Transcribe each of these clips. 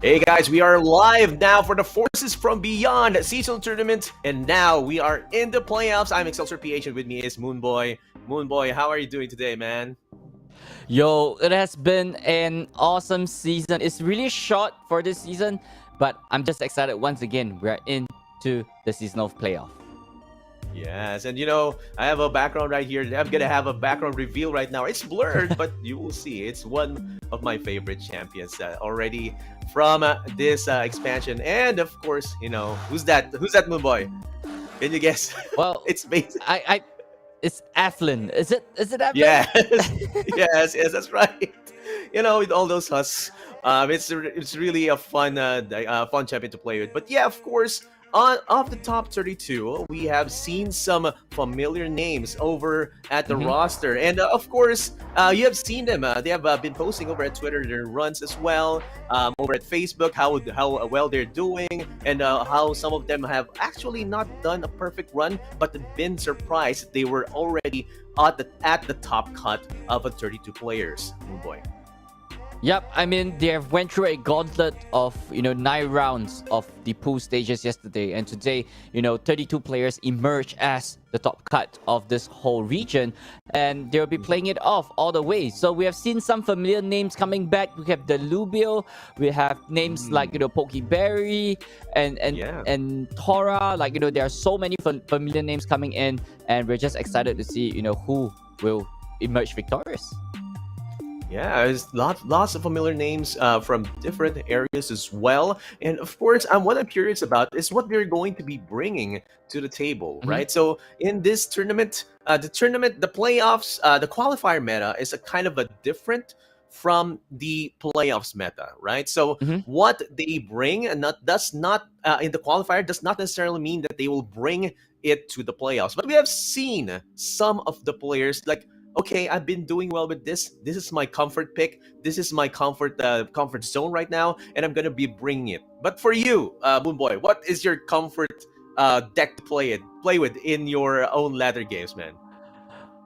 Hey guys, we are live now for the Forces from Beyond seasonal tournament, and now we are in the playoffs. I'm Excelsior PH, and with me is Moonboy. Moonboy, how are you doing today, man? Yo, it has been an awesome season. It's really short for this season, but I'm just excited once again. We're into the season of playoff. Yes, and you know, I have a background right here. I'm gonna have a background reveal right now. It's blurred, but you will see. It's one of my favorite champions already from this expansion. And of course, you know, who's that? Who's that, Moonboy? Can you guess? Well, it's based. It's Athlin. Is it Athlin? Yes, yes, that's right. You know, with all those husks, it's really a fun fun champion to play with. But yeah, of course, of the top 32, we have seen some familiar names over at the roster, and of course, you have seen them. They have been posting over at Twitter their runs as well, over at Facebook, how well they're doing, and how some of them have actually not done a perfect run, but been surprised they were already at the top cut of a 32 players. Oh boy. Yep, I mean, they have went through a gauntlet of, 9 rounds of the pool stages yesterday. And today, 32 players emerge as the top cut of this whole region. And they'll be playing it off all the way. So we have seen some familiar names coming back. We have the Lubio. We have names like, Pokeberry and Tora. Like, there are so many familiar names coming in. And we're just excited to see, who will emerge victorious. Yeah, there's lots of familiar names from different areas as well. And of course, what I'm curious about is what they're going to be bringing to the table, right? So in this tournament, the playoffs, the qualifier meta is a kind of a different from the playoffs meta, right? So what they bring does not in the qualifier does not necessarily mean that they will bring it to the playoffs. But we have seen some of the players like, okay, I've been doing well with this. This is my comfort pick. This is my comfort zone right now, and I'm gonna be bringing it. But for you, Moonboy, what is your comfort deck to play with in your own ladder games, man?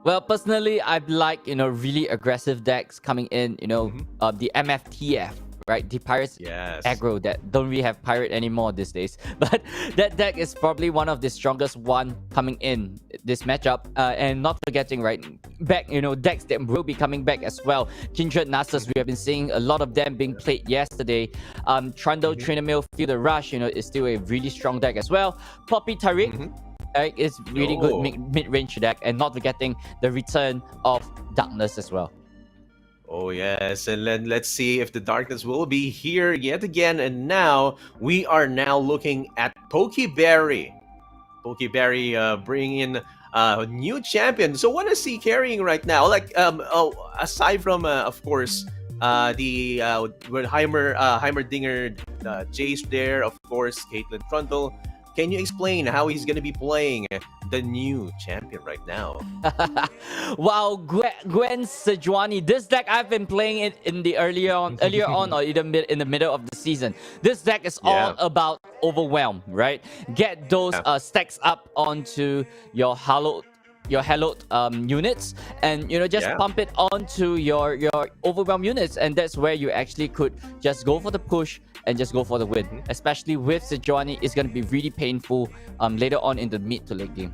Well, personally, I like, really aggressive decks coming in, the MFTF, right? The Pirates aggro that don't really have Pirate anymore these days. But that deck is probably one of the strongest one coming in this matchup. And not forgetting, right, back, decks that will be coming back as well. Kindred Nasus, we have been seeing a lot of them being played yesterday. Trundle, Trinamill, Feel the Rush, is still a really strong deck as well. Poppy Tariq. Is really good mid-range deck, and not forgetting the return of Darkness as well. Oh yes, and then let's see if the Darkness will be here yet again. And now we are looking at Pokeberry. Pokeberry bringing in a new champion. So what is he carrying right now? Like aside from of course the Heimerdinger, Jace there, of course Caitlyn Trundle. Can you explain how he's going to be playing the new champion right now? Wow, Gwen Sejuani. This deck I've been playing it in the earlier on or even in the middle of the season. This deck is all about overwhelm, right? Get those stacks up onto your hallowed units, and just pump it onto your overwhelm units, and that's where you actually could just go for the push and just go for the win. Especially with Sejuani, it's going to be really painful later on in the mid to late game.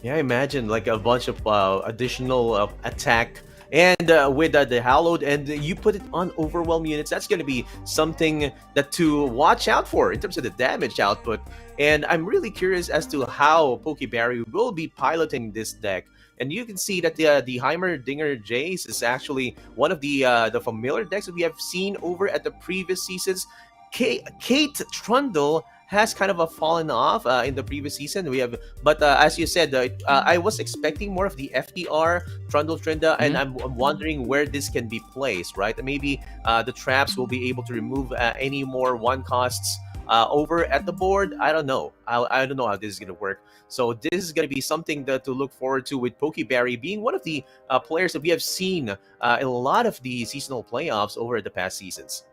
Yeah, imagine like a bunch of additional attack and with the hallowed, and you put it on overwhelm units. That's going to be something that to watch out for in terms of the damage output. And I'm really curious as to how Pokeberry will be piloting this deck. And you can see that the Heimerdinger Jace is actually one of the familiar decks that we have seen over at the previous seasons. Kate Trundle has kind of a fallen off in the previous season. We have, but as you said, I was expecting more of the FTR Trundle Trinda, and I'm wondering where this can be placed. Right, maybe the traps will be able to remove any more one costs over at the board. I don't know. I don't know how this is going to work. So this is going to be something to look forward to with Pokeberry being one of the players that we have seen in a lot of the seasonal playoffs over the past seasons.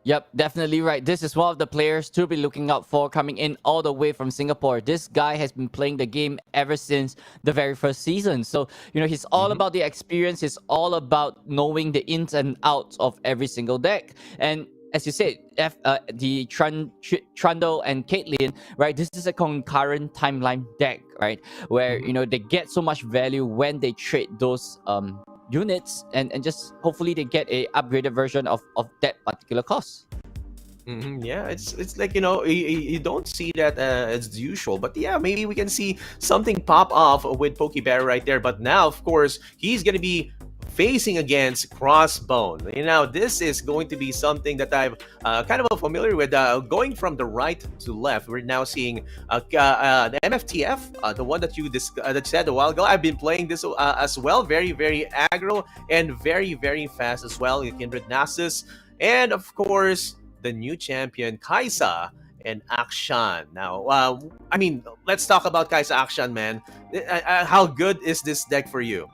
Yep, definitely right. This is one of the players to be looking out for coming in all the way from Singapore. This guy has been playing the game ever since the very first season. So, he's all about the experience. He's all about knowing the ins and outs of every single deck. And as you said, the Trundle and Caitlyn, right? This is a concurrent timeline deck, right? Where, they get so much value when they trade those units, and just hopefully they get a upgraded version of that particular cost. Yeah, it's like you don't see that as usual, but yeah, maybe we can see something pop off with Pokeberry right there. But now, of course, he's gonna be facing against Crossbone. This is going to be something that I'm kind of familiar with. Going from the right to left, we're now seeing the MFTF, the one that you that said a while ago. I've been playing this as well. Very, very aggro and very, very fast as well. Kindred Nasus, and of course, the new champion, Kaisa and Akshan. Now, let's talk about Kaisa Akshan, man. How good is this deck for you?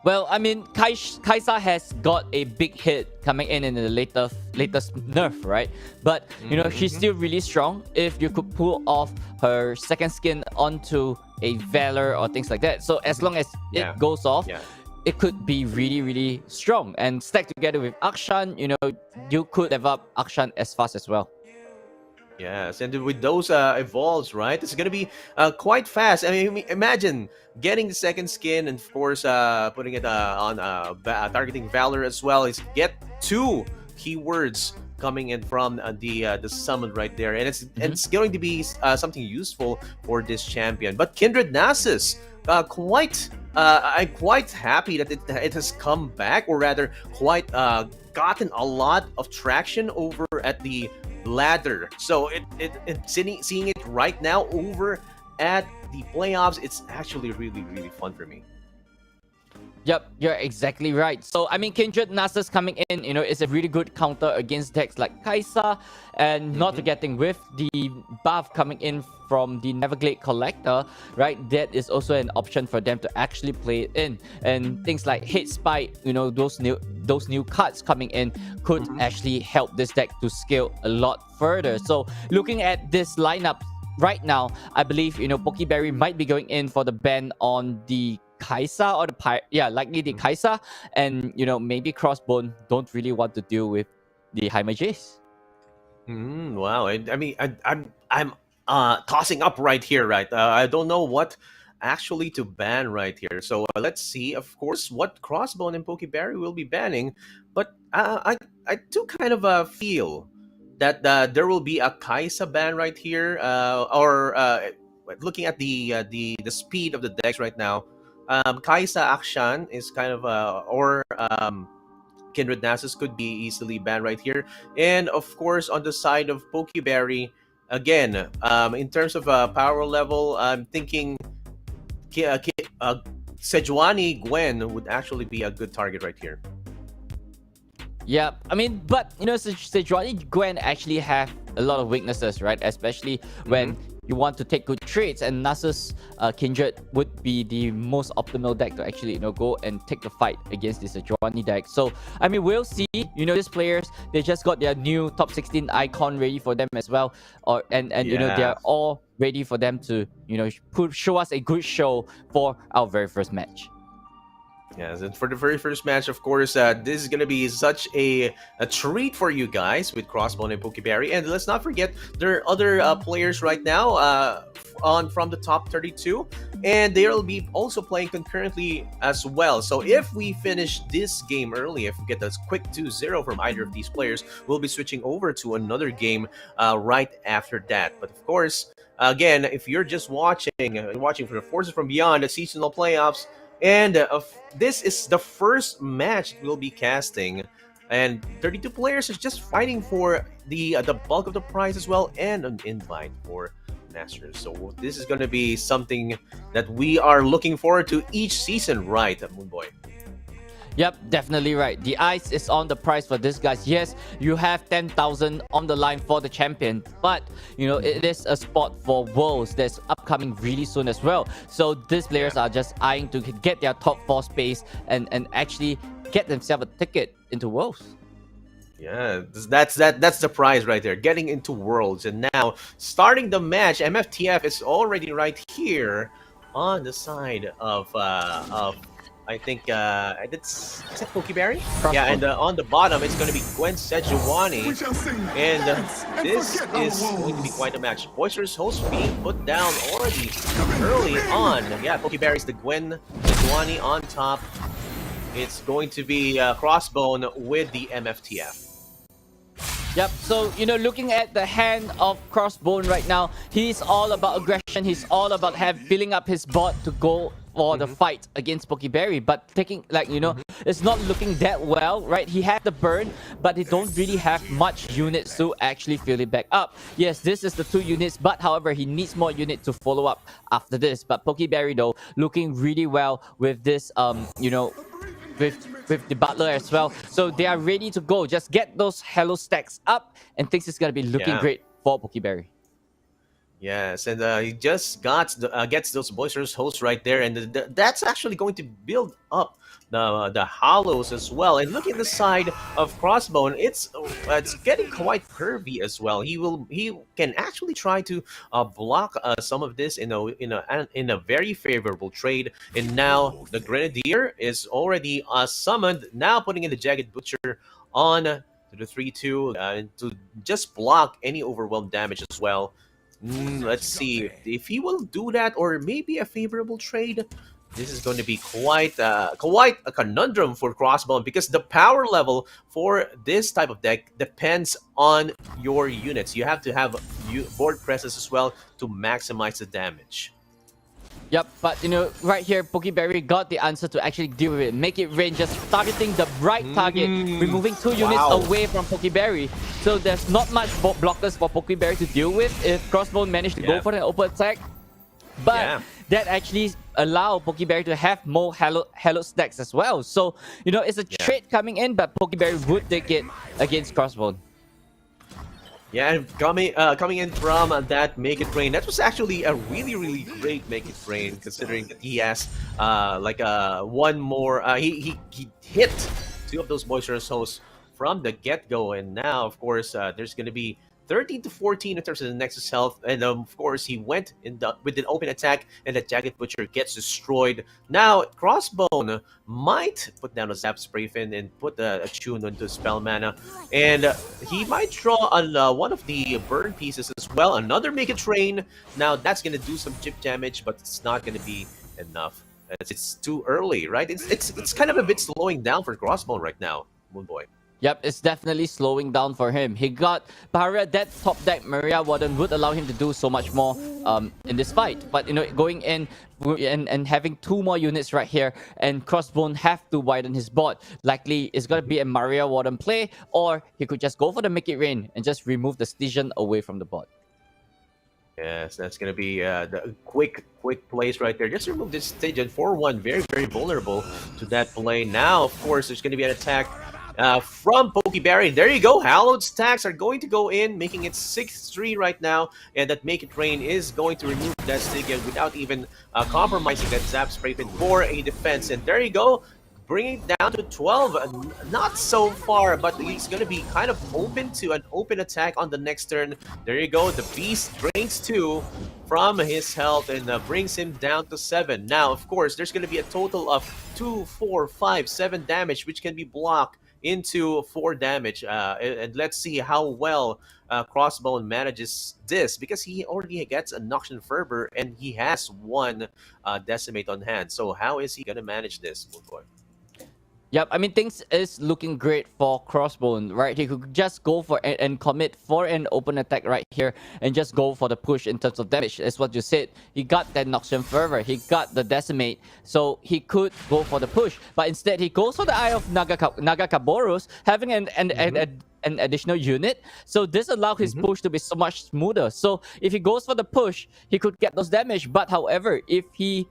Well, Kaisa has got a big hit coming in the latest nerf, right? But, she's still really strong. If you could pull off her second skin onto a Valor or things like that. So as long as it goes off, it could be really, really strong. And stacked together with Akshan, you could level up Akshan as fast as well. Yes, and with those evolves, right? It's gonna be quite fast. I mean, imagine getting the second skin, and of course, putting it on targeting Valor as well. Is get 2 keywords coming in from the summon right there, and it's going to be something useful for this champion. But Kindred Nasus, I'm quite happy that it has come back, or rather, quite gotten a lot of traction over at the ladder. So seeing it right now over at the playoffs, it's actually really, really fun for me. Yep, you're exactly right. So, Kindred Nasus coming in, is a really good counter against decks like Kaisa, and not forgetting with the buff coming in from the Neverglade Collector, right? That is also an option for them to actually play it in. And things like Hate Spite, those new cards coming in could actually help this deck to scale a lot further. So, looking at this lineup right now, I believe, Pokeberry might be going in for the ban on the Kaisa or likely the Kaisa, and maybe Crossbone don't really want to deal with the Heimer Jace. Wow, I'm tossing up right here, right? I don't know what actually to ban right here. So let's see, of course, what Crossbone and Pokeberry will be banning. But I do kind of feel that there will be a Kaisa ban right here, or looking at the speed of the decks right now. Kaisa Akshan is kind of or Kindred Nasus could be easily banned right here. And of course, on the side of Pokeberry, again, in terms of power level, I'm thinking Sejuani Gwen would actually be a good target right here. Yeah, but Sejuani Gwen actually have a lot of weaknesses, right? Especially when you want to take good trades, and Nasus Kindred would be the most optimal deck to actually go and take the fight against this Sejuani deck. So we'll see. These players, they just got their new top 16 icon ready for them as well, they're all ready for them to show us a good show for our very first match. Yes, and for the very first match, of course, this is going to be such a treat for you guys with Crossbone and Pokeberry. And let's not forget, there are other players right now on from the top 32, and they'll be also playing concurrently as well. So if we finish this game early, if we get a quick 2-0 from either of these players, we'll be switching over to another game right after that. But of course, again, if you're just watching for the Forces from Beyond, the seasonal playoffs, and this is the first match we'll be casting, and 32 players is just fighting for the bulk of the prize as well, and an invite for Masters. So this is going to be something that we are looking forward to each season, right, Moonboy? Yep, definitely right. The ice is on the price for this, guys. Yes, you have 10,000 on the line for the champion, but you know it is a spot for Worlds that's upcoming really soon as well. So these players are just eyeing to get their top 4 space and actually get themselves a ticket into Worlds. Yeah, that's the prize right there, getting into Worlds. And now starting the match, MFTF is already right here on the side of I think is that Pokeberry? Yeah, and on the bottom it's going to be Gwen Sejuani, and this is going to be quite a match. Boisterous Host being put down already early on. Yeah, Pokeberry's the Gwen Sejuani on top. It's going to be Crossbone with the MFTF. Yep, so, you know, looking at the hand of Crossbone right now, he's all about aggression. He's all about filling up his bot to go for the fight against Pokeberry. But taking, like, you know, it's not looking that well, right? He had the burn, but he don't really have much units to actually fill it back up. Yes, this is the 2 units, but however, he needs more units to follow up after this. But Pokeberry, though, looking really well with this, you know, with the butler as well, so they are ready to go. Just get those hello stacks up and things is gonna be looking great for Pokeberry. Yes, and he just gets those boisterous hosts right there, and that's actually going to build up the hollows as well. And look at the side of Crossbone, it's getting quite curvy as well. He can actually try to block some of this in a very favorable trade. And now the Grenadier is already summoned, now putting in the Jagged Butcher on to the 3-2 to just block any overwhelmed damage as well. Let's see if he will do that, or maybe a favorable trade. This is going to be quite a conundrum for Crossbone, because the power level for this type of deck depends on your units. You have to have board presence as well to maximize the damage. Yep, but you know, right here, Pokeberry got the answer to actually deal with it. Make it rain, just targeting the right target, removing 2 units away from Pokeberry. So there's not much blockers for Pokeberry to deal with if Crossbone managed to go for the open attack. But that actually allow Pokeberry to have more hello stacks as well. So, you know, it's a trade coming in, but Pokeberry would take it against Crossbone. Yeah, and coming in from that Make It Rain, that was actually a really great Make It Rain, considering that he has one more. He hit 2 of those boisterous hosts from the get-go, and now of course there's going to be 13-14 in terms of the Nexus health, and of course he went with an open attack, and the Jagged Butcher gets destroyed. Now Crossbone might put down a Zap Spray Fin and put a Tune into Spell Mana, and he might draw on one of the burn pieces as well. Another Make It Rain. Now that's gonna do some chip damage, but it's not gonna be enough. It's too early, right? It's kind of a bit slowing down for Crossbone right now, Moonboy. Yep, it's definitely slowing down for him. He got Barrier, that top deck Maria Warden would allow him to do so much more in this fight. But, you know, going in and having 2 more units right here, and Crossbone have to widen his board. Likely it's going to be a Maria Warden play, or he could just go for the Make It Rain and just remove the Stygian away from the board. Yes, that's going to be the quick plays right there. Just remove this Stygian. 4-1, very vulnerable to that play. Now, of course, there's going to be an attack from Pokeberry. There you go. Hallowed stacks are going to go in, making it 6-3 right now. And that Make It Rain is going to remove that Stygian without even compromising that Zap Spray Fin for a defense. And there you go. Bringing it down to 12. Not so far, but he's going to be kind of open to an open attack on the next turn. There you go. The Beast drains 2. from his health and brings him down to 7. Now, of course, there's going to be a total of 2, 4, 5, 7 damage, which can be blocked into 4 damage. And let's see how well Crossbone manages this, because he already gets a Noxian Fervor and he has 1 Decimate on hand. So how is he going to manage this, boy? Yep, I mean, things is looking great for Crossbone, right? He could just go for and commit for an open attack right here and just go for the push in terms of damage. That's what you said. He got that Noxian Fervor. He got the Decimate. So he could go for the push. But instead, he goes for the Eye of Nagakaboros, having an additional unit. So this allows his push to be so much smoother. So if he goes for the push, he could get those damage. But however, if he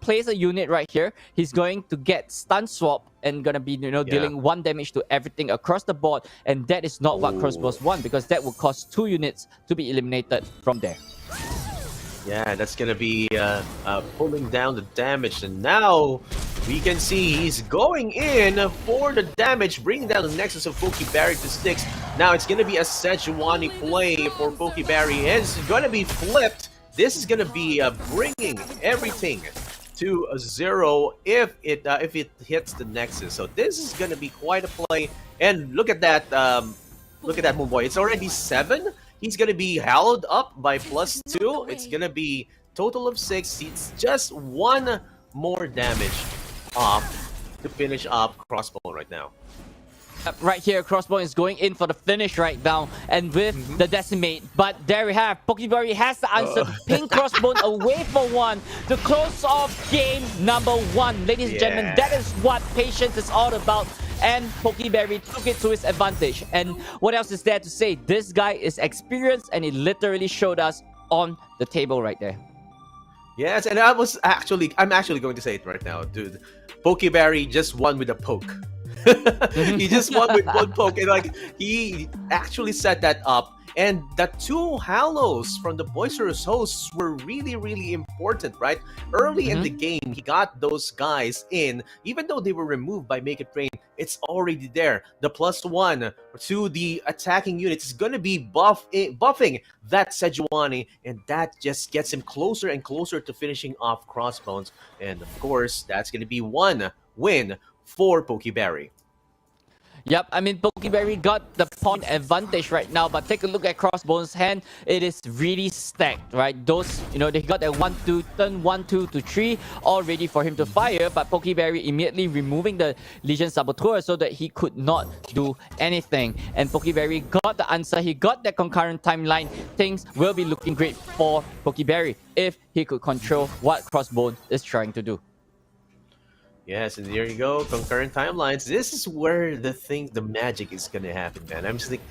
place a unit right here, he's going to get stun swap and gonna be dealing 1 damage to everything across the board, and that is not what Crossbones want, because that would cost 2 units to be eliminated from there. Yeah, that's gonna be pulling down the damage, and now we can see he's going in for the damage, bringing down the Nexus of Pokeberry to 6. Now it's gonna be a Sejuani play for Pokeberry, and it's gonna be flipped. This is gonna be bringing everything to a 0 if it hits the Nexus. So this is gonna be quite a play. And look at that, Moonboy. It's already 7. He's gonna be held up by +2. It's gonna be total of 6. It's just 1 more damage off to finish off Crossbone right now. Right here, Crossbone is going in for the finish right now, and with the Decimate. But there we have, Pokeberry has the answer to ping Crossbone away for 1 to close off game number 1. Ladies and gentlemen, that is what patience is all about, and Pokeberry took it to his advantage. And what else is there to say? This guy is experienced, and he literally showed us on the table right there. Yes, and I'm actually going to say it right now, dude. Pokeberry just won with a poke. He just won with 1 poke, and like he actually set that up. And the 2 Hallows from the Boisterous Hosts were really, really important, right? Early in the game, he got those guys in, even though they were removed by Make It Rain. It's already there. The +1 to the attacking units is going to be buffing that Sejuani, and that just gets him closer and closer to finishing off Crossbones. And of course, that's going to be 1 win for Pokeberry. Yep, I mean, Pokeberry got the point advantage right now, but take a look at Crossbone's hand. It is really stacked, right? Those, they got that 1-2, turn 1-2 to 3, all ready for him to fire, but Pokeberry immediately removing the Legion Saboteur so that he could not do anything. And Pokeberry got the answer. He got that concurrent timeline. Things will be looking great for Pokeberry if he could control what Crossbone is trying to do. Yes, and there you go, concurrent timelines. This is where the magic is gonna happen, man. I'm just thinking,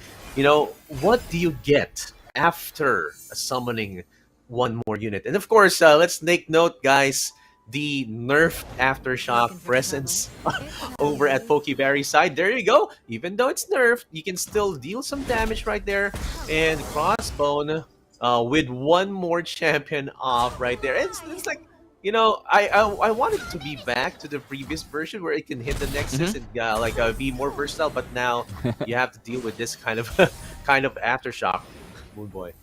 what do you get after summoning 1 more unit? And of course, let's take note, guys, the nerfed Aftershock presence over at Pokeberry's side. There you go. Even though it's nerfed, you can still deal some damage right there. And Crossbone with 1 more champion off right there. It's like, I wanted to be back to the previous version where it can hit the Nexus and be more versatile, but now you have to deal with this kind of Aftershock, Moonboy.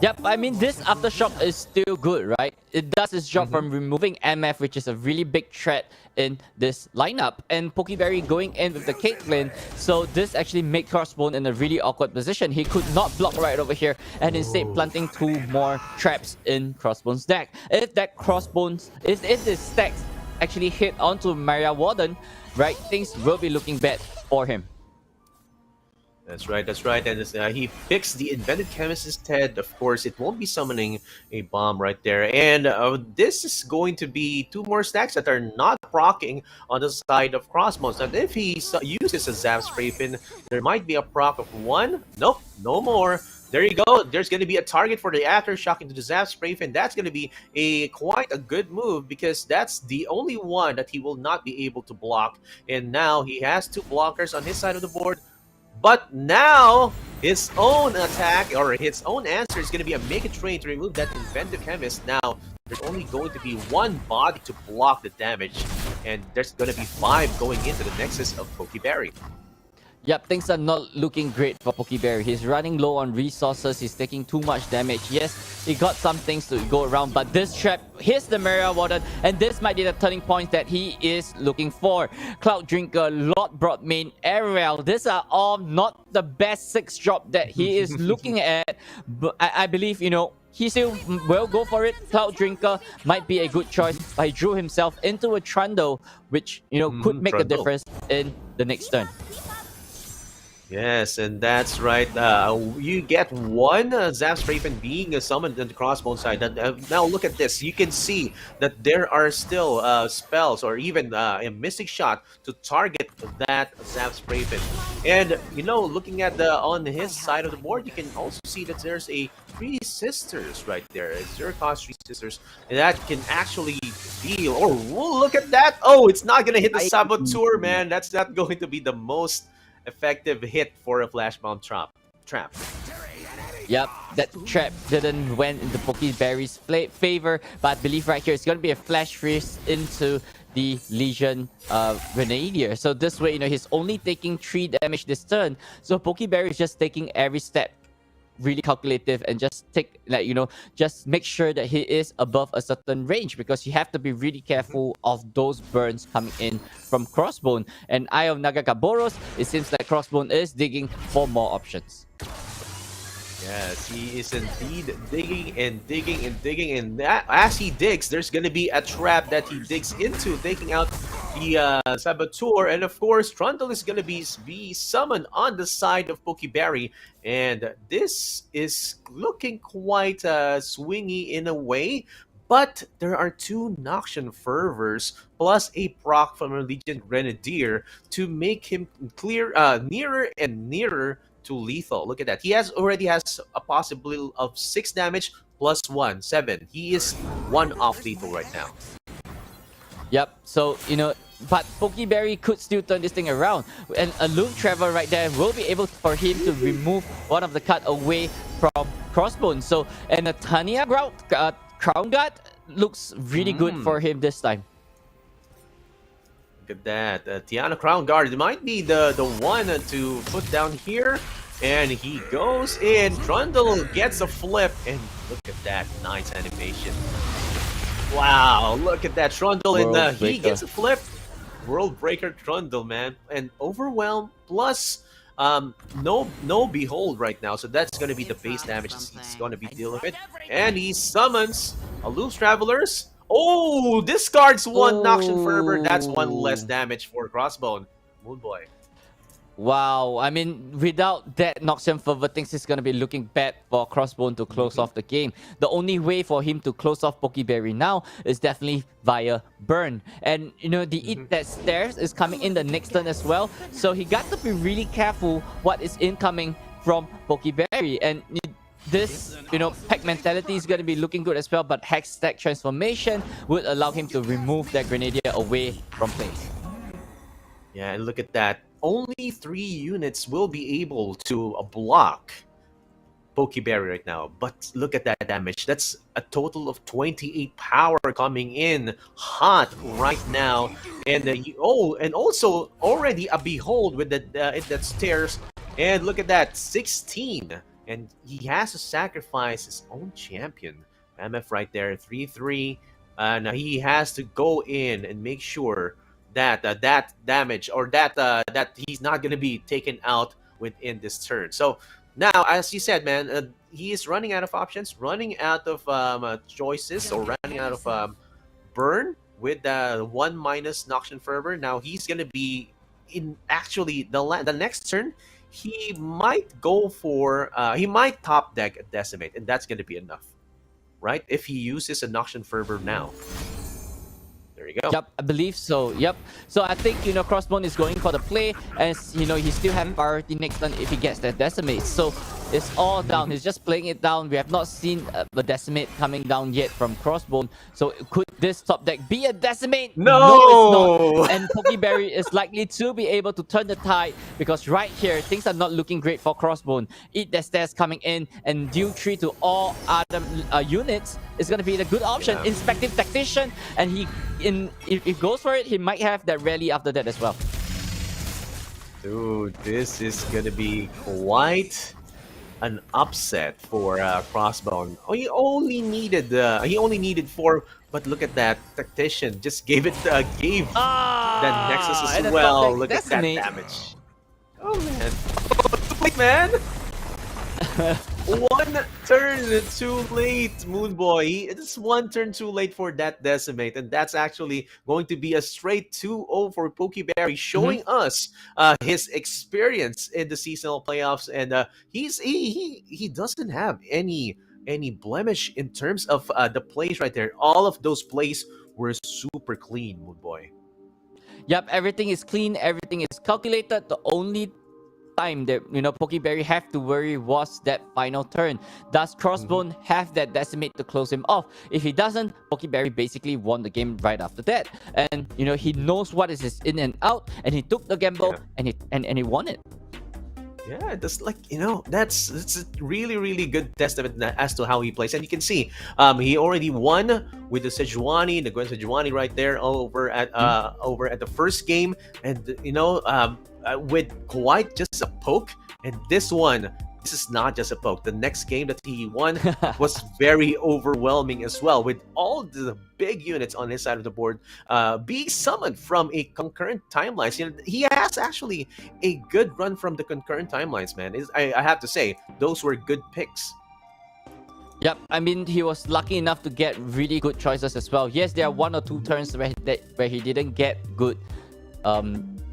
Yep, I mean, this Aftershock is still good, right? It does its job from removing MF, which is a really big threat in this lineup. And Pokeberry going in with the Caitlyn, so this actually makes Crossbone in a really awkward position. He could not block right over here, and instead planting 2 more traps in Crossbone's deck. If that Crossbones, if this stacks actually hit onto Maria Warden, right, things will be looking bad for him. That's right. And he picks the Invented Chemist instead. Of course, it won't be summoning a bomb right there. And this is going to be 2 more stacks that are not proccing on the side of Crossbones. And if he uses a Zap Spray Fin, there might be a proc of 1. Nope, no more. There you go. There's going to be a target for the Aftershock into the Zap Spray Fin. That's going to be quite a good move, because that's the only one that he will not be able to block. And now he has 2 blockers on his side of the board. But now, his own attack, or his own answer, is going to be a Make It Rain to remove that Inventive Chemist. Now, there's only going to be 1 body to block the damage, and there's going to be 5 going into the Nexus of Pokeberry. Yep, things are not looking great for Pokeberry. He's running low on resources. He's taking too much damage. Yes, he got some things to go around, but this trap hits the Maria Warden, and this might be the turning point that he is looking for. Cloud Drinker, Lord Broadmane, Ariel. These are all not the best 6 drop that he is looking at. But I believe, he still will go for it. Cloud Drinker might be a good choice, but he drew himself into a Trundle, which, could make a difference in the next turn. Yes, and that's right. You get one Zap Strafen being summoned in the Crossbone side. Now look at this. You can see that there are still spells or even a Mystic Shot to target that Zap Strafen. And, looking at on his side of the board, you can also see that there's a 3 Sisters right there. It's zero cost 3 Sisters. And that can actually deal. Or, look at that. Oh, it's not going to hit the Saboteur, man. That's not going to be the most effective hit for a flash bomb trap. Yep, that trap didn't went into Pokeberry's favor, but I believe right here it's going to be a flash freeze into the Legion Grenadier. So this way, he's only taking 3 damage this turn. So Pokeberry is just taking every step really calculative and just just make sure that he is above a certain range, because you have to be really careful of those burns coming in from Crossbone. And Eye of Nagakaboros, it seems like Crossbone is digging for more options. Yes, he is indeed digging and digging and digging, and that, as he digs, there's going to be a trap that he digs into, taking out the Saboteur, and of course, Trundle is going to be summoned on the side of Pokeberry, and this is looking quite swingy in a way, but there are 2 Noxian Fervors plus a proc from a Legion Grenadier to make him nearer and nearer to lethal. Look at that. He already has a possibility of 6 damage plus 1, 7. He is 1 off lethal right now. Yep. So, but Pokeberry could still turn this thing around. And a Loom Travel right there will be able for him to remove one of the cut away from Crossbone. So, and a Tania Crown Guard looks really good for him this time. Look at that. Tiana Crown Guard might be the one to put down here. And he goes in. Trundle gets a flip. And look at that nice animation. Wow, look at that. Trundle, and he gets a flip. World Breaker Trundle, man. And Overwhelm plus no Behold right now. So that's going to be the base damage he's going to be dealing with. And he summons a Loose Travelers. Oh, discards 1 Noxian Fervor. That's 1 less damage for Crossbone. Moonboy. Wow, I mean, without that Noxian Fervor, things is going to be looking bad for Crossbone to close off the game. The only way for him to close off Pokeberry now is definitely via Burn. And, the Eat That Stairs is coming in the next turn as well. So he got to be really careful what is incoming from Pokeberry. And this, Pack Mentality is going to be looking good as well, but Hex Stack Transformation would allow him to remove that Grenadier away from play. Yeah, and look at that. Only 3 units will be able to block Pokeberry right now. But look at that damage. That's a total of 28 power coming in hot right now. And and also already a Behold with that stairs. And look at that, 16. And he has to sacrifice his own champion. MF right there, 3-3. And he has to go in and make sure that that damage or that he's not going to be taken out within this turn. So now, as you said, man, he is running out of options, running out of choices, or running out of Burn with 1 minus Noxian Fervor. Now he's going to be in actually the next turn. He might go for he might top deck a Decimate, and that's going to be enough, right? If he uses a Noxian Fervor now. There you go. Yep, I believe so. Yep. So I think, Crossbone is going for the play, and, he still have priority next turn if he gets that Decimate. So it's all down. He's just playing it down. We have not seen the Decimate coming down yet from Crossbone. So could this top deck be a Decimate? No, it's not. And Pokeberry is likely to be able to turn the tide, because right here, things are not looking great for Crossbone. Eat the Stairs coming in and deal 3 to all other units is going to be the good option. Yeah. Inspective Tactician, and if he goes for it, he might have that rally after that as well. Dude, this is gonna be quite an upset for Crossbone. Oh, he only needed four, but look at that tactician just gave the Nexus as And the top well. deck Look at that decimate. damage. Oh man, wait man. One turn too late, Moon Boy. It's one turn too late for that decimate, and that's actually going to be a straight 2-0 for Pokeberry, showing us his experience in the seasonal playoffs. And he doesn't have any blemish in terms of the plays right there. All of those plays were super clean, Moon Boy. Yep, everything is clean, everything is calculated. The only time that Pokeberry have to worry was that final turn. Does Crossbone have that decimate to close him off? If he doesn't, Pokeberry basically won the game right after that. And he knows what is his in and out, and he took the gamble and he won it. Yeah, that's like that's a really good testament as to how he plays, and you can see he already won with the Sejuani, the Gwen Sejuani right there over at the first game, and with quite just a poke, and this is not just a poke. The next game that he won was very overwhelming as well, with all the big units on his side of the board being summoned from a concurrent timelines. He has actually a good run from the concurrent timelines, man. I have to say, those were good picks. Yep, I mean, he was lucky enough to get really good choices as well. Yes, there are one or two turns where he didn't get good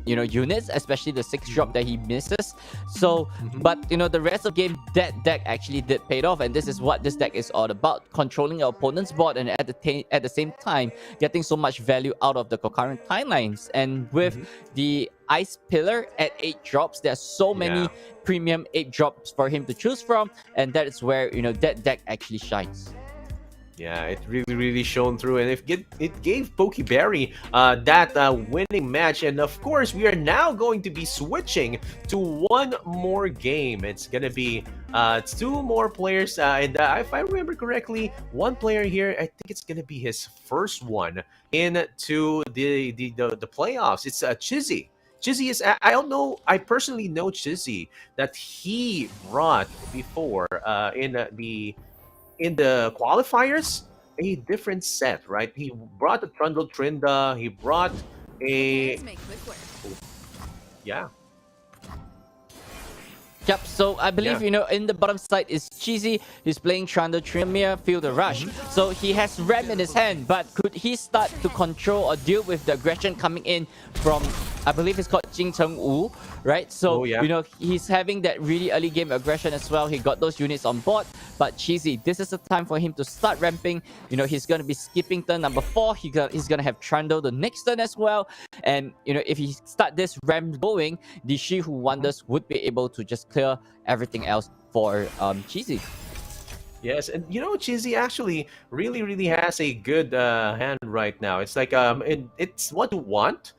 units, especially the 6-drop that he misses. So but the rest of the game, that deck actually did pay off, and this is what this deck is all about: controlling your opponent's board, and at the same time getting so much value out of the concurrent timelines. And with the Ice Pillar at 8 drops, there's so many premium 8 drops for him to choose from, and that is where that deck actually shines. Yeah, it really shone through, and it gave Pokeberry that winning match. And of course, we are now going to be switching to one more game. It's gonna be two more players, and if I remember correctly, one player here, I think it's gonna be his first one into the playoffs. It's Chizzy. Chizzy is, I don't know, I personally know Chizzy, that he brought before in the qualifiers a different set, right? He brought a Trundle Trinda, he brought a yeah. Yep, so I believe, in the bottom side is Cheesy. He's playing Trundle Trinda, Feel the Rush. So he has Ram in his hand, but could he start to control or deal with the aggression coming in from, I believe it's called Jing Cheng Wu, right? So, he's having that really early game aggression as well. He got those units on board, but Cheesy, this is the time for him to start ramping. He's going to be skipping turn number 4. He's going to have Trundle the next turn as well. And, if he start this ramp going, the She Who Wonders would be able to just clear everything else for Cheesy. Yes, and Chizzy actually really has a good hand right now. It's like it's what you want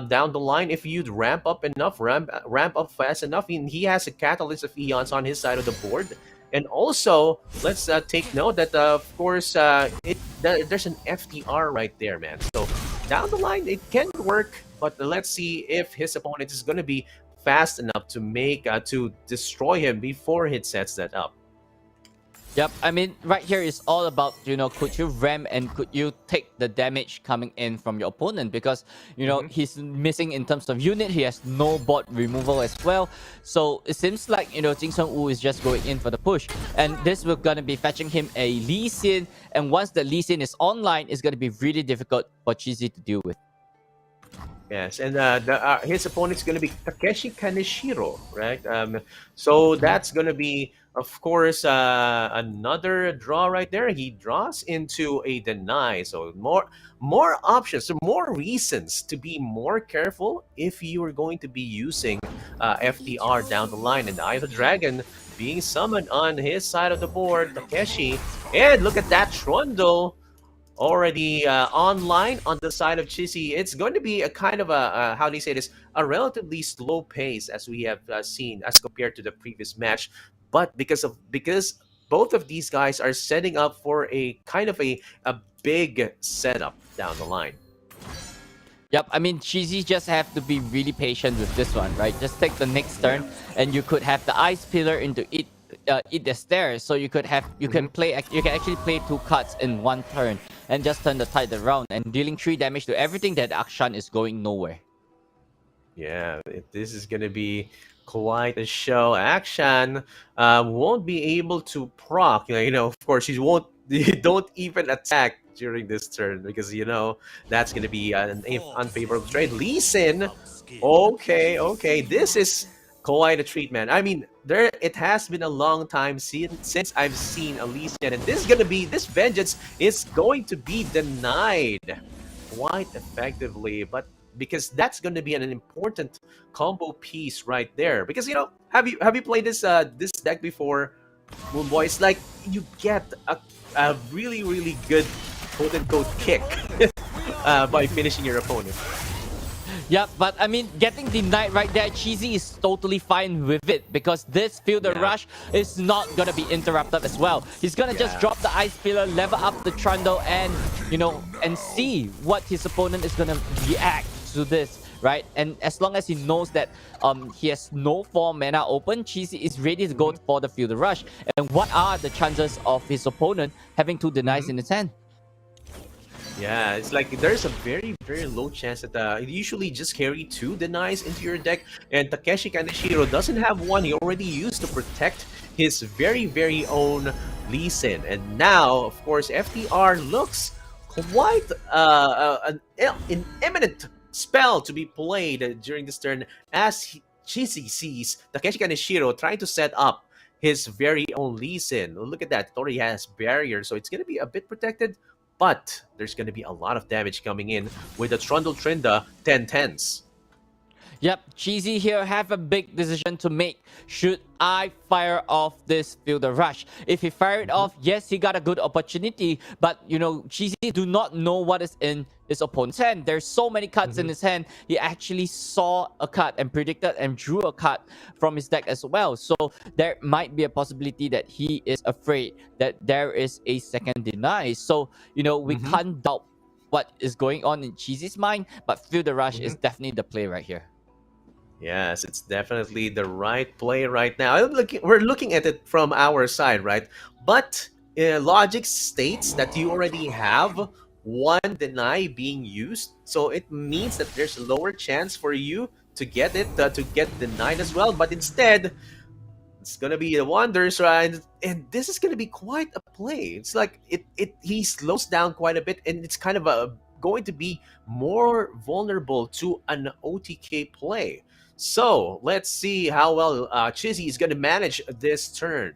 down the line if you'd ramp up enough, ramp up fast enough. He has a catalyst of eons on his side of the board, and also let's take note that of course there's an FTR right there, man. So down the line it can work, but let's see if his opponent is going to be fast enough to make to destroy him before he sets that up. Yep, I mean, right here is all about, could you ram and could you take the damage coming in from your opponent? Because, he's missing in terms of unit. He has no bot removal as well. So it seems like, Jing Cheng Wu is just going in for the push. And this will going to be fetching him a Lee Sin. And once the Lee Sin is online, it's going to be really difficult for Cheesy to deal with. Yes, and his opponent's going to be Takeshi Kaneshiro, right? So that's going to be, of course, another draw right there. He draws into a deny, so more options, so more reasons to be more careful if you are going to be using FTR down the line. And the Eye of the Dragon being summoned on his side of the board, Takeshi, and look at that Trundle already online on the side of Chizzy. It's going to be a kind of a how do you say this, a relatively slow pace as we have seen as compared to the previous match, but because both of these guys are setting up for a kind of a big setup down the line. Yep, I mean, Cheesy just have to be really patient with this one, right? Just take the next turn, and you could have the Ice Pillar into eat the stairs. So you can actually play 2 cards in 1 turn and just turn the tide around and dealing 3 damage to everything that Akshan is going nowhere. Yeah, this is gonna be quite a show. Action won't be able to proc. Of course, you won't. You don't even attack during this turn because that's gonna be an unfavorable trade. Lee Sin. Okay, okay. This is quite a treat, man. I mean, it has been a long time since I've seen a Lee Sin, and this vengeance is going to be denied quite effectively, but because that's going to be an important combo piece right there. Because have you played this deck before, Moon Boy? It's like you get a really really good quote unquote kick by finishing your opponent. Yeah, but I mean, getting denied right there, Cheesy is totally fine with it because this Fielder Rush is not gonna be interrupted as well. He's gonna just drop the Ice Pillar, level up the Trundle, and and see what his opponent is gonna react to this, right? And as long as he knows that he has no 4 mana open, Cheesy is ready to go for the Fielder Rush. And what are the chances of his opponent having 2 denies in his hand? Yeah, it's like there's a very, very low chance that you usually just carry 2 denies into your deck, and Takeshi Kaneshiro doesn't have one. He already used to protect his very, very own Lee Sin. And now, of course, FTR looks quite an imminent spell to be played during this turn as Cheesy sees Takeshi Kaneshiro trying to set up his very own Lee Sin. Look at that. It already has barrier, so it's going to be a bit protected. But there's going to be a lot of damage coming in with the Trundle Trinda 10-10s. Yep, Cheesy here have a big decision to make. Should I fire off this Fielder Rush? If he fire it off, yes, he got a good opportunity. But, Cheesy do not know what is in his opponent's hand. There's so many cards in his hand. He actually saw a card and predicted and drew a card from his deck as well. So there might be a possibility that he is afraid that there is a second deny. So, we can't doubt what is going on in Cheesy's mind. But Fielder Rush is definitely the play right here. Yes, it's definitely the right play right now. We're looking at it from our side, right? But logic states that you already have 1 deny being used, so it means that there's a lower chance for you to get it to get denied as well. But instead, it's gonna be a Wonders, right? And this is gonna be quite a play. It's like he slows down quite a bit, and it's kind of going to be more vulnerable to an OTK play. So let's see how well Chizzy is going to manage this turn.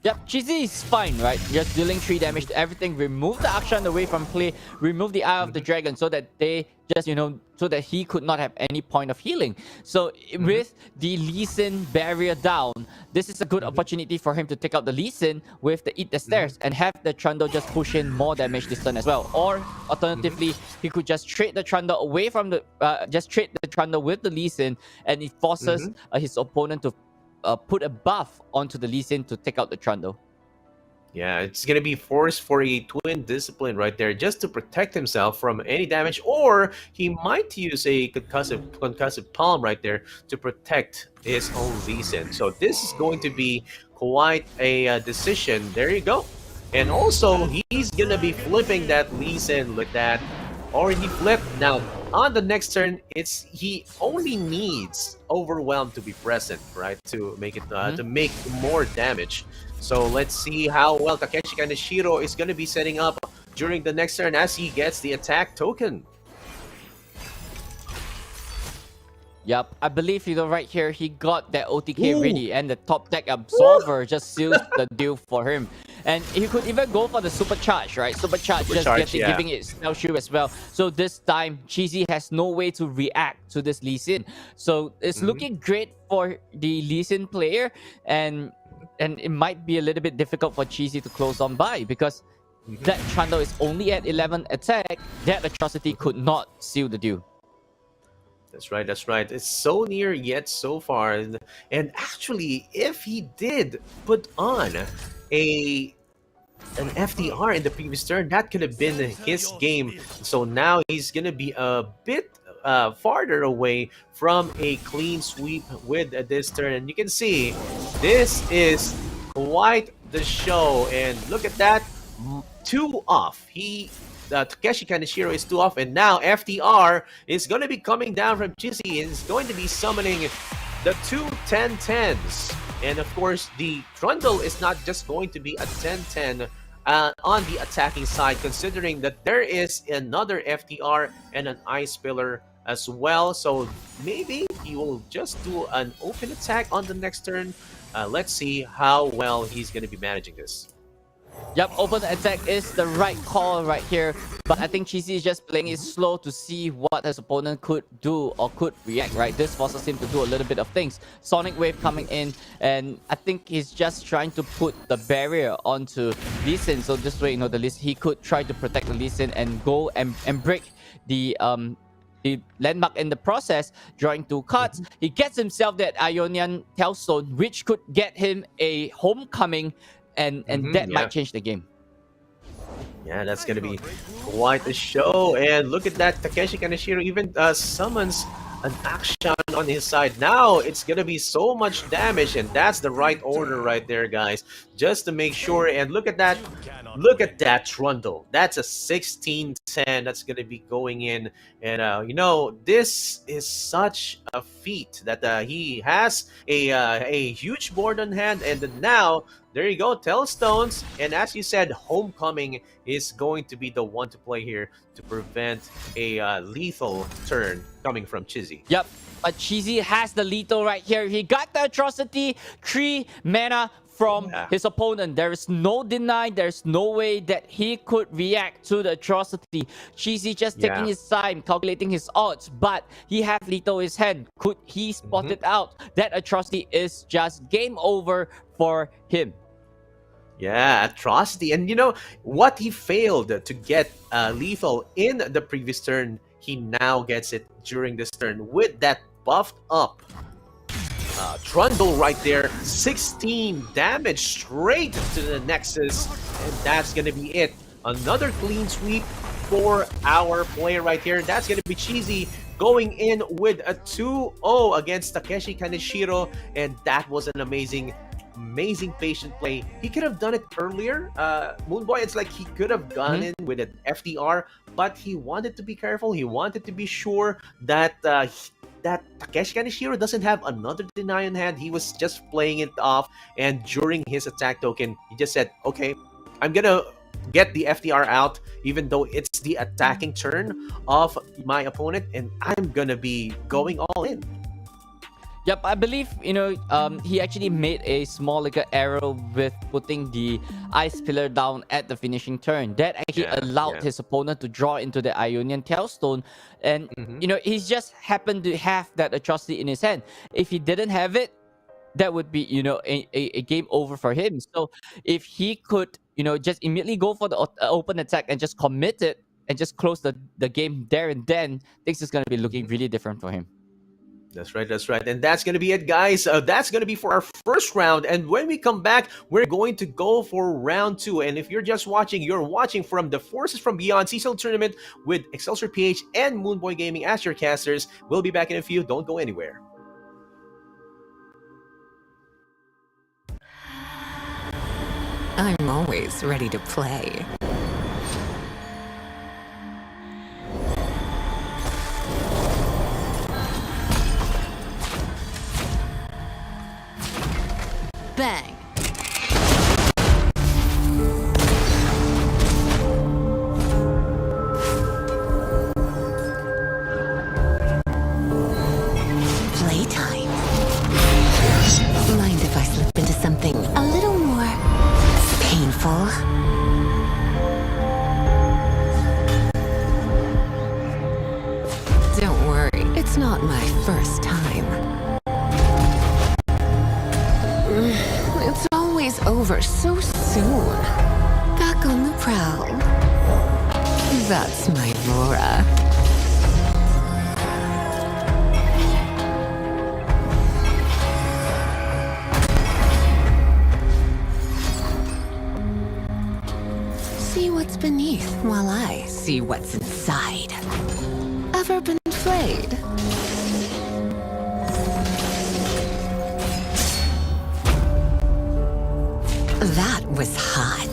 Yep, Cheesy is fine, right? Just dealing 3 damage to everything. Remove the action away from play. Remove the Eye of the Dragon so that they just, so that he could not have any point of healing. So with the Lee Sin barrier down, this is a good opportunity for him to take out the Lee Sin with the Eat the Stairs and have the Trundle just push in more damage this turn as well. Or alternatively, he could just trade the Trundle away from the, just trade the Trundle with the Lee Sin, and it forces his opponent to put a buff onto the Lee Sin to take out the Trundle. Yeah, it's going to be forced for a Twin Discipline right there just to protect himself from any damage, or he might use a concussive palm right there to protect his own Lee Sin. So this is going to be quite a decision. There you go. And also, he's going to be flipping that Lee Sin. Look at that. Already flipped. Now, on the next turn, he only needs Overwhelm to be present, right, to make it to make more damage. So let's see how well Takeshi Kaneshiro is going to be setting up during the next turn as he gets the attack token. Yep, I believe right here, he got that OTK ready, and the top deck Absolver just seals the deal for him. And he could even go for the Supercharge, right? Supercharge giving it Spell Shield as well. So this time, Cheesy has no way to react to this Lee Sin. So it's looking great for the Lee Sin player, and it might be a little bit difficult for Cheesy to close on by because that Trundle is only at 11 attack. That Atrocity could not seal the deal. That's right, that's right. It's so near yet so far. And actually, if he did put on a an FDR in the previous turn. That could have been his game. So now he's going to be a bit farther away from a clean sweep with this turn. And you can see this is quite the show. And look at that, 2 off. Takeshi Kaneshiro is 2 off, and now FDR is going to be coming down from Chizzy and is going to be summoning the 2 10-10s. And of course, the Trundle is not just going to be a 10-10 on the attacking side, considering that there is another FDR and an Ice Pillar as well. So maybe he will just do an open attack on the next turn. Let's see how well he's going to be managing this. Yep, open attack is the right call right here. But I think Cheesy is just playing it slow to see what his opponent could do or could react, right? This forces him to do a little bit of things. Sonic Wave coming in, and I think he's just trying to put the barrier onto Lee Sin. So this way, he could try to protect the Lee Sin and go and break the landmark in the process, drawing 2 cards. He gets himself that Ionian Tailstone, which could get him a homecoming, and that might change the game. Yeah, that's going to be quite a show. And look at that, Takeshi Kaneshiro even summons an action on his side. Now it's going to be so much damage, and that's the right order right there, guys. Just to make sure. And look at that. Look at that Trundle. That's a 16-10 that's going to be going in. And, this is such a feat that he has a huge board on hand. And now, there you go, Tailstones. And as you said, Homecoming is going to be the one to play here to prevent a lethal turn coming from Chizzy. Yep, but Chizzy has the lethal right here. He got the Atrocity, 3 mana from his opponent. There is no deny. There's no way that he could react to the Atrocity. Chizzy just taking his time, calculating his odds, but he has lethal in his hand. Could he spot it out? That Atrocity is just game over for him. Yeah, Atrocity. And what he failed to get lethal in the previous turn, he now gets it during this turn with that buffed up Trundle right there. 16 damage straight to the Nexus, and that's going to be it. Another clean sweep for our player right here. That's going to be Cheesy going in with a 2-0 against Takeshi Kaneshiro, and that was an amazing patient play. He could have done it earlier. Moonboy, it's like he could have gone in with an FDR, but he wanted to be careful. He wanted to be sure that that Takeshi Kaneshiro doesn't have another deny in hand. He was just playing it off, and during his attack token, he just said, okay, I'm gonna get the FDR out, even though it's the attacking turn of my opponent, and I'm gonna be going all in. Yep, I believe, he actually made a small error with putting the Ice Pillar down at the finishing turn. That actually allowed his opponent to draw into the Ionian Tailstone. And, he's just happened to have that Atrocity in his hand. If he didn't have it, that would be, a game over for him. So if he could, just immediately go for the open attack and just commit it and just close the game there and then, things is going to be looking really different for him. That's right. And that's going to be it, guys. That's going to be for our first round. And when we come back, we're going to go for round 2. And if you're just watching, you're watching from the Forces from Beyond CCL Tournament with Excelsior PH and Moonboy Gaming as your casters. We'll be back in a few. Don't go anywhere. I'm always ready to play. Bang! Playtime. Mind if I slip into something a little more painful? Don't worry, it's not my first time. It's always over so soon. Back on the prowl. That's my Laura. while I see what's inside. Ever been flayed? That was hot.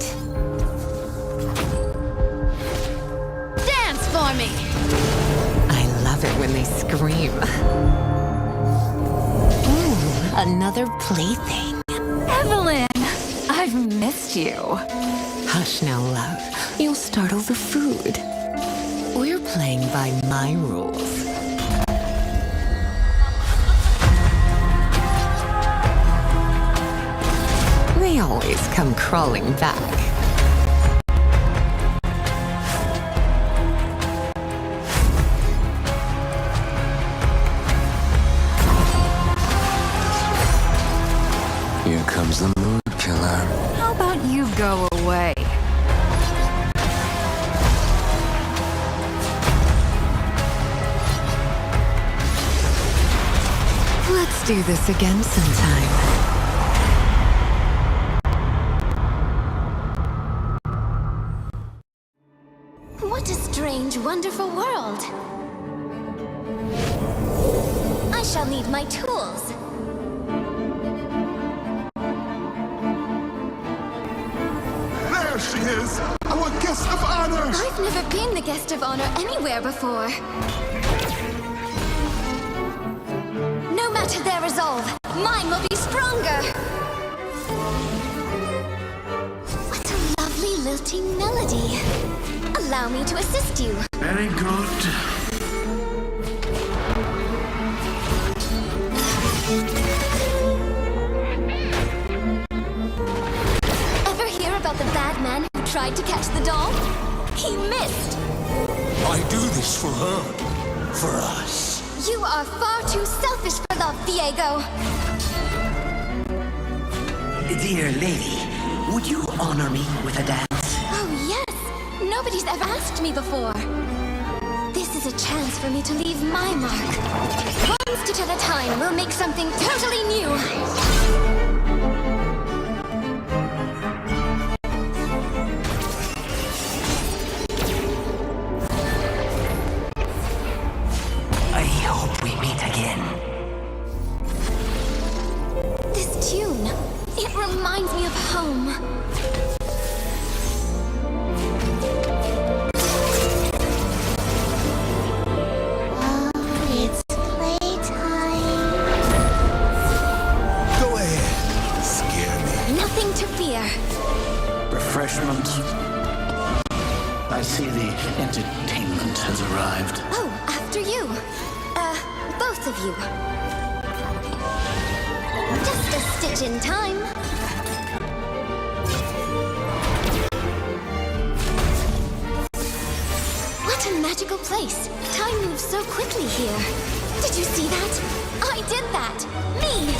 Dance for me! I love it when they scream. Ooh, another plaything. Evelyn! I've missed you. Hush now, love. You'll startle the food. We're playing by my rules. They always come crawling back. Here comes the mood killer. How about you go away? Let's do this again sometime. What a strange, wonderful world. I shall need my tools. There she is! Our guest of honor! I've never been the guest of honor anywhere before. No matter their resolve, mine will be stronger. What a lovely lilting melody. Allow me to assist you. Very good. Ever hear about the bad man who tried to catch the doll? He missed. I do this for her. For us. You are far too selfish for love, Diego. Dear lady, would you honor me with a dance? Oh, yes. Nobody's ever asked me before. This is a chance for me to leave my mark. One stitch at a time, we'll make something totally new. I hope we meet again. This tune, it reminds me of home. It's playtime. Go ahead. Scare me. Nothing to fear. Refreshment. I see the entertainment has arrived. Oh, after you. Both of you. Just a stitch in time. What a magical place. Time moves so quickly here. Did you see that? I did that. Me.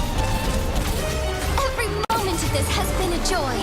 Every moment of this has been a joy.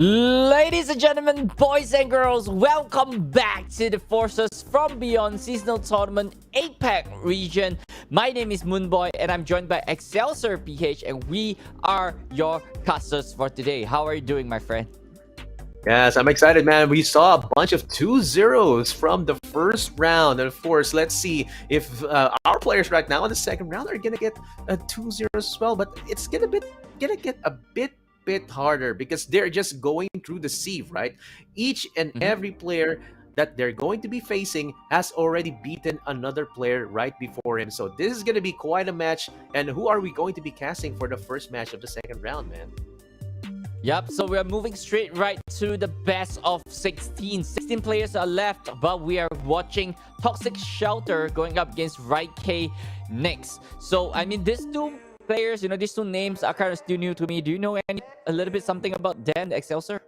Ladies and gentlemen, boys and girls, welcome back to the Forces from Beyond Seasonal Tournament APAC region. My name is Moonboy and I'm joined by Excelsior PH and we are your casters for today. How are you doing, my friend? Yes, I'm excited, man. We saw a bunch of 2-0s from the first round. And of course, let's see if our players right now in the second round are going to get 2-0 as well. But it's going to get a bit harder because they're just going through the sieve, right? Each and every player that they're going to be facing has already beaten another player right before him. So this is going to be quite a match. And who are we going to be casting for the first match of the second round, man? Yep, so we're moving straight right to the best of 16. 16 players are left, but we are watching Toxic Shelter going up against Raikei next. So, I mean, these two players, these two names are kind of still new to me. Do you know a little bit something about Dan, the Excelsior?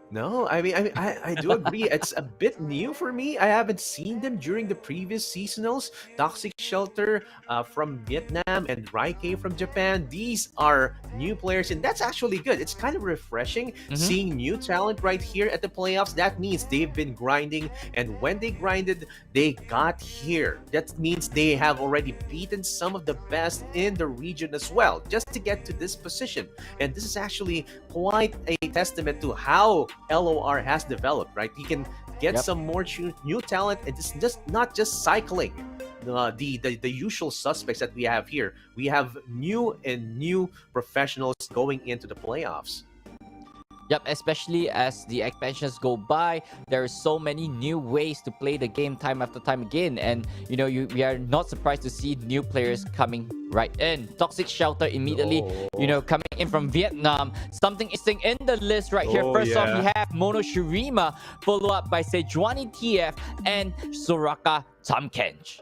No, I do agree. It's a bit new for me. I haven't seen them during the previous seasonals. Toxic Shelter from Vietnam and Raikei from Japan. These are new players, and that's actually good. It's kind of refreshing seeing new talent right here at the playoffs. That means they've been grinding, and when they grinded, they got here. That means they have already beaten some of the best in the region as well, just to get to this position. And this is actually quite a testament to how LOR has developed, right? He can get some more new talent, and it's just not just cycling the usual suspects that we have here. We have new professionals going into the playoffs. Yep, especially as the expansions go by, there are so many new ways to play the game time after time again. And, we are not surprised to see new players coming right in. Toxic Shelter immediately, coming in from Vietnam. Something interesting in the list right here. First off, we have Mono Shirima, followed up by Sejuani TF and Soraka Tamkench.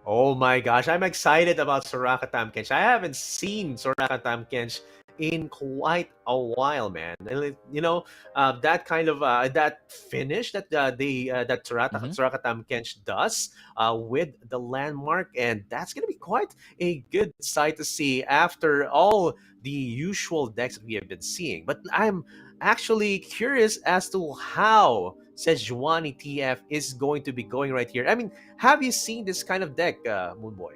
Oh my gosh, I'm excited about Soraka Tamkench. I haven't seen Soraka Tamkench in quite a while, man. That kind of that finish that Soraka Tamkench does with the landmark, and that's gonna be quite a good sight to see after all the usual decks that we have been seeing. But I'm actually curious as to how Sejuani TF is going to be going right here. I mean, have you seen this kind of deck, Moonboy?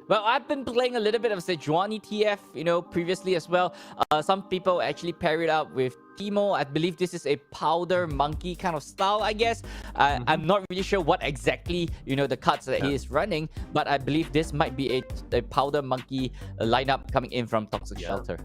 Well, I've been playing a little bit of Sejuani TF, previously as well. Some people actually pair it up with Timo. I believe this is a powder monkey kind of style, I guess. I'm not really sure what exactly, the cards that he is running, but I believe this might be a powder monkey lineup coming in from Toxic Shelter.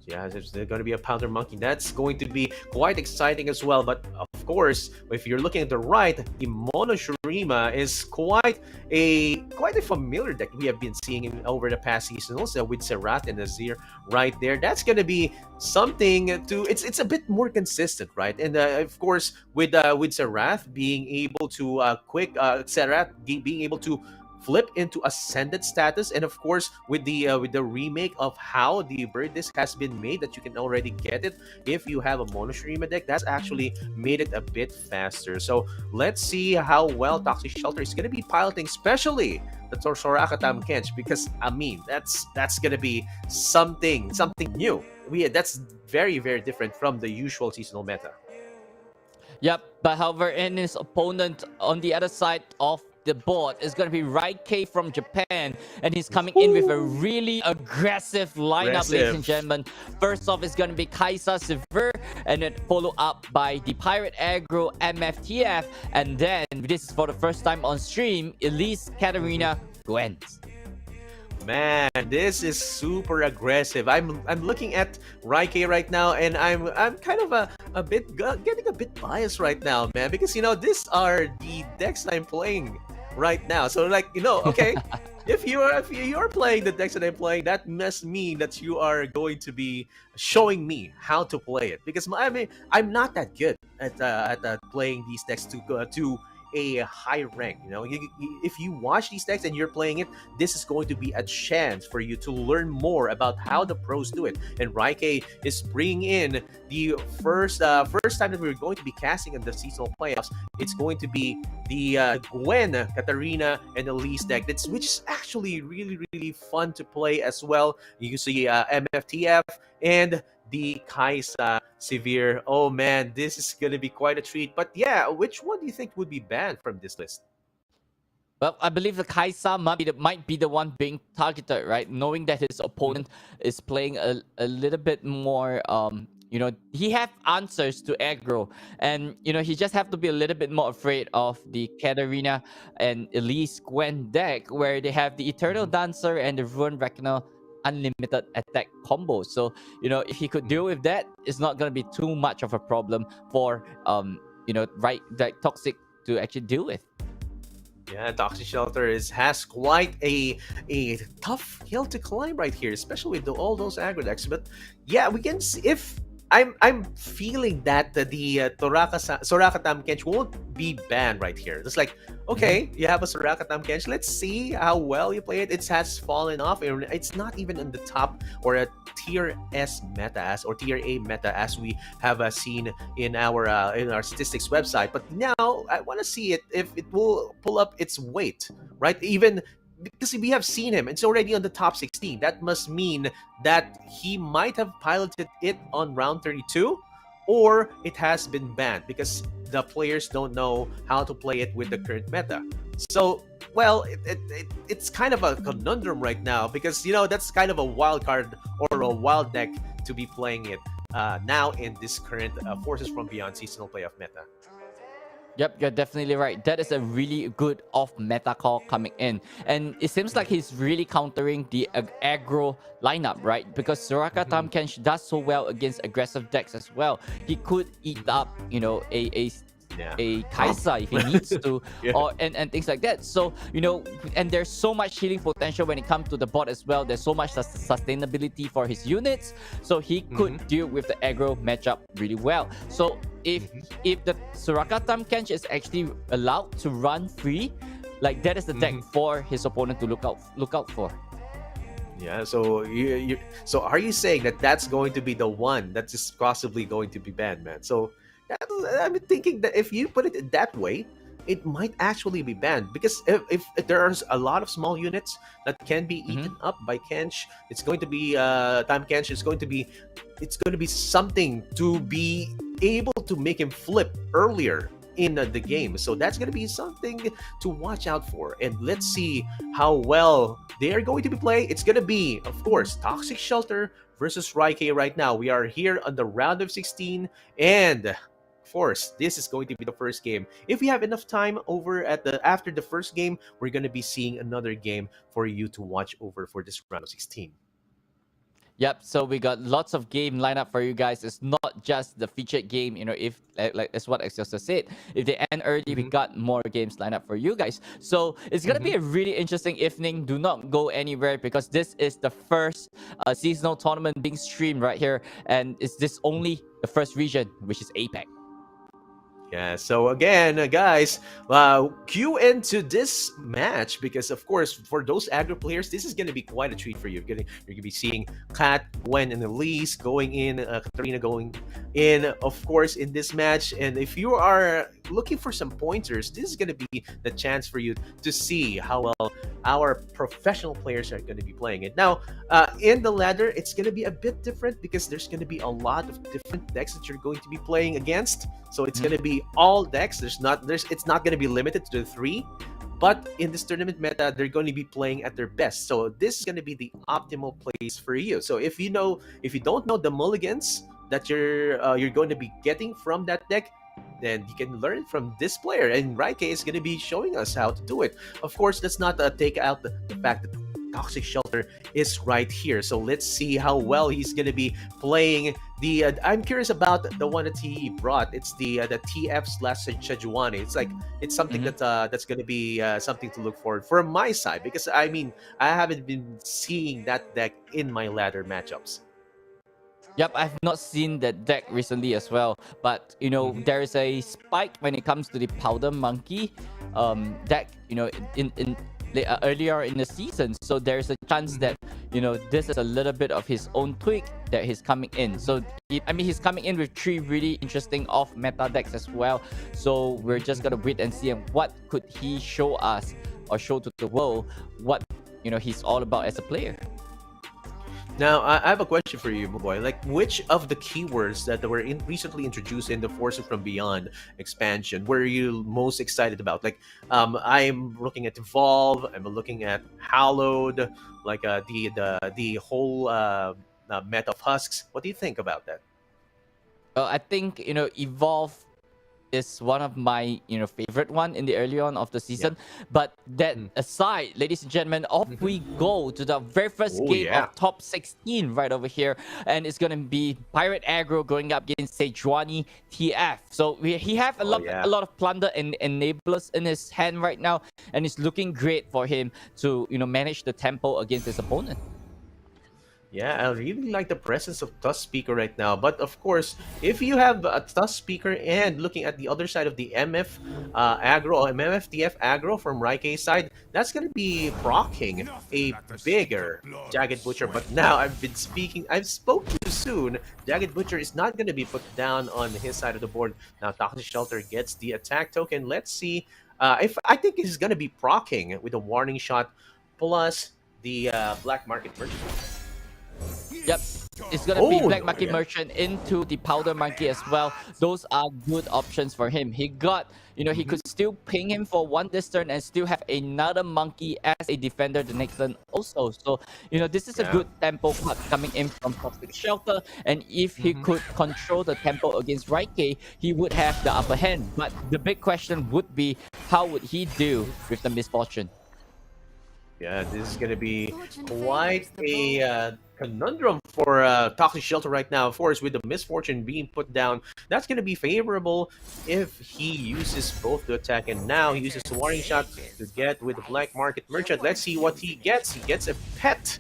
Yeah, there's going to be a Powder Monkey. That's going to be quite exciting as well. But of course, if you're looking at the right, the Monoshirima is quite a familiar deck we have been seeing over the past seasons with Serat and Azir right there. That's going to be something to. It's a bit more consistent, right? And of course, with Serath being able to Serath being able to flip into ascendant status, and of course with the remake of how the bird disc has been made, that you can already get it if you have a Monoshirima deck. That's actually made it a bit faster. So let's see how well Toxic Shelter is going to be piloting, especially the Soraka Tam Kench, because I mean that's going to be something new. That's very very different from the usual seasonal meta. Yep, but however, in his opponent on the other side of the board is going to be Raikei from Japan, and he's coming in with a really aggressive lineup, ladies and gentlemen. First off, it's going to be Kaisa Severe, and then followed up by the Pirate Aggro MFTF, and then this is for the first time on stream, Elise Katarina Gwent. Man, this is super aggressive. I'm looking at Raikei right now, and I'm kind of getting a bit biased right now, man, because these are the decks I'm playing right now. So like okay, if you are playing the decks that I'm playing, that must mean that you are going to be showing me how to play it, because I'm not that good at playing these decks to a high rank. If you watch these decks and you're playing it, this is going to be a chance for you to learn more about how the pros do it. And Raikei is bringing in the first time that we're going to be casting in the seasonal playoffs. It's going to be the Gwen, Katarina, and Elise deck. Which is actually really really fun to play as well. You see MFTF and the Kaisa Severe. Oh man, this is gonna be quite a treat. But yeah, which one do you think would be banned from this list? Well, I believe the Kaisa might be the one being targeted, right? Knowing that his opponent is playing a little bit more, he have answers to aggro, and he just have to be a little bit more afraid of the Katarina and Elise Gwen deck, where they have the Eternal Dancer and the Ruin Reckoner unlimited attack combo. So if he could deal with that, it's not going to be too much of a problem for like Toxic to actually deal with. Yeah, Toxic Shelter has quite a tough hill to climb right here, especially with all those aggro decks. But yeah, we can see if I'm feeling that the Soraka Tam Kench won't be banned right here. It's like, okay, you have a Soraka Tam Kench. Let's see how well you play it. It has fallen off. It's not even in the top or a tier S meta or tier A meta as we have seen in our statistics website. But now I want to see it if it will pull up its weight, right? Even because we have seen him, it's already on the top 16. That must mean that he might have piloted it on round 32, or it has been banned because the players don't know how to play it with the current meta. So, well, it's kind of a conundrum right now, because that's kind of a wild card or a wild deck to be playing it now in this current Forces from Beyond seasonal playoff meta. Yep, you're definitely right. That is a really good off-meta call coming in. And it seems like he's really countering the aggro lineup, right? Because Soraka Tam Kench does so well against aggressive decks as well. He could eat up, a Kaisa if he needs to, or and things like that. So and there's so much healing potential when it comes to the bot as well. There's so much sustainability for his units, so he could deal with the aggro matchup really well. So if the Soraka Tam Kench is actually allowed to run free, like that is the deck for his opponent to look out for. Yeah, so so are you saying that that's going to be the one that is possibly going to be banned, man? So I'm thinking that if you put it that way, it might actually be banned, because if there are a lot of small units that can be eaten up by Kench, it's going to be Time Kench. It's going to be something to be able to make him flip earlier in the game. So that's going to be something to watch out for. And let's see how well they are going to be playing. It's going to be, of course, Toxic Shelter versus Raikei right now. We are here on the round of 16, and of course, this is going to be the first game. If we have enough time after the first game, we're going to be seeing another game for you to watch over for this round of 16. Yep. So we got lots of game lineup for you guys. It's not just the featured game. If like that's what Excelsior said. If they end early, we got more games lined up for you guys. So it's gonna be a really interesting evening. Do not go anywhere because this is the first seasonal tournament being streamed right here, and it's this only the first region, which is APAC. Yeah, so again, guys, cue into this match because, of course, for those aggro players, this is going to be quite a treat for you. You're going to be seeing Kat, Gwen, and Elise going in, Katarina going in, of course, in this match. And if you are looking for some pointers, this is going to be the chance for you to see how well our professional players are going to be playing it. Now, in the ladder, it's going to be a bit different because there's going to be a lot of different decks that you're going to be playing against. So it's going to be all decks. It's not going to be limited to the 3, but in this tournament meta, they're going to be playing at their best. So this is going to be the optimal place for you. So if you don't know the mulligans that you're going to be getting from that deck, then you can learn from this player. And Raike is going to be showing us how to do it. Of course, let's not take out the fact that Toxic Shelter is right here. So let's see how well he's going to be playing the... I'm curious about the one that he brought. It's the TF/Sejuani. It's something that's going to be something to look forward from my side. Because, I mean, I haven't been seeing that deck in my ladder matchups. Yep, I've not seen that deck recently as well. But, there is a spike when it comes to the Powder Monkey deck, in earlier in the season. So there's a chance that, this is a little bit of his own tweak that he's coming in. So, he's coming in with 3 really interesting off-meta decks as well. So we're just going to wait and see what could he show us or show to the world what, he's all about as a player. Now, I have a question for you, boy. Which of the keywords that were recently introduced in the Forces from Beyond expansion were you most excited about? I'm looking at Evolve, I'm looking at Hallowed, the whole meta of Husks. What do you think about that? I think, Evolve is one of my favorite one in the early on of the season. But that aside, ladies and gentlemen, off we go to the very first game of top 16 right over here, and it's gonna be Pirate Aggro going up against Sejuani TF. So he have a lot of plunder and enablers in his hand right now, and it's looking great for him to manage the tempo against his opponent. Yeah, I really like the presence of Tusk Speaker right now. But of course, if you have a Tusk Speaker and looking at the other side of the MF aggro, MFTF aggro from Raike's side, that's going to be proccing a bigger Jagged Butcher. But now I've spoke too soon. Jagged Butcher is not going to be put down on his side of the board. Now Toxic Shelter gets the attack token. Let's see if I think he's going to be proccing with a warning shot plus the Black Market Merchant. Yep, it's gonna be Black Market Merchant into the Powder Monkey as well. Those are good options for him. He got, he could still ping him for one this turn and still have another monkey as a defender the next turn also. So, this is a good tempo cut coming in from Toxic Shelter. And if he could control the tempo against Raike, he would have the upper hand. But the big question would be, how would he do with the Misfortune? Yeah, this is going to be quite a conundrum for Toxic Shelter right now. Of course, with the Misfortune being put down, that's going to be favorable if he uses both the attack. And now he uses the Warning Shot to get with the Black Market Merchant. Let's see what he gets. He gets a pet.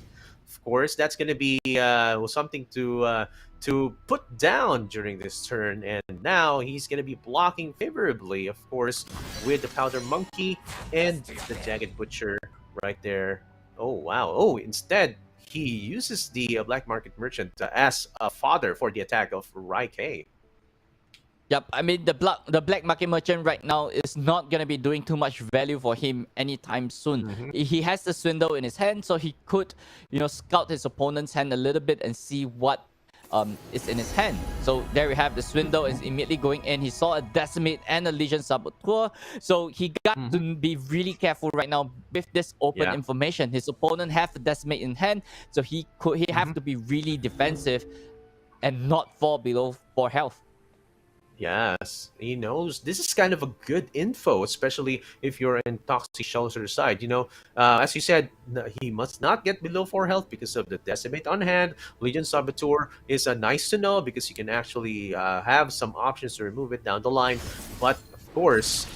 Of course, that's going to be something to put down during this turn. And now he's going to be blocking favorably, of course, with the Powder Monkey and the Jagged Butcher right there. Oh, wow. Oh, instead, he uses the Black Market Merchant as a fodder for the attack of Raike. Yep, the Black Market Merchant right now is not going to be doing too much value for him anytime soon. He has the Swindle in his hand, so he could, scout his opponent's hand a little bit and see what is in his hand. So there we have the Swindle is immediately going in. He saw a Decimate and a Legion Saboteur. So he got to be really careful right now with this open information. His opponent have the Decimate in hand, so he have to be really defensive and not fall below 4 health. Yes, he knows. This is kind of a good info, especially if you're in Toxic Shelter side. As you said, he must not get below 4 health because of the Decimate on hand. Legion Saboteur is nice to know because you can actually have some options to remove it down the line. But of course,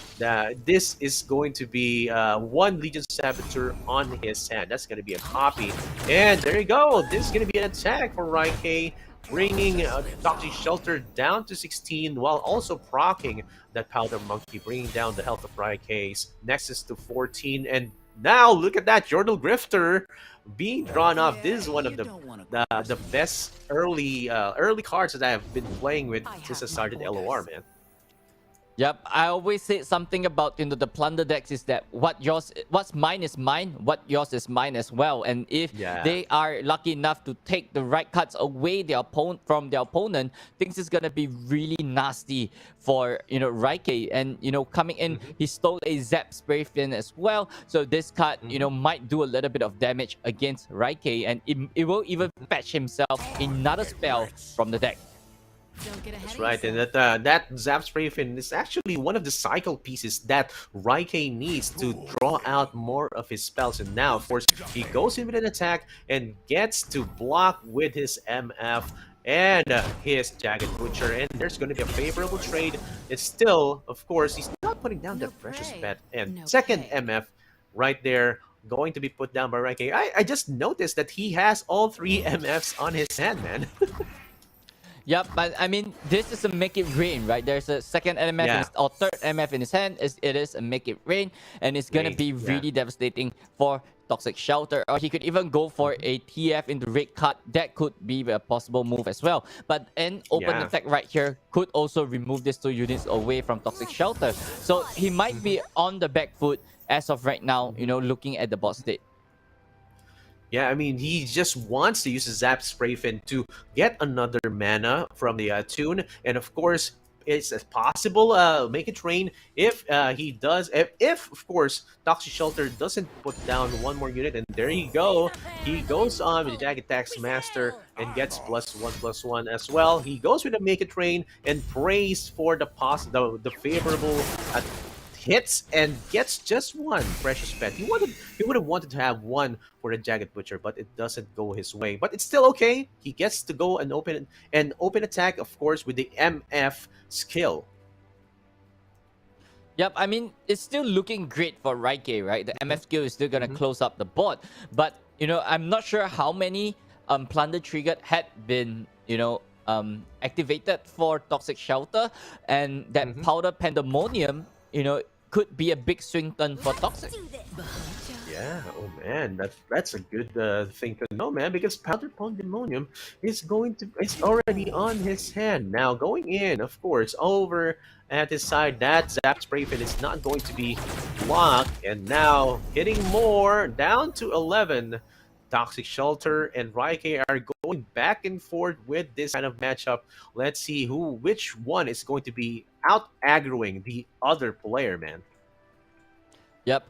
this is going to be one Legion Saboteur on his hand. That's going to be a copy. And there you go. This is going to be an attack for Raikei, bringing Toxic Shelter down to 16 while also procking that Powder Monkey, bringing down the health of Raikei's Nexus to 14. And now look at that, Yordle Grifter being drawn off. This is one of the best early cards that I have been playing with since I started LOR, man. Yep, I always say something about the plunder decks is that what's mine is mine, what yours is mine as well. And if they are lucky enough to take the right cards away from their opponent, things is gonna be really nasty for Raikei. And coming in, he stole a Zap Spray Fin as well. So this card might do a little bit of damage against Raikei, and it will even fetch himself another spell from the deck. That's right, and that Zap Spray Fin is actually one of the cycle pieces that Raikei needs to draw out more of his spells. And now, of course, he goes in with an attack and gets to block with his MF and his Jagged Butcher, and there's going to be a favorable trade. It's still, of course, he's not putting down the Precious Pet, and second MF right there going to be put down by Raikei. I just noticed that he has all 3 MFs on his hand, man. Yep, but I mean, this is a Make It Rain, right? There's a second MF or third MF in his hand. It is a Make It Rain, and it's gonna be really devastating for Toxic Shelter. Or he could even go for a TF into red card. That could be a possible move as well. But an open attack right here could also remove these 2 units away from Toxic Shelter. So he might be on the back foot as of right now, looking at the bot state. Yeah, I mean, he just wants to use a Zap Spray Fin to get another mana from the tune. And of course, it's a possible Make It Rain if he does. If, of course, Toxic Shelter doesn't put down 1 more unit. And there you go. He goes on with the Jagged Tax Master and gets +1/+1 as well. He goes with a Make It Rain and prays for the favorable hits and gets just 1 Precious Pet. He would have wanted to have 1 for the Jagged Butcher, but it doesn't go his way. But it's still okay. He gets to go and open attack, of course, with the MF skill. Yep, I mean, it's still looking great for Raikei, right? The MF skill is still gonna close up the board. But I'm not sure how many Plunder Triggered had been activated for Toxic Shelter, and that Powder Pandemonium could be a big swing turn for Toxic. Yeah, oh man, that's a good thing to know, man, because Powder Pandemonium is already on his hand. Now going in, of course, over at his side, that Zap Spray Fin is not going to be blocked, and now hitting more, down to 11. Toxic Shelter and Raikei are going back and forth with this kind of matchup. Let's see which one is going to be out aggroing the other player, man. Yep.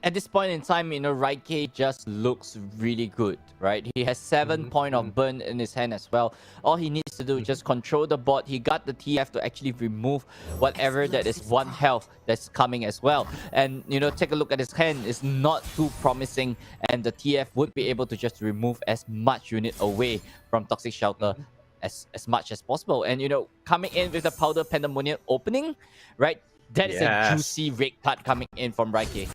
At this point in time, Raikei just looks really good, right? He has 7 point of burn in his hand as well. All he needs to do is just control the bot. He got the TF to actually remove whatever that is 1 health that's coming as well. And, take a look at his hand. It's not too promising. And the TF would be able to just remove as much unit away from Toxic Shelter as much as possible. And, coming in with the Powder Pandemonium opening, right? That is a juicy red card coming in from Raikei.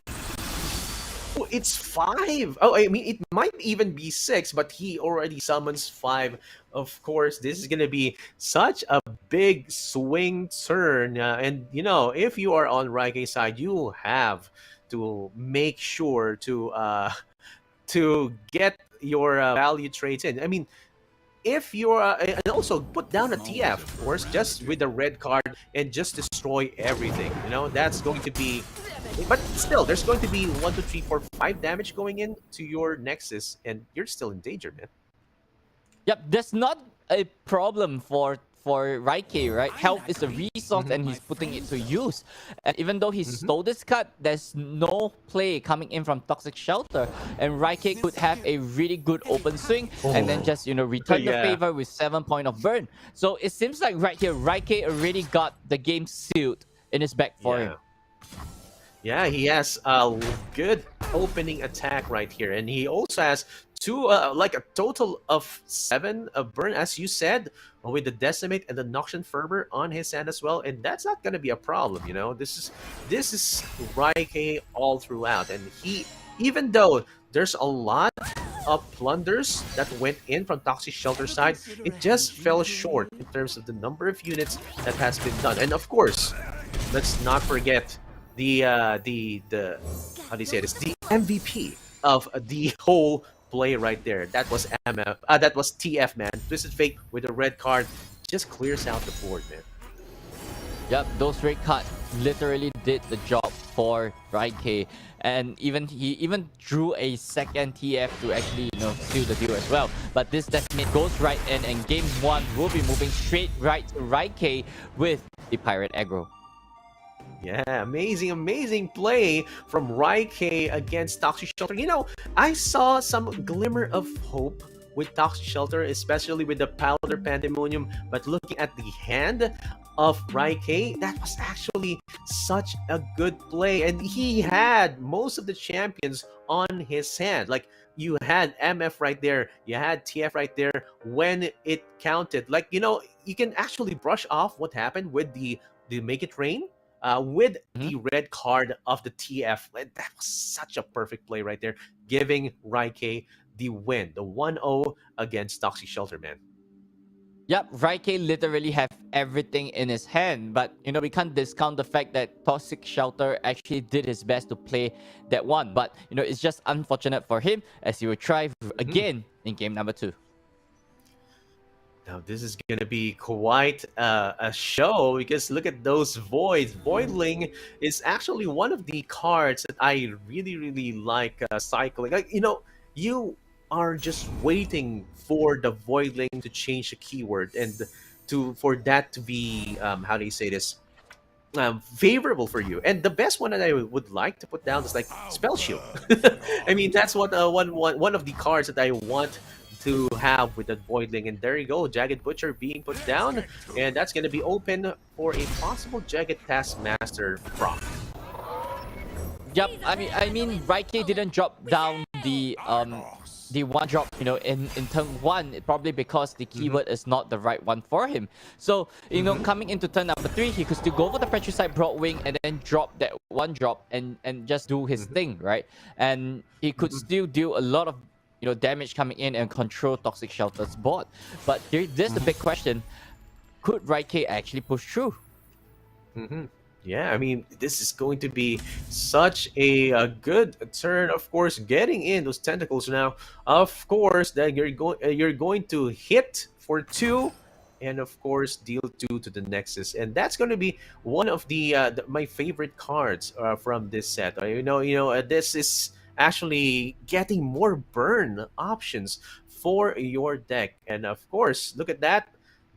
Oh, it's 5. Oh, I mean, it might even be 6, but he already summons 5. Of course, this is going to be such a big swing turn. And, if you are on Raikei's side, you have to make sure to get your value trades in. I mean, if you're and also put down a TF, of course, just with the red card and just destroy everything. That's going to be, but still, there's going to be 1, 2, 3, 4, 5 damage going in to your Nexus, and you're still in danger, man. Yep, that's not a problem for for Raikei, right? Health is a resource and he's putting it to use. And even though he stole this cut, there's no play coming in from Toxic Shelter. And Raikei could have a really good open swing and then just, return the favor with 7 point of burn. So it seems like right here, Raikei already got the game sealed in his back for him. Yeah, he has a good opening attack right here, and he also has like a total of 7 burn, as you said, with the Decimate and the Noxian Fervor on his hand as well, and that's not gonna be a problem. This is Raikei all throughout, and even though there's a lot of plunders that went in from Toxic Shelter side, it just fell short in terms of the number of units that has been done, and of course, let's not forget the how do you say this? The MVP of the whole play right there. That was that was TF, man. Twisted Fate with a red card just clears out the board, man. Yep, those red cards literally did the job for Raikei, and he even drew a second TF to actually seal the deal as well. But this Decimate goes right in, and game 1 will be moving straight right to Raikei with the Pirate Aggro. Yeah, amazing play from Raikei against Toxic Shelter. I saw some glimmer of hope with Toxic Shelter, especially with the Powder Pandemonium. But looking at the hand of Raikei, that was actually such a good play. And he had most of the champions on his hand. Like, you had MF right there, you had TF right there when it counted. Like, you can actually brush off what happened with the Make It Rain. With the red card of the TF. That was such a perfect play right there, giving Raikei the win, the 1-0 against Toxic Shelter, man. Yep, Raikei literally have everything in his hand, but we can't discount the fact that Toxic Shelter actually did his best to play that one. But it's just unfortunate for him, as he will try again in game number 2. Now, this is going to be quite a show, because look at those voids. Voidling is actually one of the cards that I really like cycling. Like, you are just waiting for the Voidling to change a keyword and for that to be, how do you say this? Favorable for you. And the best one that I would like to put down is like Spell Shield. I mean, that's what one of the cards that I want to have with that Voidling. And there you go, Jagged Butcher being put down, and that's going to be open for a possible Jagged Taskmaster proc. Yep, I mean Raikei didn't drop down the 1-drop in turn 1, probably because the keyword is not the right one for him. So coming into turn number 3, he could still go for the Patricide Broadwing and then drop that 1-drop and just do his thing, right? And he could still do a lot of damage coming in and control Toxic Shelter's board. But there's the big question: could Raikei actually push through? Yeah, I mean, this is going to be such a good turn. Of course, getting in those tentacles now. Of course, then you're going to hit for 2, and of course deal 2 to the Nexus, and that's going to be one of my favorite cards from this set. This is actually getting more burn options for your deck, and of course, look at that.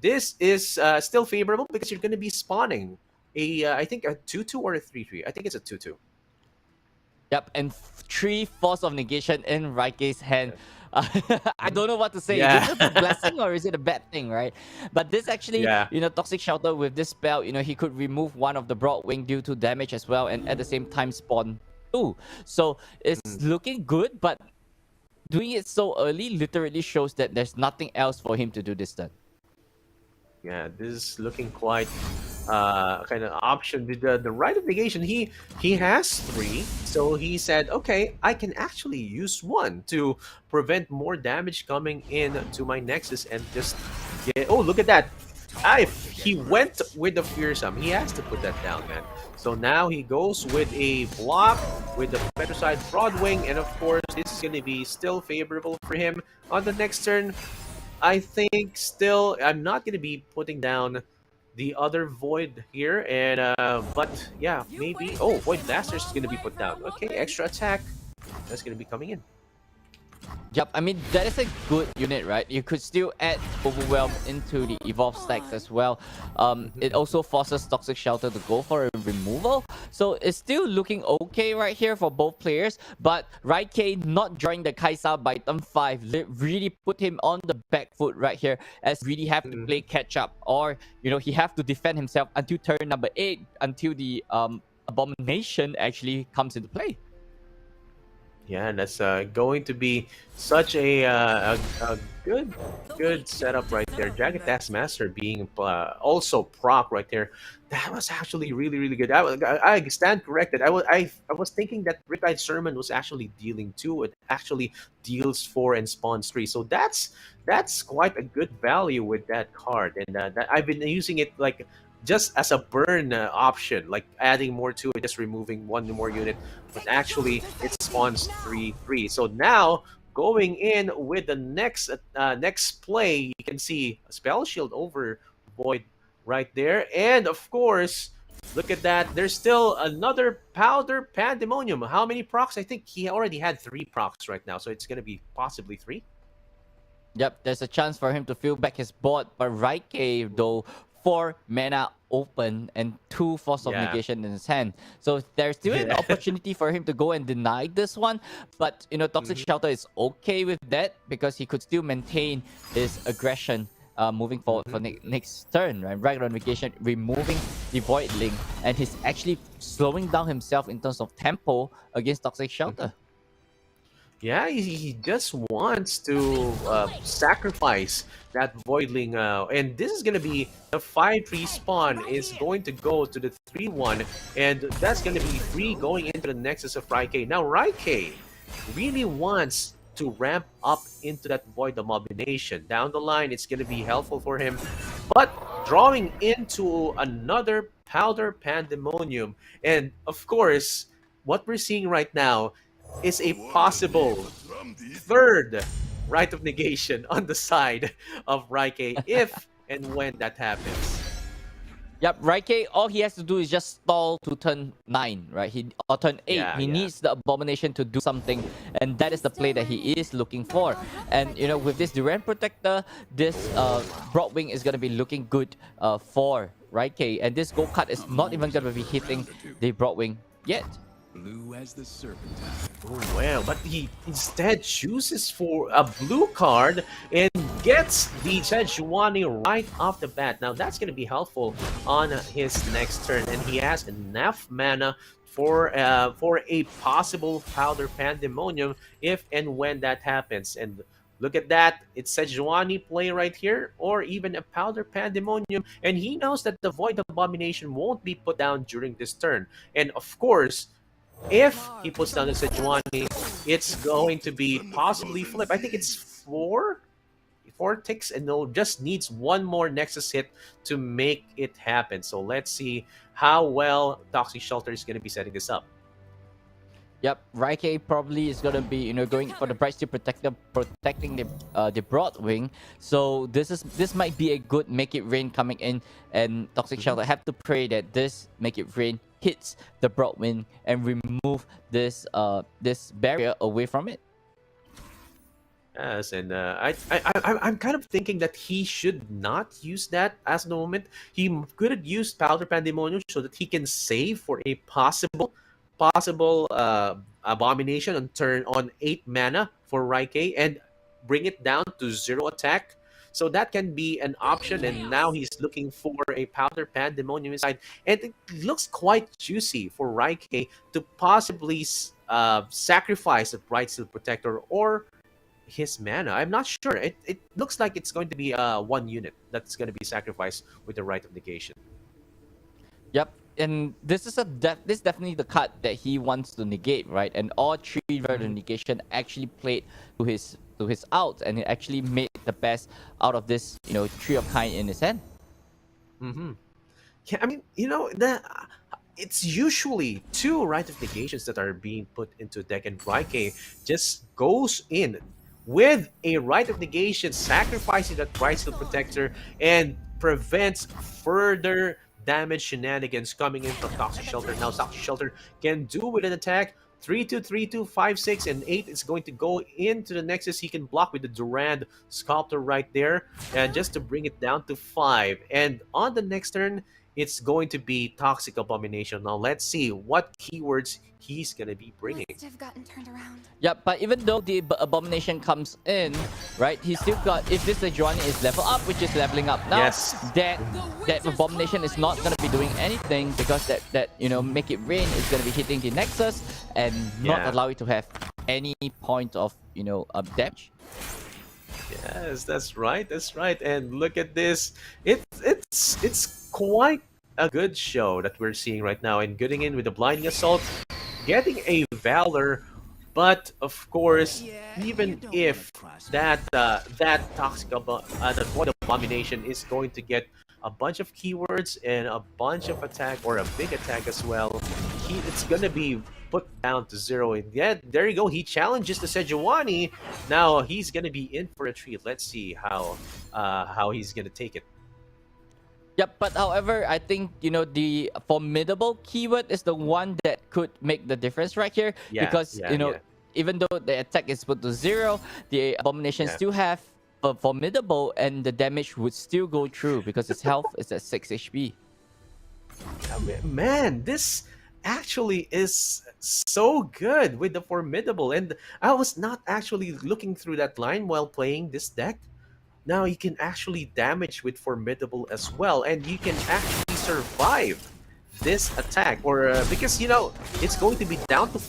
This is still favorable because you're going to be spawning I think a 2/2 or a 3/3. I think it's a 2/2. Yep, and 3 Force of Negation in Raikei's hand. I don't know what to say. Yeah. Is it a blessing or is it a bad thing, right? But this actually, Toxic Shelter with this spell, he could remove one of the Broadwing due to damage as well, and at the same time spawn 2. So it's looking good, but doing it so early literally shows that there's nothing else for him to do this turn. Yeah, this is looking quite kind of option with the Rite of Negation. He has 3, so he said, okay, I can actually use 1 to prevent more damage coming in to my Nexus and just get. Oh, look at that! He went with the Fearsome. He has to put that down, man. So now he goes with a block with the Petricide Broadwing, and of course, this is going to be still favorable for him on the next turn. I think still I'm not going to be putting down the other Void here, and but yeah, maybe. Oh, Void Blasters is going to be put down. Okay, extra attack. That's going to be coming in. Yep, I mean, that is a good unit, right? You could still add Overwhelm into the Evolve stacks as well. It also forces Toxic Shelter to go for a removal. So it's still looking okay right here for both players. But Raikei not drawing the Kaisa by turn 5 really put him on the back foot right here, as really have to play catch up. Or, he have to defend himself until turn number 8, until the Abomination actually comes into play. Yeah, that's going to be such a good setup right there. Jagged Taskmaster being also proc right there. That was actually really good. I stand corrected. I was thinking that Riptide Sermon was actually dealing 2. It actually deals 4 and spawns 3. So that's quite a good value with that card. And that I've been using it like just as a burn option, like adding more to it, just removing one more unit, but actually it spawns 3/3. So now going in with the next play, you can see a spell shield over Void right there, and of course, look at that. There's still another Powder Pandemonium. How many procs? I think he already had 3 procs right now, so it's gonna be possibly 3. Yep, there's a chance for him to fill back his board, but Raikei though 4 mana open and 2 Force of Negation in his hand. So there's still an opportunity for him to go and deny this one. But, Toxic Shelter is okay with that because he could still maintain his aggression moving forward for next turn, right? Right on Negation, removing the Voidling, and he's actually slowing down himself in terms of tempo against Toxic Shelter. Yeah, he just wants to sacrifice that Voidling. And this is going to be the 5-3 spawn is going to go to the 3-1. And that's going to be 3 going into the Nexus of Raikei. Now, Raikei really wants to ramp up into that Void Abomination. Down the line, it's going to be helpful for him. But drawing into another Powder Pandemonium. And, of course, what we're seeing right now is a possible 3rd Rite of Negation on the side of Raikei if and when that happens. Yep, Raikei, all he has to do is just stall to turn 9, right? Or turn 8. He needs the Abomination to do something, and that is the play that he is looking for. And, with this Duran Protector, this Broadwing is going to be looking good for Raikei. And this gold card is not even going to be hitting the Broadwing yet. Blue as the Serpentine. Oh, well, but he instead chooses for a blue card and gets the Sejuani right off the bat. Now, that's going to be helpful on his next turn, and he has enough mana for a possible Powder Pandemonium if and when that happens. And look at that. It's Sejuani play right here, or even a Powder Pandemonium, and he knows that the Void Abomination won't be put down during this turn. And of course, if he puts down the Sejuani, it's going to be possibly flip. I think it's 4 ticks, and just needs 1 more Nexus hit to make it happen. So let's see how well Toxic Shelter is going to be setting this up. Yep, Raikei probably is gonna be, going for the Bright Steel protecting the Broadwing. So this might be a good Make It Rain coming in, and Toxic Shelter have to pray that this Make It Rain hits the Broadwing and remove this barrier away from it. Yes, and I'm kind of thinking that he should not use that as the moment. He could have used Powder Pandemonium so that he can save for a possible Abomination on 8 mana for Raikei and bring it down to 0 attack. So that can be an option, and now he's looking for a Powder Pandemonium inside, and it looks quite juicy for Raikei to possibly sacrifice a Bright Steel Protector or his mana. I'm not sure. It looks like it's going to be 1 unit that's going to be sacrificed with the Rite of Negation. Yep, and this is this definitely the card that he wants to negate, right? And all 3 Rite of Negation actually played to his out, and it actually made the best out of this, 3 of kind in his hand. Yeah, I mean, it's usually 2 Rite of Negations that are being put into a deck, and Raikei just goes in with a Rite of Negation, sacrificing that Bright Steel Protector, and prevents further damage shenanigans coming in from Toxic Shelter. Now Toxic Shelter can do with an attack 3-2, 3-2, 5-6, and 8 is going to go into the Nexus. He can block with the Durand Sculptor right there, and just to bring it down to 5. And on the next turn, it's going to be Toxic Abomination. Now let's see what keywords he's gonna be bringing. Must have gotten turned around. Yeah, but even though the Abomination comes in, right, he's still got, if this Sejuani is level up, which is leveling up now, Yes. that Abomination is not going to be doing anything, because that Make It Rain is going to be hitting the Nexus and not allow it to have any point of, damage. Yes, that's right. That's right. And look at this. It's quite a good show that we're seeing right now. And getting in with the Blinding Assault, getting a Valor, but of course, even if that that Void Abomination is going to get a bunch of keywords and a bunch of attack, or a big attack as well, it's gonna be put down to 0. And yeah, there you go. He challenges the Sejuani. Now he's gonna be in for a treat. Let's see how he's gonna take it. Yep, but however, I think, the formidable keyword is the one that could make the difference right here. Because, even though the attack is put to 0, the Abomination still have a formidable, and the damage would still go through because its health is at 6 HP. Man, this actually is so good with the formidable. And I was not actually looking through that line while playing this deck. Now you can actually damage with formidable as well, and you can actually survive this attack, or because it's going to be down to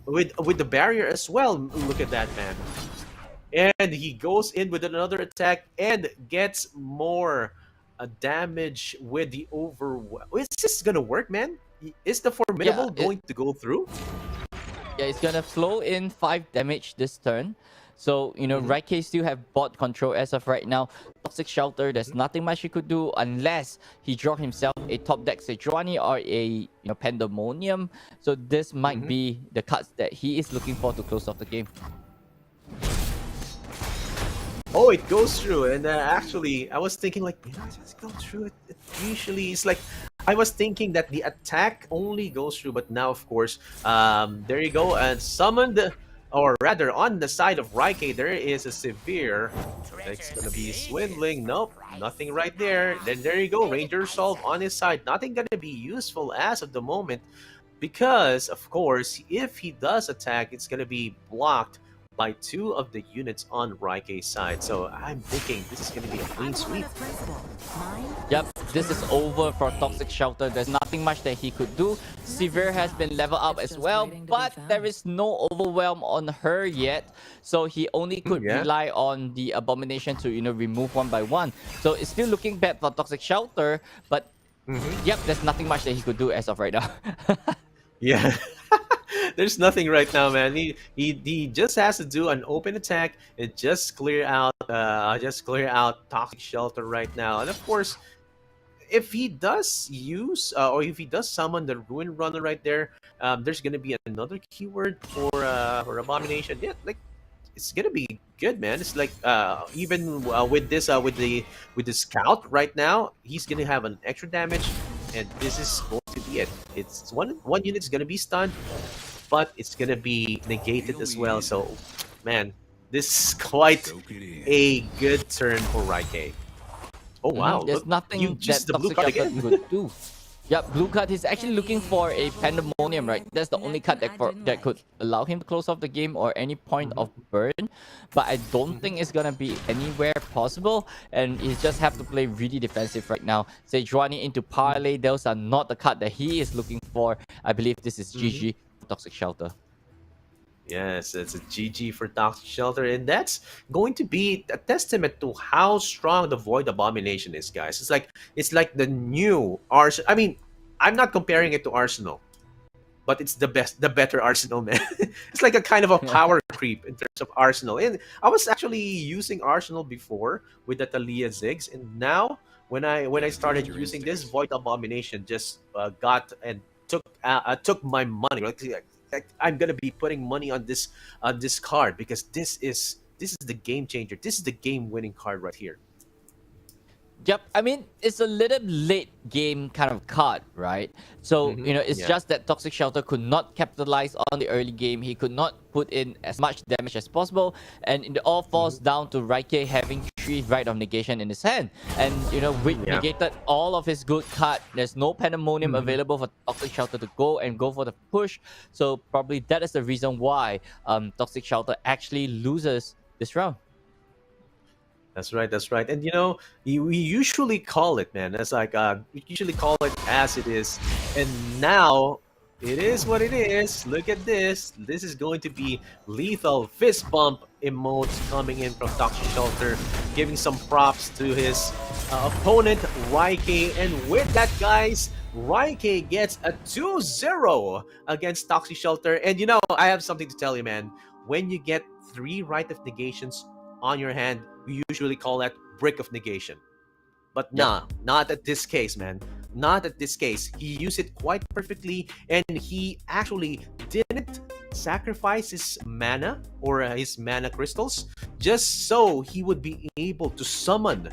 with the barrier as well. Look at that, man. And he goes in with another attack and gets more damage with the overwhelm. Is this gonna work, man? Is the formidable going to go through? Yeah, it's gonna flow in 5 damage this turn. So, Raikei still have bot control as of right now. Toxic Shelter, there's nothing much he could do unless he draw himself a top deck Sejuani or a Pandemonium. So this might be the cards that he is looking for to close off the game. Oh, it goes through. And actually, I was thinking like, just go through it. Usually, it's like, I was thinking that the attack only goes through, but now, of course, there you go. And summoned, or rather, on the side of Raikei, there is a severe. It's going to be swindling. Nope, nothing right there. Then there you go. Ranger Solve on his side. Nothing going to be useful as of the moment, because, of course, if he does attack, it's going to be blocked by 2 of the units on Raikei's side. So I'm thinking this is going to be a clean sweep. Yep, this is over for Toxic Shelter. There's nothing much that he could do. Severe has been leveled up as well, but there is no overwhelm on her yet. So he only could rely on the Abomination to, remove 1 by 1. So it's still looking bad for Toxic Shelter, but yep, there's nothing much that he could do as of right now. Yeah. There's nothing right now, man. He just has to do an open attack and just clear out Toxic Shelter right now. And of course, if he does use or if he does summon the Ruin Runner right there, there's gonna be another keyword for Abomination. Yeah, like it's gonna be good, man. It's like even with this with the Scout right now, he's gonna have an extra damage, and this is going to be it. It's one unit's gonna be stunned, but it's gonna be negated as well. So, man, this is quite a good turn for Raikei. Oh wow! There's nothing that Toxic Shelter could do. Yep, blue card. He's actually looking for a Pandemonium, right? That's the only card that could allow him to close off the game, or any point of burn. But I don't think it's gonna be anywhere possible, and he just have to play really defensive right now. Sejuani into Parlay, those are not the card that he is looking for. I believe this is GG for Toxic Shelter. Yes, it's a GG for Toxic Shelter, and that's going to be a testament to how strong the Void Abomination is, guys. It's like the new Arsenal. I mean, I'm not comparing it to Arsenal, but it's the better Arsenal, man. It's like a kind of a power creep in terms of Arsenal. And I was actually using Arsenal before with the Talia Ziggs, and now when I started using this, Void Abomination just got and took my money. Like, I'm gonna be putting money on this card, because this is the game changer. This is the game winning card right here. Yep, I mean, it's a little late game kind of card, right? So, it's just that Toxic Shelter could not capitalize on the early game. He could not put in as much damage as possible. And it all falls down to Raike having 3 Rite of Negation in his hand. And, which negated all of his good card. There's no Pandemonium available for Toxic Shelter to go for the push. So, probably that is the reason why Toxic Shelter actually loses this round. That's right. That's right. And we usually call it, man. That's like we usually call it as it is. And now it is what it is. Look at this. This is going to be lethal fist bump emotes coming in from Toxic Shelter, giving some props to his opponent Raike. And with that, guys, Raike gets a 2-0 against Toxic Shelter. And I have something to tell you, man. When you get 3 Rite of Negations on your hand, we usually call that Brick of Negation. But not at this case, man. Not at this case. He used it quite perfectly, and he actually didn't sacrifice his mana or his mana crystals just so he would be able to summon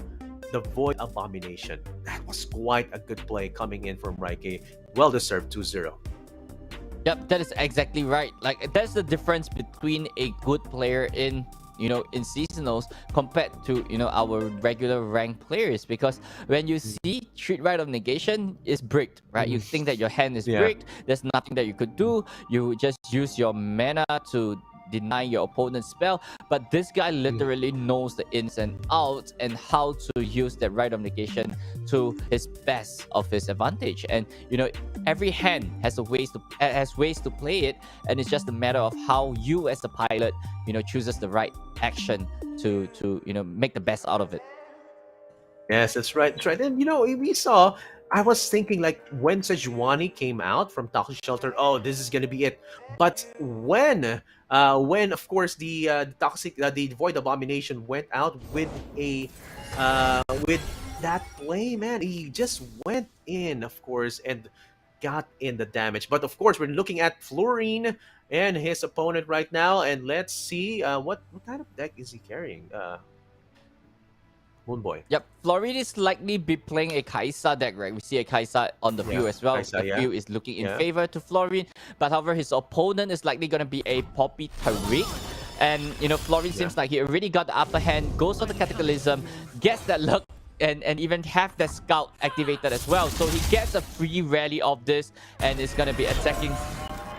the Void Abomination. That was quite a good play coming in from Raike. Well deserved 2-0. Yep, that is exactly right. Like, that's the difference between a good player in seasonals compared to our regular ranked players, because when you see Street Rite of Negation is bricked, right? You think that your hand is bricked, there's nothing that you could do, you just use your mana to deny your opponent's spell. But this guy literally knows the ins and outs and how to use that Rite of Negation to his best of his advantage. And every hand has ways to play it, and it's just a matter of how you as the pilot chooses the right action to make the best out of it. Yes, that's right. That's right. And we saw. I was thinking, like, when Sejuani came out from Toxic Shelter, oh, this is gonna be it. But when of course the Void Abomination went out with with that play, man, he just went in, of course, and got in the damage. But of course, we're looking at Florine and his opponent right now, and let's see what kind of deck is he carrying. Moonboy. Yep, Florine is likely be playing a Kaisa deck, right? We see a Kaisa on the field as well. Kaisa, the field is looking in favor to Florine, but however, his opponent is likely going to be a Poppy Tariq. And Florine seems like he already got the upper hand, goes for the Cataclysm, gets that luck, and even have the Scout activated as well. So he gets a free rally of this, and is going to be attacking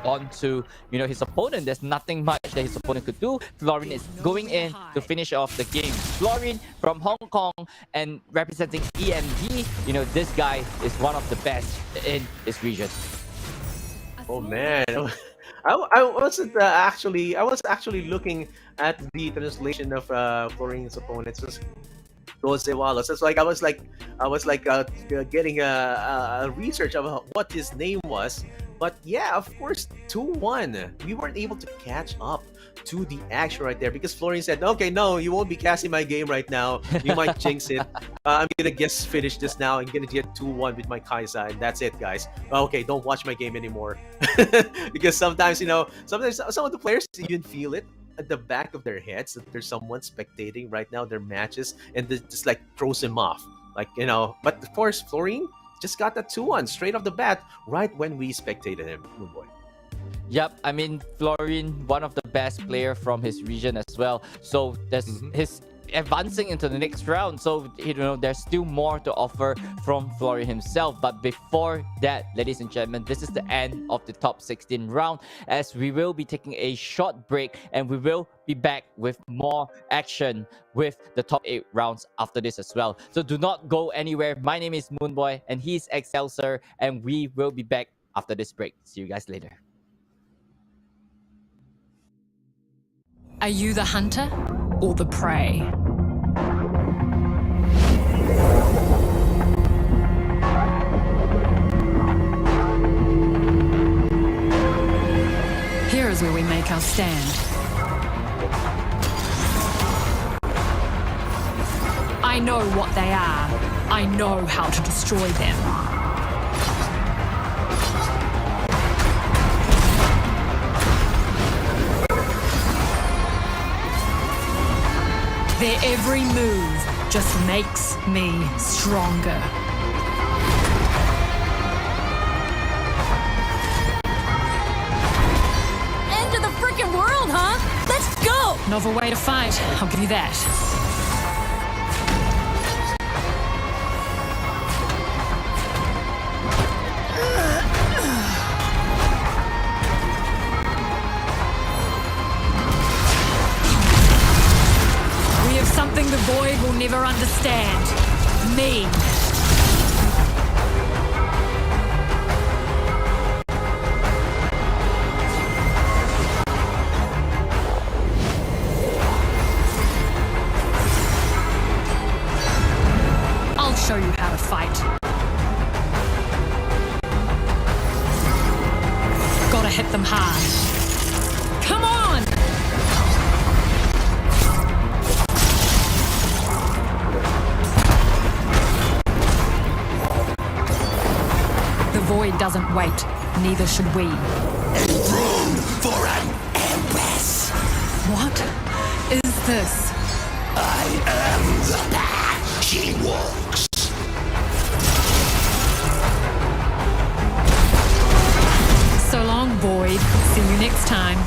onto his opponent. There's nothing much that his opponent could do. Florine is going in to finish off the game. Florine from Hong Kong and representing EMD. This guy is one of the best in this region. Oh man, I wasn't actually. I was actually looking at the translation of Florine's opponents. Those Wallace. It's like I was getting a research about what his name was. But yeah, of course, 2-1. We weren't able to catch up to the action right there because Florian said, okay, no, you won't be casting my game right now. You might jinx it. I'm going to just finish this now. I'm going to get 2-1 with my Kaisa, and that's it, guys. Okay, don't watch my game anymore. Because sometimes some of the players even feel it at the back of their heads that there's someone spectating right now their matches, and just like throws him off. But of course, Florian just got that 2-1 straight off the bat right when we spectated him. Good boy. Yep, I mean, Florine, one of the best player from his region as well. So there's his advancing into the next round. So, there's still more to offer from Florine himself. But before that, ladies and gentlemen, this is the end of the top 16 round, as we will be taking a short break, and we will be back with more action with the top 8 rounds after this as well. So do not go anywhere. My name is Moonboy, and he's Excelsior, and we will be back after this break. See you guys later. Are you the hunter or the prey? Here is where we make our stand. I know what they are. I know how to destroy them. Their every move just makes me stronger. End of the freaking world, huh? Let's go! Novel way to fight, I'll give you that. We have something the Void will never understand. Me. I'll show you how to fight. Gotta hit them hard. Come on! The Void doesn't wait. Neither should we. Enthroned for an empress. What is this? I am the path she walks. So long, Void. See you next time.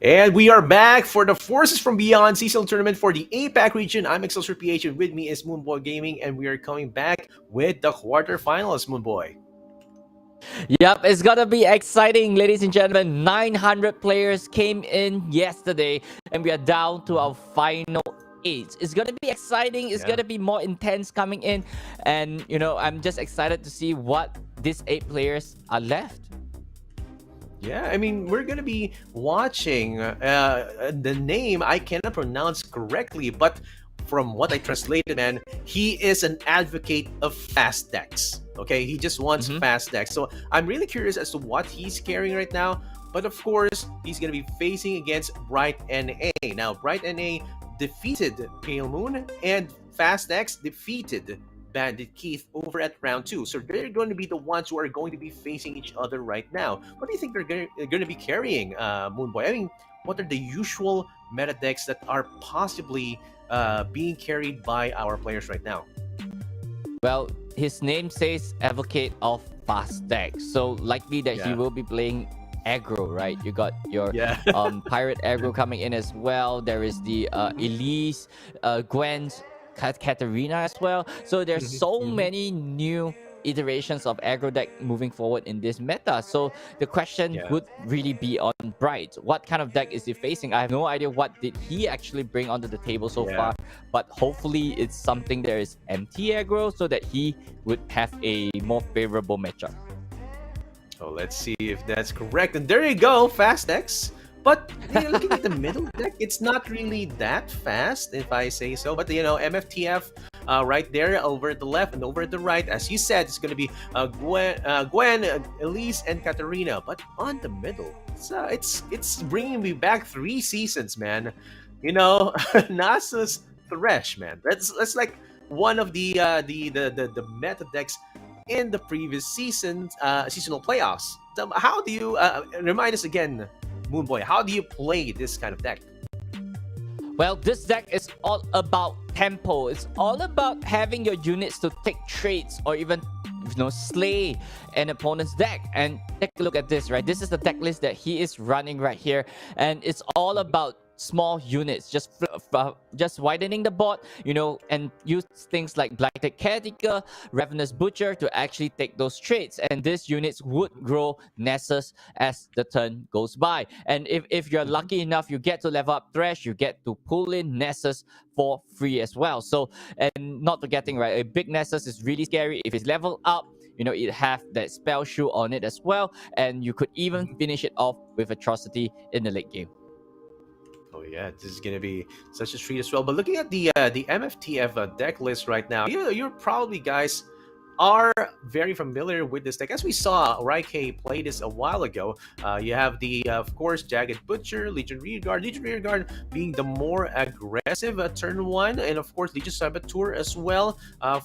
And we are back for the Forces from Beyond seasonal tournament for the APAC region. I'm Excelsior PH, and with me is Moonboy Gaming, and we are coming back with the quarterfinals, Moonboy. Yep, it's gonna be exciting, ladies and gentlemen. 900 players came in yesterday, and we are down to our final 8. It's gonna be exciting. It's gonna be more intense coming in, and I'm just excited to see what these 8 players are left. Yeah, I mean, we're going to be watching the name I cannot pronounce correctly, but from what I translated, man, he is an advocate of fast decks. Okay, he just wants fast decks. So I'm really curious as to what he's carrying right now. But of course, he's going to be facing against Bright NA. Now, Bright NA defeated Pale Moon, and Fast X defeated Bandit Keith over at round 2. So they're going to be the ones who are going to be facing each other right now. What do you think they're going to be carrying, Moonboy? I mean, what are the usual meta decks that are possibly being carried by our players right now? Well, his name says advocate of fast decks. So likely that he will be playing aggro, right? You got your pirate aggro coming in as well. There is the Elise, Gwen's, Katarina as well. So there's so many new iterations of aggro deck moving forward in this meta. So the question would really be on Bright. What kind of deck is he facing? I have no idea what did he actually bring onto the table so far, but hopefully it's something that is empty aggro so that he would have a more favorable matchup. So let's see if that's correct. And there you go, Fast X. But looking at the middle deck, it's not really that fast, if I say so. But MFTF right there over at the left and over at the right, as you said, it's going to be Gwen, Elise, and Katarina. But on the middle, it's bringing me back 3 seasons, man. Nasa's Thresh, man. That's like one of the meta decks in the previous seasonal playoffs. So how do you remind us again, Moonboy, how do you play this kind of deck? Well, this deck is all about tempo. It's all about having your units to take trades or even slay an opponent's deck. And take a look at this, right? This is the deck list that he is running right here, and it's all about small units, just widening the board, and use things like Blighted Caretaker, Ravenous Butcher to actually take those trades. And these units would grow Nessus as the turn goes by. And if you're lucky enough, you get to level up Thresh, you get to pull in Nessus for free as well. So, and not forgetting, right, a big Nessus is really scary. If it's leveled up, it have that spell shoe on it as well, and you could even finish it off with Atrocity in the late game. Oh yeah, this is gonna be such a treat as well. But looking at the MFTF deck list right now, you're probably guys are very familiar with this deck. As we saw, Raikei play this a while ago. You have the, of course, Jagged Butcher, Legion Rearguard. Legion Rearguard being the more aggressive turn 1, and of course Legion Saboteur as well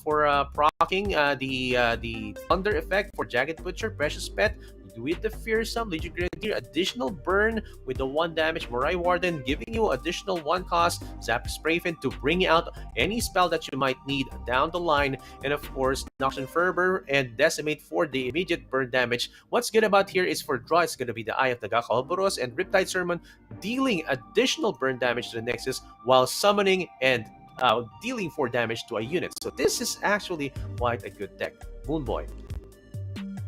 for proccing the Thunder effect for Jagged Butcher, Precious Pet. With the Fearsome, Legion Grenadier, additional burn with the 1 damage Morai Warden, giving you additional 1 cost Zap Sprayfin to bring out any spell that you might need down the line, and of course Noxian Fervor and Decimate for the immediate burn damage. What's good about here is for draw, it's going to be the Eye of the Gakhalboros and Riptide Sermon, dealing additional burn damage to the Nexus while summoning and dealing 4 damage to a unit. So this is actually quite a good deck. Moonboy.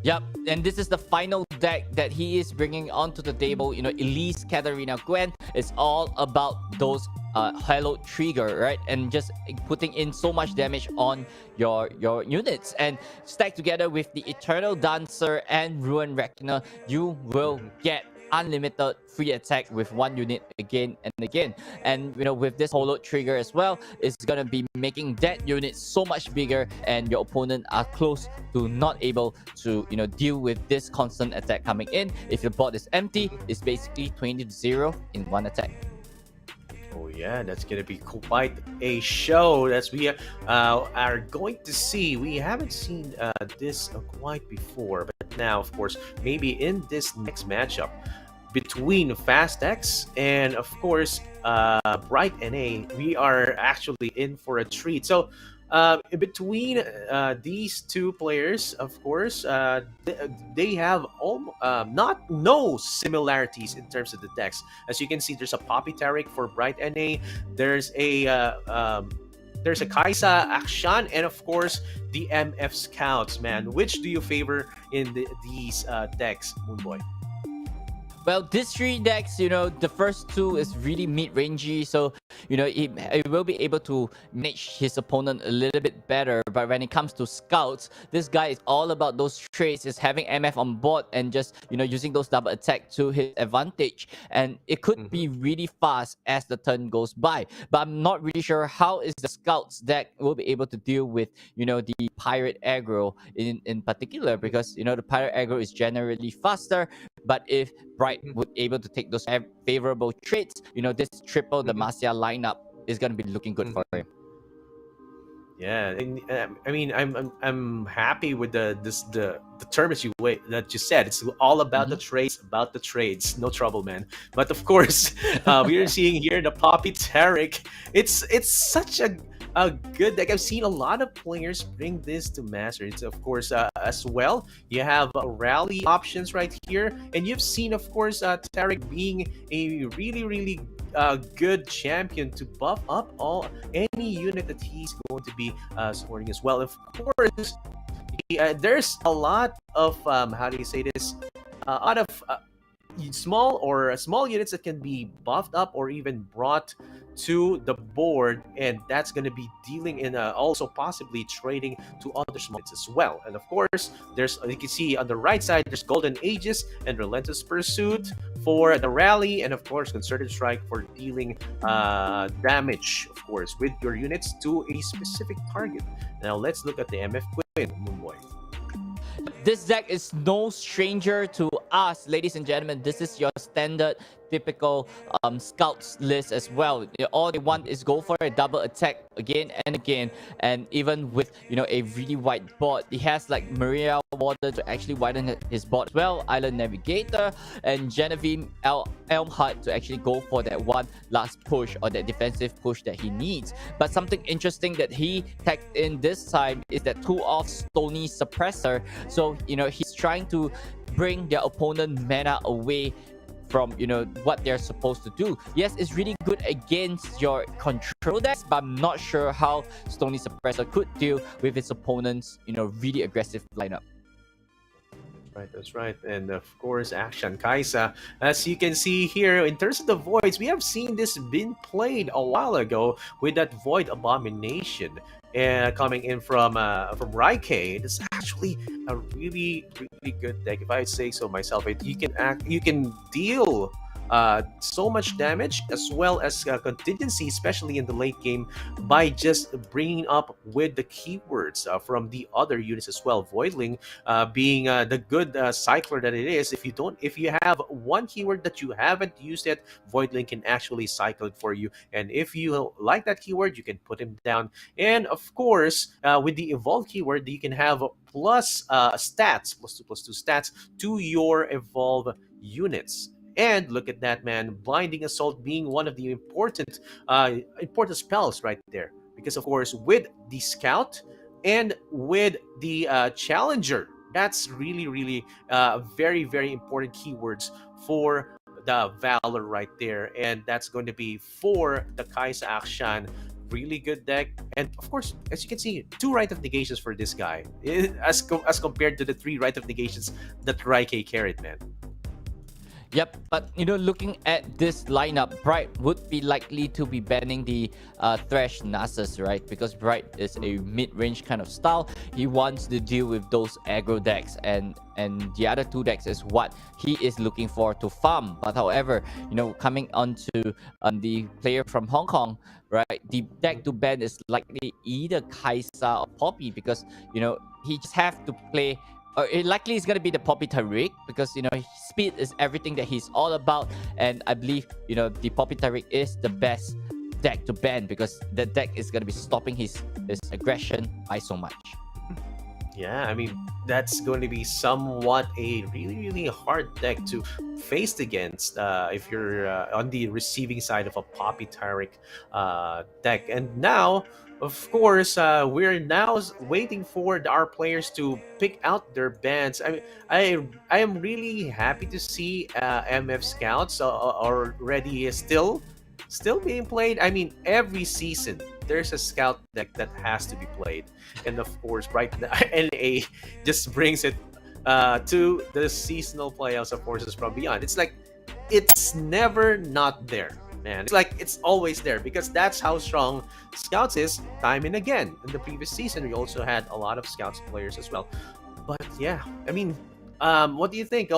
Yep, and this is the final deck that he is bringing onto the table. Elise, Katarina, Gwen. It's all about those Halo trigger, right? And just putting in so much damage on your units, and stack together with the Eternal Dancer and Ruin Reckoner, you will get unlimited free attack with one unit again and again. And with this holo trigger as well, it's gonna be making that unit so much bigger, and your opponent are close to not able to deal with this constant attack coming in. If your board is empty, it's basically 20-0 in one attack. Oh yeah, that's gonna be quite a show. That's we are going to see. We haven't seen this quite before, but now, of course, maybe in this next matchup between Fast X and, of course, Bright NA, we are actually in for a treat. So, between these two players, of course, they have no similarities in terms of the decks. As you can see, there's a Poppy Taric for Bright NA. There's a Kaisa Akshan, and of course the MF Scouts. Man, which do you favor in these decks, Moonboy? Well, these three decks, the first two is really mid-rangey, so he will be able to manage his opponent a little bit better. But when it comes to scouts, this guy is all about those traits, is having MF on board and just using those double attack to his advantage, and it could be really fast as the turn goes by. But I'm not really sure how is the scouts deck will be able to deal with the pirate aggro in particular, because the pirate aggro is generally faster. But if Bright would able to take those favorable traits, this triple Demacia lineup is going to be looking good for him. Yeah, and, I mean, I'm happy with the term that you said. It's all about the trades, about the trades. No trouble, man. But of course, we are seeing here the Poppy Taric. It's such a good deck. I've seen a lot of players bring this to Masters. Of course, as well, you have rally options right here, and you've seen, of course, Taric being a really good champion to buff up any unit that he's going to be supporting as well. Of course, there's a lot of how do you say this? Out of small units that can be buffed up or even brought to the board, and that's going to be dealing in also possibly trading to other small units as well. And of course, there's, you can see on the right side, there's Golden Aegis and Relentless Pursuit for the rally, and of course Concerted Strike for dealing damage, of course, with your units to a specific target. Now let's look at the MF Queen, Moonboy. This deck is no stranger to us, ladies and gentlemen. This is your standard typical scouts list as well. All they want is go for a double attack again and again, and even with a really wide board, he has like Maria Warder to actually widen his board as well, Island Navigator, and Genevieve Elmhart to actually go for that one last push or that defensive push that he needs. But something interesting that he tagged in this time is that 2-off Stony Suppressor. So he's trying to bring their opponent mana away from what they're supposed to do. Yes, it's really good against your control decks, but I'm not sure how Stony Suppressor could deal with its opponent's really aggressive lineup. Right, that's right. And of course, Action Kaisa. As you can see here, in terms of the Voids, we have seen this been played a while ago with that Void Abomination. And coming in from Raikei, it's actually a really good deck, if I say so myself. You can deal so much damage as well as contingency, especially in the late game, by just bringing up with the keywords from the other units as well. Voidling being the good cycler that it is. If you have one keyword that you haven't used yet, Voidling can actually cycle it for you. And if you like that keyword, you can put him down. And of course, with the evolve keyword, you can have plus stats, +2/+2 stats to your evolve units. And look at that, man. Blinding Assault being one of the important spells right there. Because, of course, with the Scout and with the Challenger, that's really very important keywords for the Valor right there. And that's going to be for the Kaisa Akshan. Really good deck. And, of course, as you can see, 2 Rite of Negations for this guy. As compared to the 3 Rite of Negations that Raikei carried, man. Yep, but looking at this lineup, Bright would be likely to be banning the Thresh Nasus, right? Because Bright is a mid-range kind of style. He wants to deal with those aggro decks, and the other two decks is what he is looking for to farm. But however, coming on to the player from Hong Kong, right? The deck to ban is likely either Kaisa or Poppy, because he just have to play. It likely is going to be the Poppy Tariq, because speed is everything that he's all about, and I believe the Poppy Tariq is the best deck to ban, because the deck is going to be stopping his aggression by so much. Yeah, I mean, that's going to be somewhat a really, really hard deck to face against if you're on the receiving side of a Poppy Tariq deck. And now, of course, we're now waiting for our players to pick out their bands. I am really happy to see MF Scouts already still being played. I mean, every season there's a scout deck that has to be played, and of course, right now, NA just brings it to the seasonal playoffs of Forces from Beyond. It's like it's never not there, man. It's like it's always there, because that's how strong Scouts is time and again. In the previous season, we also had a lot of Scouts players as well. But yeah, I mean, what do you think?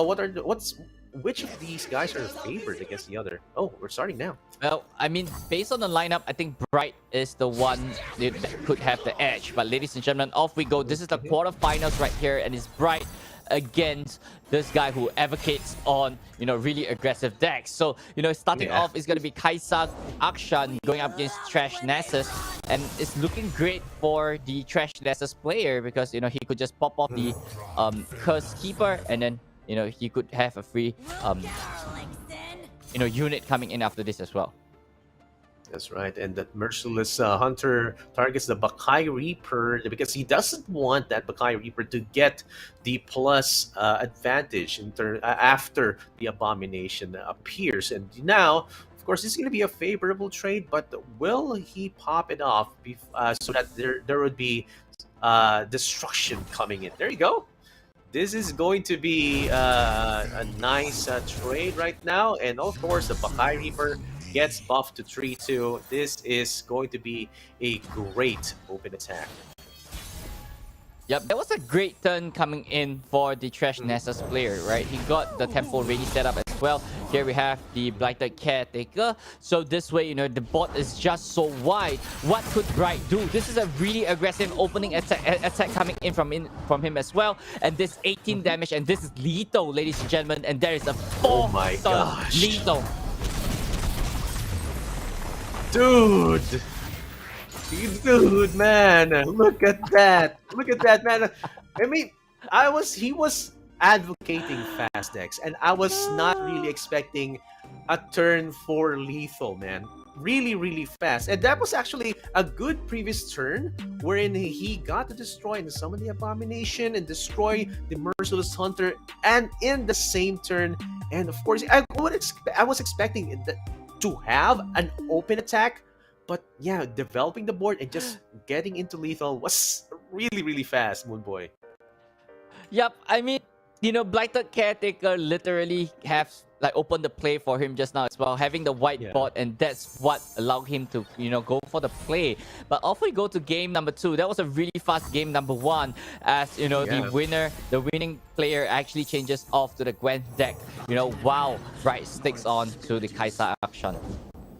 Which of these guys are favored against the other? Oh, we're starting now. Well, I mean, based on the lineup, I think Bright is the one that could have the edge. But ladies and gentlemen, off we go. This is the quarterfinals right here, and it's Bright against this guy who advocates on really aggressive decks. So starting off is going to be Kaisa Akshan going up against Thresh Nasus, and it's looking great for the Thresh Nasus player, because he could just pop off the Curse Keeper, and then he could have a free unit coming in after this as well. That's right, and that merciless hunter targets the Bakai Reaper, because he doesn't want that Bakai Reaper to get the plus advantage after the abomination appears. And now, of course, this is going to be a favorable trade, but will he pop it off so that there would be destruction coming in? There you go. This is going to be a nice trade right now. And of course, the Bakai Reaper gets buffed to 3-2. This is going to be a great open attack. Yep, that was a great turn coming in for the Thresh Nasus player, right? He got the tempo ready set up as well. Here we have the Blighted Caretaker. So this way, the board is just so wide. What could Bright do? This is a really aggressive opening attack coming in from him as well. And this 18 damage, and this is lethal, ladies and gentlemen. And there is a 4-star lethal. Dude, man, look at that, man. I mean, he was advocating fast decks, and I was not really expecting a turn 4 lethal, man. Really, really fast, and that was actually a good previous turn wherein he got to destroy and summon the abomination and destroy the merciless hunter, and in the same turn. And of course, I was expecting to have an open attack. But yeah, developing the board and just getting into lethal was really, really fast, Moonboy. Yep, I mean, Blighted Caretaker literally have opened the play for him just now as well, having the white board, and that's what allowed him to go for the play. But off we go to game number 2. That was a really fast game number 1, as the winning player actually changes off to the Gwen deck. Wow, Bright sticks on to the Kaisa Akshan.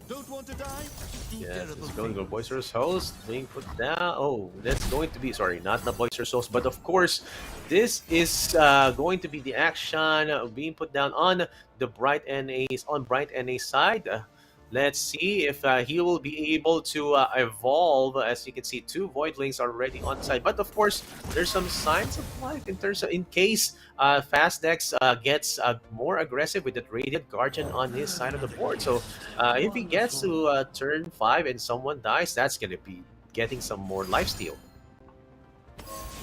Don't want to die? Yes, it's going to go Boisterous Host, being put down. Oh, that's going to be, sorry, not the Boisterous Host, but of course, this is going to be the action being put down on the Bright NA's side. Let's see if he will be able to evolve. As you can see, 2 Voidlings are already on site. But of course, there's some signs of life in terms of in case Fastdex gets more aggressive with that Radiant Guardian on his side of the board. So if he gets to turn 5 and someone dies, that's going to be getting some more lifesteal.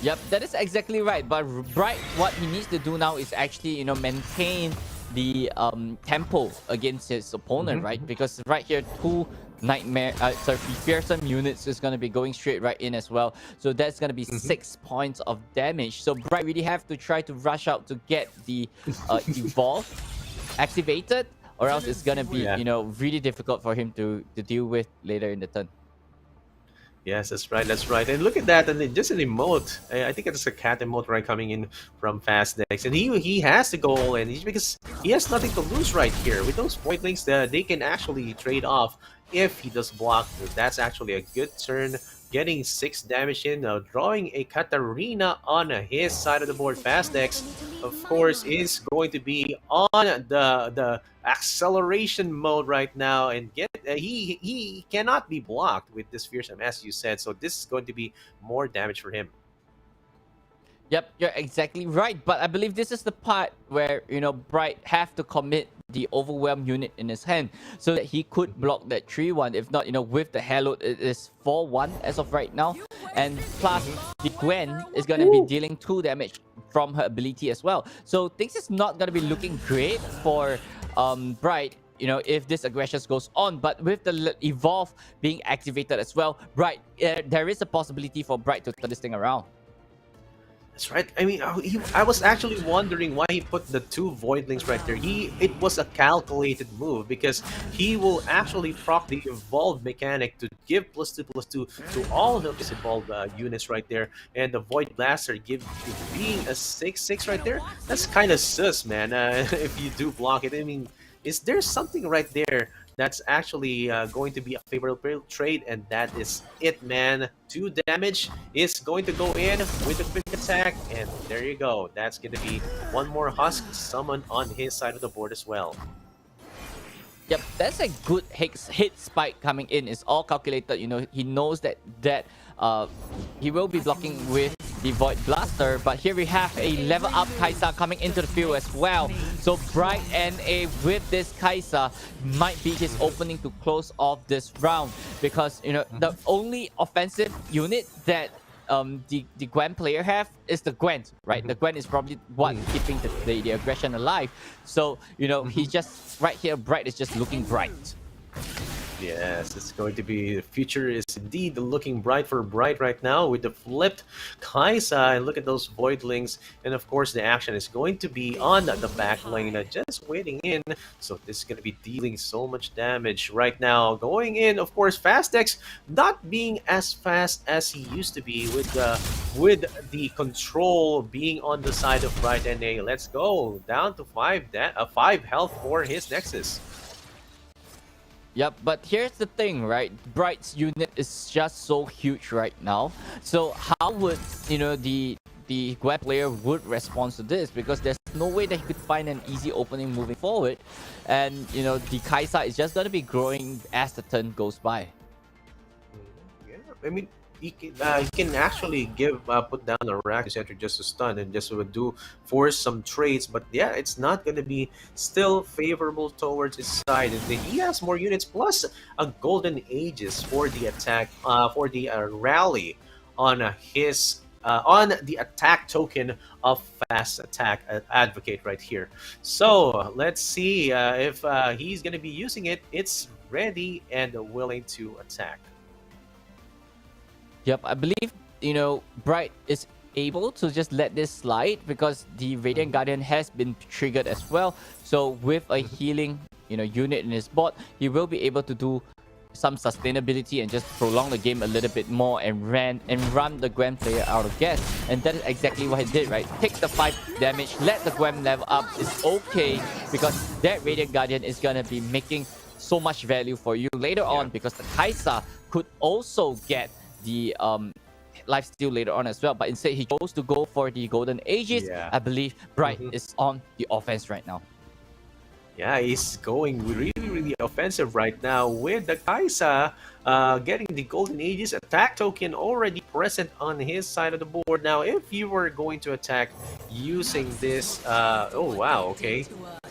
Yep, that is exactly right. But Bright, what he needs to do now is actually, maintain the tempo against his opponent, right? Because right here, 2 fearsome units is going to be going straight right in as well. So that's going to be 6 points of damage. So Bright really have to try to rush out to get the evolve. activated, or else it's gonna be really difficult for him to deal with later in the turn. Yes, that's right. That's right. And look at that, and just an emote. I think it's a cat emote right coming in from Fast Dex, and he has to go all in because he has nothing to lose right here. With those point links, that they can actually trade off if he does block. That's actually a good turn. Getting 6 damage in, drawing a Katarina on his side of the board. Fast Dex, of course, is going to be on the acceleration mode right now, and he cannot be blocked with this fearsome, as you said. So this is going to be more damage for him. Yep, you're exactly right. But I believe this is the part where, Bright have to commit the overwhelm unit in his hand so that he could block that 3-1. If not, with the hair load, it is 4-1 as of right now. And plus, the Gwen is going to be dealing 2 damage from her ability as well. So things is not going to be looking great for Bright, if this aggression goes on. But with the Evolve being activated as well, Bright, there is a possibility for Bright to turn this thing around. That's right. I mean, I was actually wondering why he put the 2 Voidlings right there. It was a calculated move because he will actually proc the Evolve mechanic to give +2/+2 to all of his Evolved units right there, and the Void Blaster being a 6/6 right there. That's kind of sus, man. If you do block it, I mean, is there something right there that's actually going to be a favorable trade? And that is it, man. 2 damage is going to go in with a quick attack, and there you go. That's going to be one more Husk summon on his side of the board as well. Yep, that's a good hit spike coming in. It's all calculated. He knows that he will be blocking with the Void Blaster, but here we have a level up Kai'Sa coming into the field as well. So Bright NA with this Kai'Sa might be his opening to close off this round, because the only offensive unit that the Gwen player have is the Gwen, right? The Gwen is probably what keeping the aggression alive. So he's just right here. Bright is just looking bright. Yes, it's going to be, the future is indeed looking bright for Bright right now with the flipped Kai'Sa. And look at those Voidlings, and of course the action is going to be on the back lane, just waiting in. So this is going to be dealing so much damage right now. Going in, of course, Fast Dex not being as fast as he used to be with the control being on the side of Bright NA. Let's go down to 5 health for his Nexus. Yep, but here's the thing, right? Bright's unit is just so huge right now. So how would, the Gwen player would respond to this? Because there's no way that he could find an easy opening moving forward. And, the Kai'Sa is just going to be growing as the turn goes by. Yeah, I mean, he can actually put down a rack center just to stun and just to force some trades, but yeah, it's not going to be still favorable towards his side. And he has more units plus a Golden Aegis for the attack, for the rally on his on the attack token of Fast Attack Advocate right here. So let's see if he's going to be using it. It's ready and willing to attack. Yep, I believe, Bright is able to just let this slide because the Radiant Guardian has been triggered as well. So with a healing, unit in his board, he will be able to do some sustainability and just prolong the game a little bit more and run the Gwen player out of gas. And that is exactly what he did, right? Take the 5 damage, let the Gwen level up. It's okay because that Radiant Guardian is gonna be making so much value for you later on, because the Kai'Sa could also get the lifesteal later on as well, but instead he chose to go for the Golden Aegis. I believe Bright is on the offense right now. Yeah, he's going really offensive right now with the Kai'Sa getting the Golden Aegis attack token already present on his side of the board. Now, if you were going to attack using this, oh wow, okay.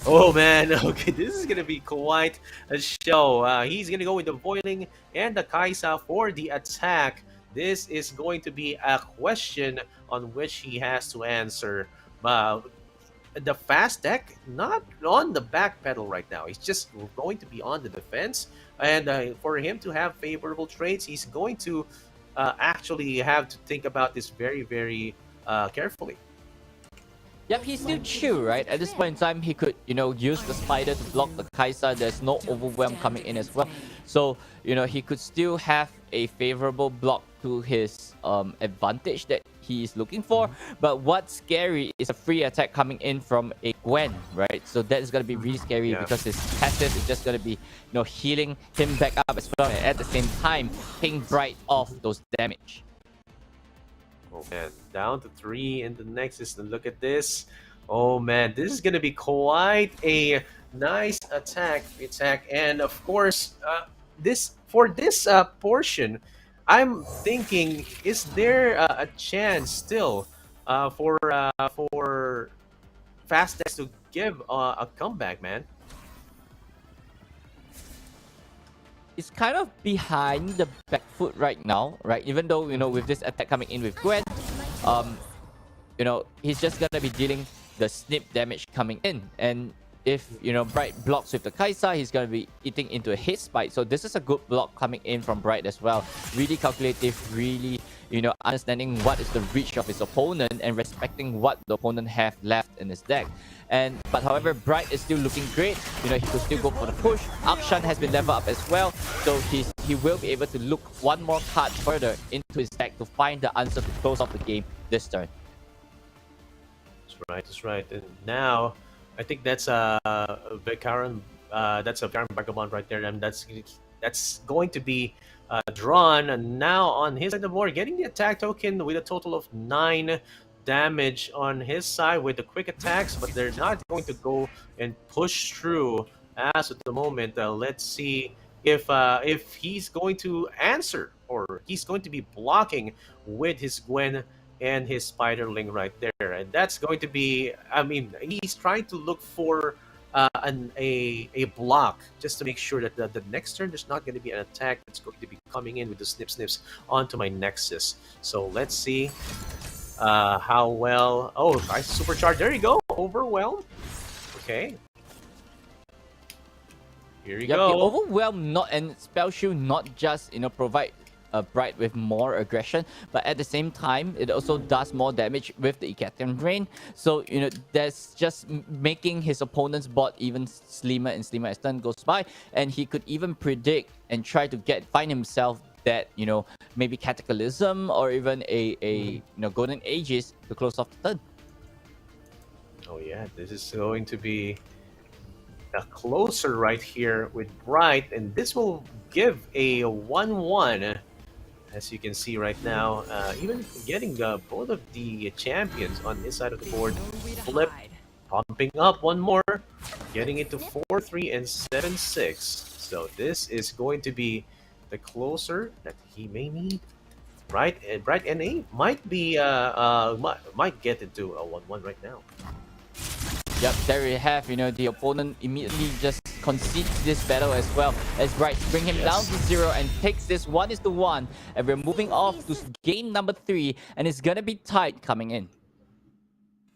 Oh man, okay, this is gonna be quite a show. He's gonna go with the Voidling and the Kai'Sa for the attack. This is going to be a question on which he has to answer. The Fast Deck not on the back pedal right now. He's just going to be on the defense, and for him to have favorable trades, he's going to actually have to think about this very carefully. Yep, he's still chill, right? At this point in time, he could, use the spider to block the Kai'Sa. There's no overwhelm coming in as well. So, he could still have a favorable block to his advantage that he is looking for. But what's scary is a free attack coming in from a Gwen, right? So that is going to be really scary because his passive is just going to be, healing him back up as well. And at the same time, ping Bright off those damage. Oh man, down to 3 in the Nexus. And look at this. Oh man, this is gonna be quite a nice attack. And of course, this portion, I'm thinking, is there a chance still for Fastex to give a comeback, man? It's kind of behind the back foot right now, right? Even though, with this attack coming in with Gwen, he's just gonna be dealing the snip damage coming in. And if, Bright blocks with the Kai'Sa, he's gonna be eating into a hit spike. So this is a good block coming in from Bright as well. Really calculative, really, understanding what is the reach of his opponent and respecting what the opponent have left in his deck. But however, Bright is still looking great. He could still go for the push. Akshan has been leveled up as well, so he will be able to look one more card further into his deck to find the answer to close off the game this turn. That's right. And now, I think that's a Vikaran, Vagabond right there, and that's going to be drawn now on his side of the board, getting the attack token with a total of 9 damage on his side with the quick attacks, but they're not going to go and push through as at the moment. Let's see if he's going to answer, or he's going to be blocking with his Gwen and his Spiderling right there. And that's going to be, I mean, he's trying to look for a block just to make sure that the next turn there's not going to be an attack that's going to be coming in with the snips onto my Nexus. So let's see how well. Oh, nice supercharge. There you go. Overwhelm. Okay. Here you go. The overwhelm not and spell shield not just provide Bright with more aggression, but at the same time it also does more damage with the Ecatian Drain. So that's just making his opponent's board even slimmer and slimmer as turn goes by, and he could even predict and try to find himself that maybe Cataclysm or even a Golden Aegis to close off the turn. Oh yeah, this is going to be a closer right here with Bright, and this will give a 1-1. As you can see right now, even getting both of the champions on this side of the board. Flip, pumping up one more, getting it to 4-3 and 7-6. So this is going to be the closer that he may need. Right, and Bright NA might be might get into a 1-1 right now. Yep, there you have, the opponent immediately just concedes this battle as well, as Bright bring him down to 0 and takes this 1-1, and we're moving off to game number 3, and it's gonna be tight coming in.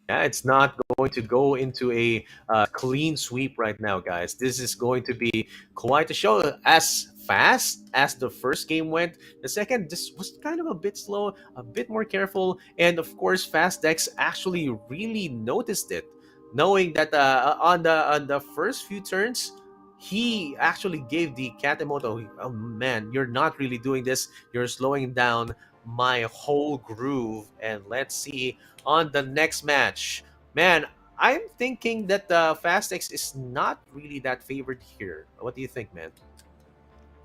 Yeah, it's not going to go into a clean sweep right now, guys. This is going to be quite a show. As fast as the first game went, the second just was kind of a bit slow, a bit more careful, and of course, Fastex actually really noticed it, knowing that on the first few turns, he actually gave the Katemoto, oh man, you're not really doing this. You're slowing down my whole groove. And let's see on the next match. Man, I'm thinking that Fastex is not really that favored here. What do you think, man?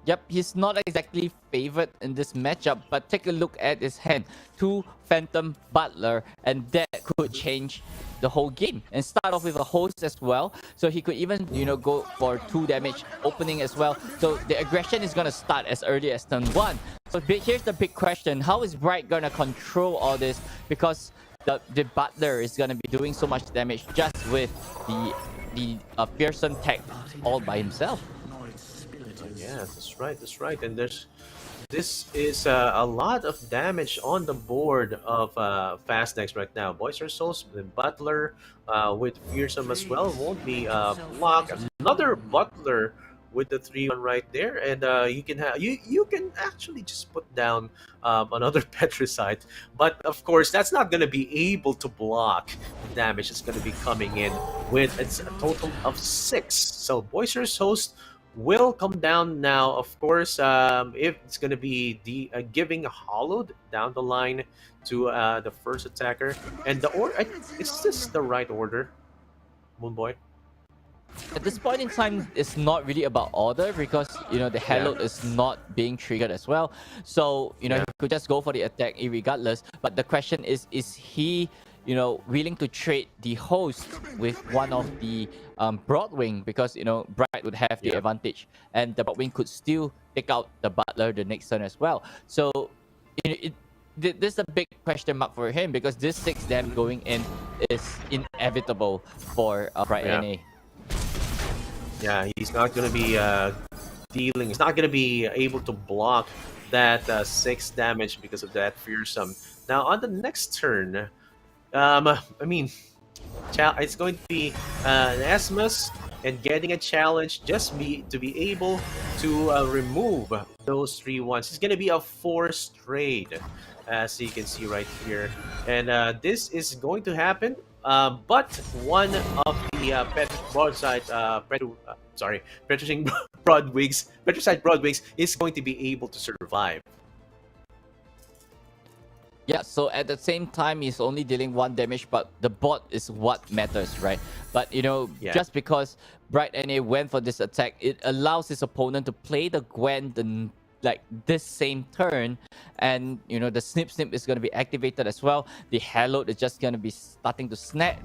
Yep, he's not exactly favored in this matchup, but take a look at his hand. 2 Phantom Butler, and that could change the whole game. And start off with a host as well, so he could even go for 2 damage opening as well. So the aggression is gonna start as early as turn 1. So here's the big question: how is Bright gonna control all this? Because the Butler is gonna be doing so much damage just with the fearsome tech all by himself. Yeah, that's right. And this is a lot of damage on the board of Fastex right now. Boister Souls, the Butler with Fearsome as well won't be blocked. Another Butler with the 3-1 right there, and you can have you can actually just put down another Petricite, but of course that's not going to be able to block the damage that's going to be coming in with it's a total of 6. So Boisterous Host will come down now. Of course, if it's going to be the giving hollowed down the line to the first attacker, and the order, is this the right order, Moonboy? At this point in time, it's not really about order because the halo is not being triggered as well. So he could just go for the attack irregardless. But the question is he willing to trade the host with one of the Broadwing, because Bright would have the advantage, and the Broadwing could still take out the Butler the next turn as well. So this is a big question mark for him, because this 6 damage going in is inevitable for Bright NA. Yeah, he's not going to be dealing. He's not going to be able to block that 6 damage because of that fearsome. Now on the next turn, I mean, it's going to be Esmus and getting a challenge just to be able to remove those 3 ones. It's going to be a 4th trade, as you can see right here, and this is going to happen. But one of the Petricite Broadwigs is going to be able to survive. Yeah, so at the same time, he's only dealing 1 damage, but the bot is what matters, right? But, just because Bright NA went for this attack, it allows his opponent to play the Gwen this same turn, and the snip is going to be activated as well. The halo is just going to be starting to stack,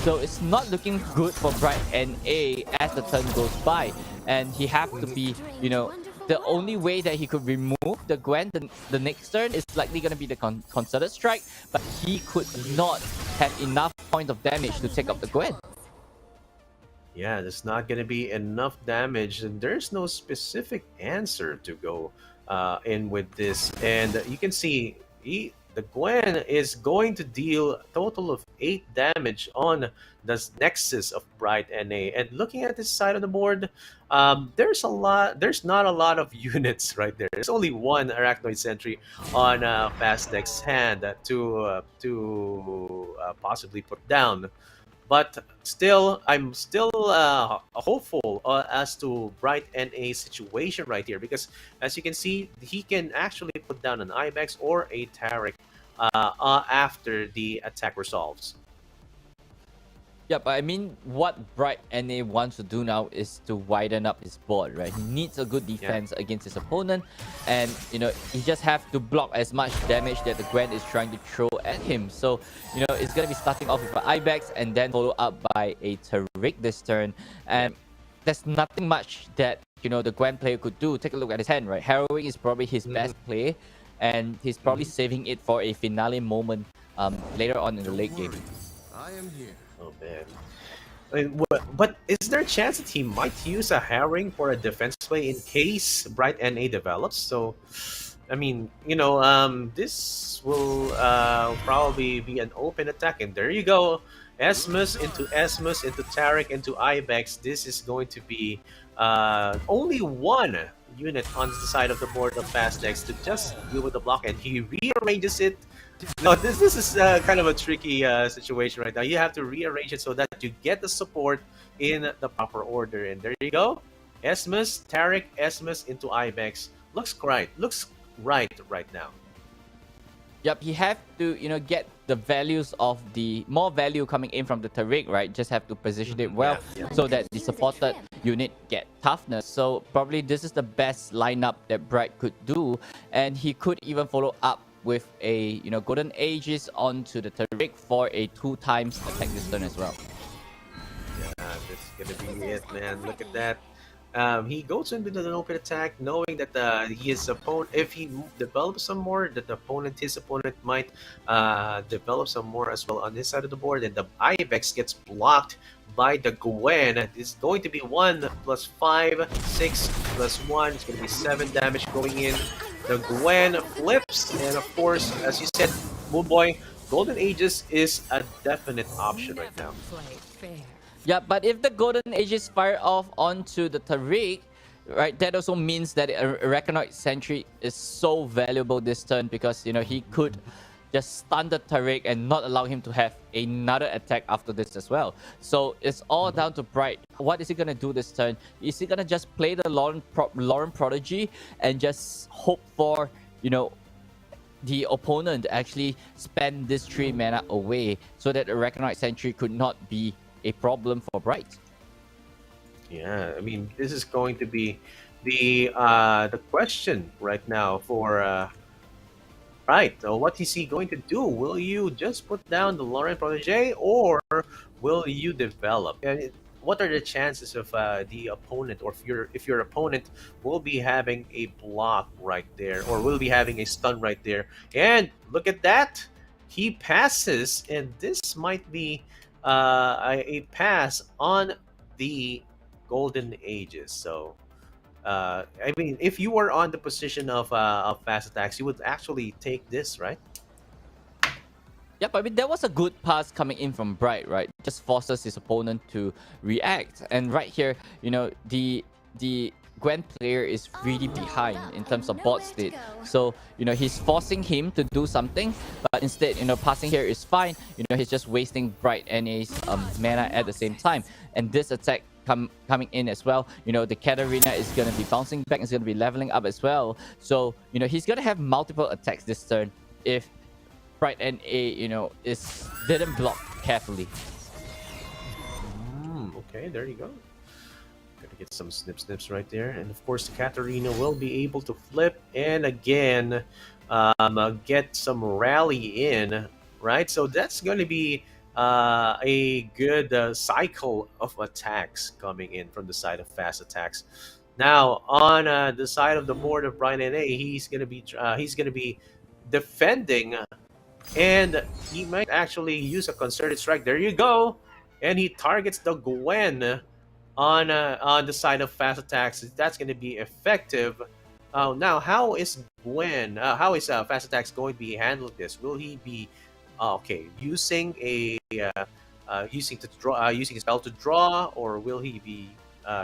so it's not looking good for Bright NA as the turn goes by, and he have to be the only way that he could remove the Gwen the next turn is likely going to be the concerted strike, but he could not have enough point of damage to take up the Gwen. Yeah, there's not going to be enough damage, and there's no specific answer to go in with this. And you can see the Gwen is going to deal a total of 8 damage on the Nexus of Bright NA. And looking at this side of the board, there's not a lot of units right there. There's only 1 Arachnoid Sentry on Fastnex's hand to possibly put down. But still, I'm still hopeful as to Bright NA's situation right here, because as you can see, he can actually put down an Ibex or a Tarek after the attack resolves. Yeah, but I mean, what Bright NA wants to do now is to widen up his board, right? He needs a good defense against his opponent, and he just have to block as much damage that the Gwen is trying to throw at him. So it's gonna be starting off with an Ibex and then follow up by a Tariq this turn, and there's nothing much that the Gwen player could do. Take a look at his hand, right? Harrowing is probably his best play, and he's probably saving it for a finale moment later on in the late game. I am here. Oh man. But is there a chance that he might use a Herring for a defense play in case Bright NA develops? So, I mean, this will probably be an open attack, and there you go. Esmus into Tarek into Ibex. This is going to be only 1 unit on the side of the board of Fastnex to just deal with the block, and he rearranges it. No, this is kind of a tricky situation right now. You have to rearrange it so that you get the support in the proper order. And there you go. Esmus, Tarek, Esmus into Ibex. Looks right now. Yep, he have to get the values of the more value coming in from the Tariq, right? Just have to position it well so that the supported unit get toughness. So probably this is the best lineup that Bright could do, and he could even follow up with a Golden Aegis onto the Tariq for a 2 times attack this turn as well. Yeah, this is gonna be it, man. Look at that. He goes into the open attack knowing that his opponent, if he develops some more, that his opponent might develop some more as well on this side of the board, and the Ibex gets blocked by the Gwen. It's going to be 1 plus 5, 6 plus 1. It's going to be 7 damage going in. The Gwen flips, and of course, as you said, Moonboy, Golden Aegis is a definite option right now. Yeah, but if the Golden Aegis fire off onto the Tariq, right, that also means that a Reckonoid Sentry is so valuable this turn because, he could just stun the Tariq and not allow him to have another attack after this as well. So it's all down to Bright. What is he going to do this turn? Is he going to just play the Lauren Prodigy and just hope for, the opponent actually spend this 3 mana away so that the Reckonoid Sentry could not be a problem for Bright? Yeah, I mean, this is going to be the question right now for right. So what is he going to do? Will you just put down the Lauren Protege, or will you develop? And what are the chances of the opponent, or if your opponent will be having a block right there, or will be having a stun right there? And look at that, he passes, and this might be a pass on the Golden Ages. So I mean, if you were on the position of fast attacks, you would actually take this, right? Yep, I mean, that was a good pass coming in from Bright, right? Just forces his opponent to react. And right here, the Gwen player is really behind in terms of bot state. So, he's forcing him to do something, but instead, passing here is fine. He's just wasting Bright NA's mana at the same time. And this attack coming in as well, the Katarina is going to be bouncing back, is going to be leveling up as well. So, he's going to have multiple attacks this turn if Bright NA, didn't block carefully. Okay, there you go. Gonna get some snips right there, and of course the Katarina will be able to flip and again get some rally in, right? So that's going to be a good cycle of attacks coming in from the side of fast attacks. Now on the side of the board of Brian NA, he's gonna be defending, and he might actually use a concerted strike. There you go, and he targets the Gwen on the side of fast attacks. That's going to be effective. Now, how is fast attacks going to be handling this? Will he be using using a spell to draw, or will he be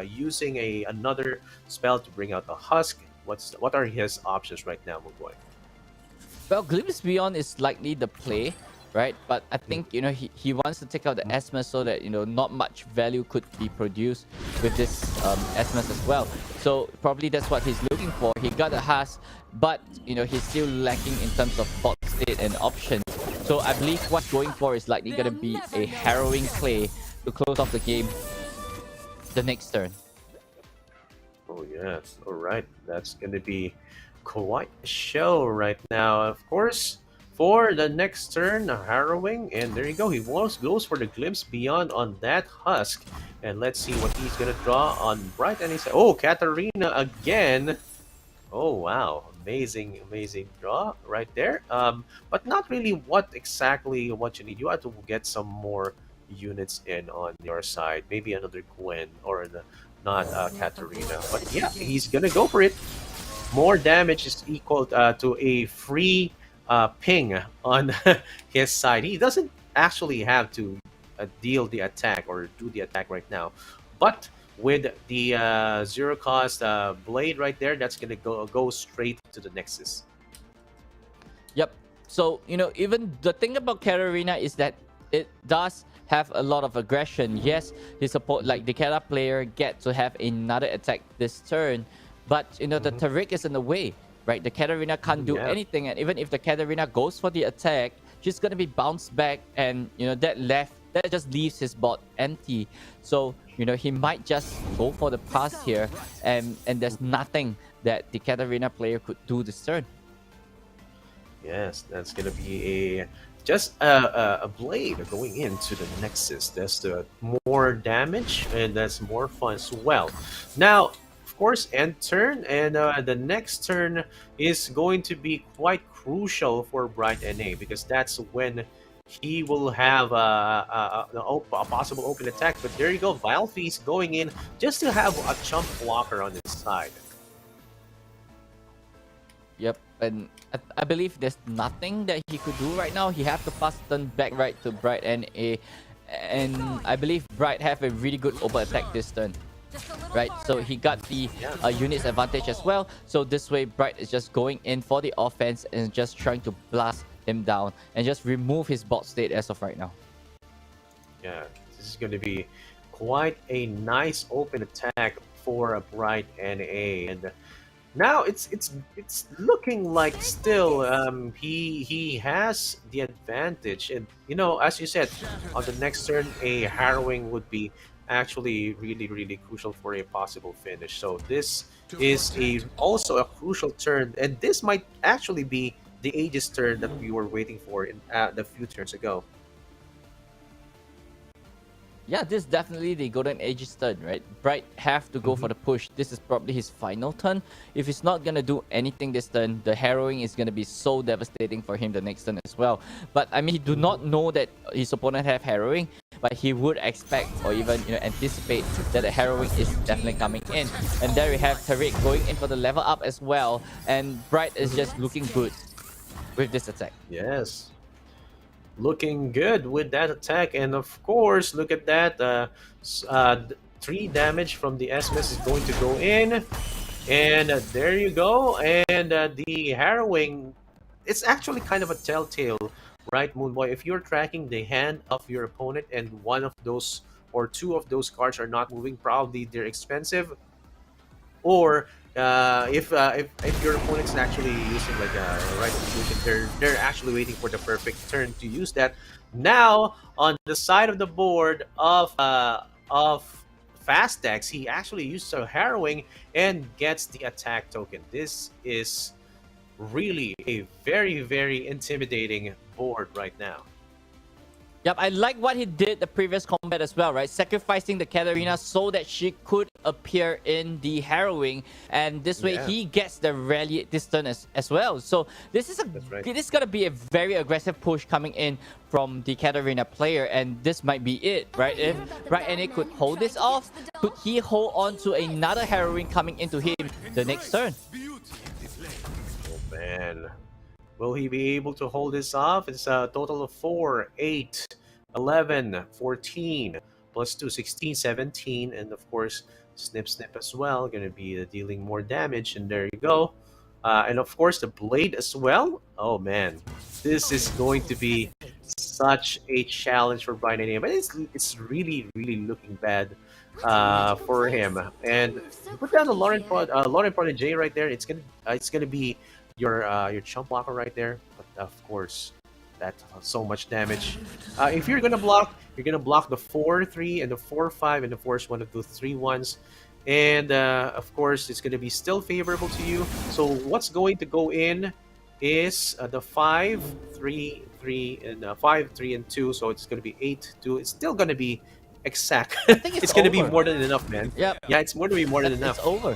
using another spell to bring out the husk? What are his options right now, Mugoy? Well, Glimpse Beyond is likely the play, right? But I think, he wants to take out the Esmus so that, not much value could be produced with this Esmus as well. So probably that's what he's looking for. He got a Husk, but, he's still lacking in terms of bot state and options. So I believe what's going for is likely going to be a harrowing play to close off the game the next turn. Oh, yes. All right. That's going to be quite a show right now. Of course, for the next turn, harrowing, and there you go. He goes for the Glimpse Beyond on that Husk, and let's see what he's gonna draw on Bright. And he said, "Oh, Katarina again." Oh wow, amazing draw right there. But not really what you need. You have to get some more units in on your side. Maybe another Gwen or not Katarina. But yeah, he's gonna go for it. More damage is equal to a free ping on his side. He doesn't actually have to deal the attack or do the attack right now, but with the zero cost blade right there, that's gonna go straight to the Nexus. Yep. So even the thing about Katarina is that it does have a lot of aggression. Yes, his support, like the Kata player, get to have another attack this turn, but the Tariq is in the way. Right, the Katarina can't do anything, and even if the Katarina goes for the attack, she's gonna be bounced back, and that just leaves his bot empty. So he might just go for the pass here, and there's nothing that the Katarina player could do this turn. Yes, that's gonna be just a blade going into the Nexus. That's the more damage, and that's more fun as well. Now, course, end turn, and the next turn is going to be quite crucial for Bright NA, because that's when he will have a possible open attack. But there you go, Vile Feast going in just to have a chump blocker on his side. Yep, and I believe there's nothing that he could do right now. He has to pass turn back right to Bright NA, and I believe Bright have a really good over attack this turn. Right, so he got the units advantage as well. So this way, Bright is just going in for the offense and just trying to blast him down and just remove his bot state as of right now. Yeah, this is going to be quite a nice open attack for a Bright NA, and now it's looking like still he has the advantage, and you know, as you said, on the next turn a harrowing would be actually really crucial for a possible finish. So this is also a crucial turn, and this might actually be the Aegis turn that we were waiting for in the few turns ago. Yeah, this is definitely the Golden Aegis turn, right? Bright have to go for the push. This is probably his final turn. If he's not gonna do anything this turn, the harrowing is gonna be so devastating for him the next turn as well. But I mean, he do not know that his opponent have harrowing, but he would expect or even anticipate that the harrowing is definitely coming in. And there we have Tariq going in for the level up as well, and Bright is just looking good with this attack. Yes, looking good with that attack, and of course, look at that. 3 damage from the SMS is going to go in, and there you go. And the harrowing, it's actually kind of a telltale, right, Moonboy? If you're tracking the hand of your opponent and one of those or 2 of those cards are not moving, probably they're expensive, or if your opponent's actually using like a right execution, they're actually waiting for the perfect turn to use that. Now on the side of the board of Fast Decks, he actually uses a harrowing and gets the attack token. This is really a very intimidating board right now. Yep, I like what he did the previous combat as well, right? Sacrificing the Katarina so that she could appear in the harrowing, and this way he gets the rally this turn as well. So this is this is gonna be a very aggressive push coming in from the Katarina player, and this might be it, right? If Bright NA could hold this off, could he hold on to another harrowing coming into him the next turn? Oh man. Will he be able to hold this off? It's a total of 4, 8, 11, 14, plus 2, 16, 17, and of course, Snip as well. Going to be dealing more damage, and there you go. And of course, the Blade as well. Oh man, this is going to be such a challenge for Brian NA, but it's really looking bad for him. And put down the Lauren Prodigy right there. It's gonna be your chump blocker right there, but of course that's so much damage. If you're gonna block the 4-3 and the 4-5 and the force one of the 3-1s, and of course it's gonna be still favorable to you. So what's going to go in is the 5-3-3 and 5-3 and 2, so it's gonna be 8-2. It's still gonna be exact. I think it's gonna be over. more than enough, man. Yep. Yeah, it's more than enough. It's over.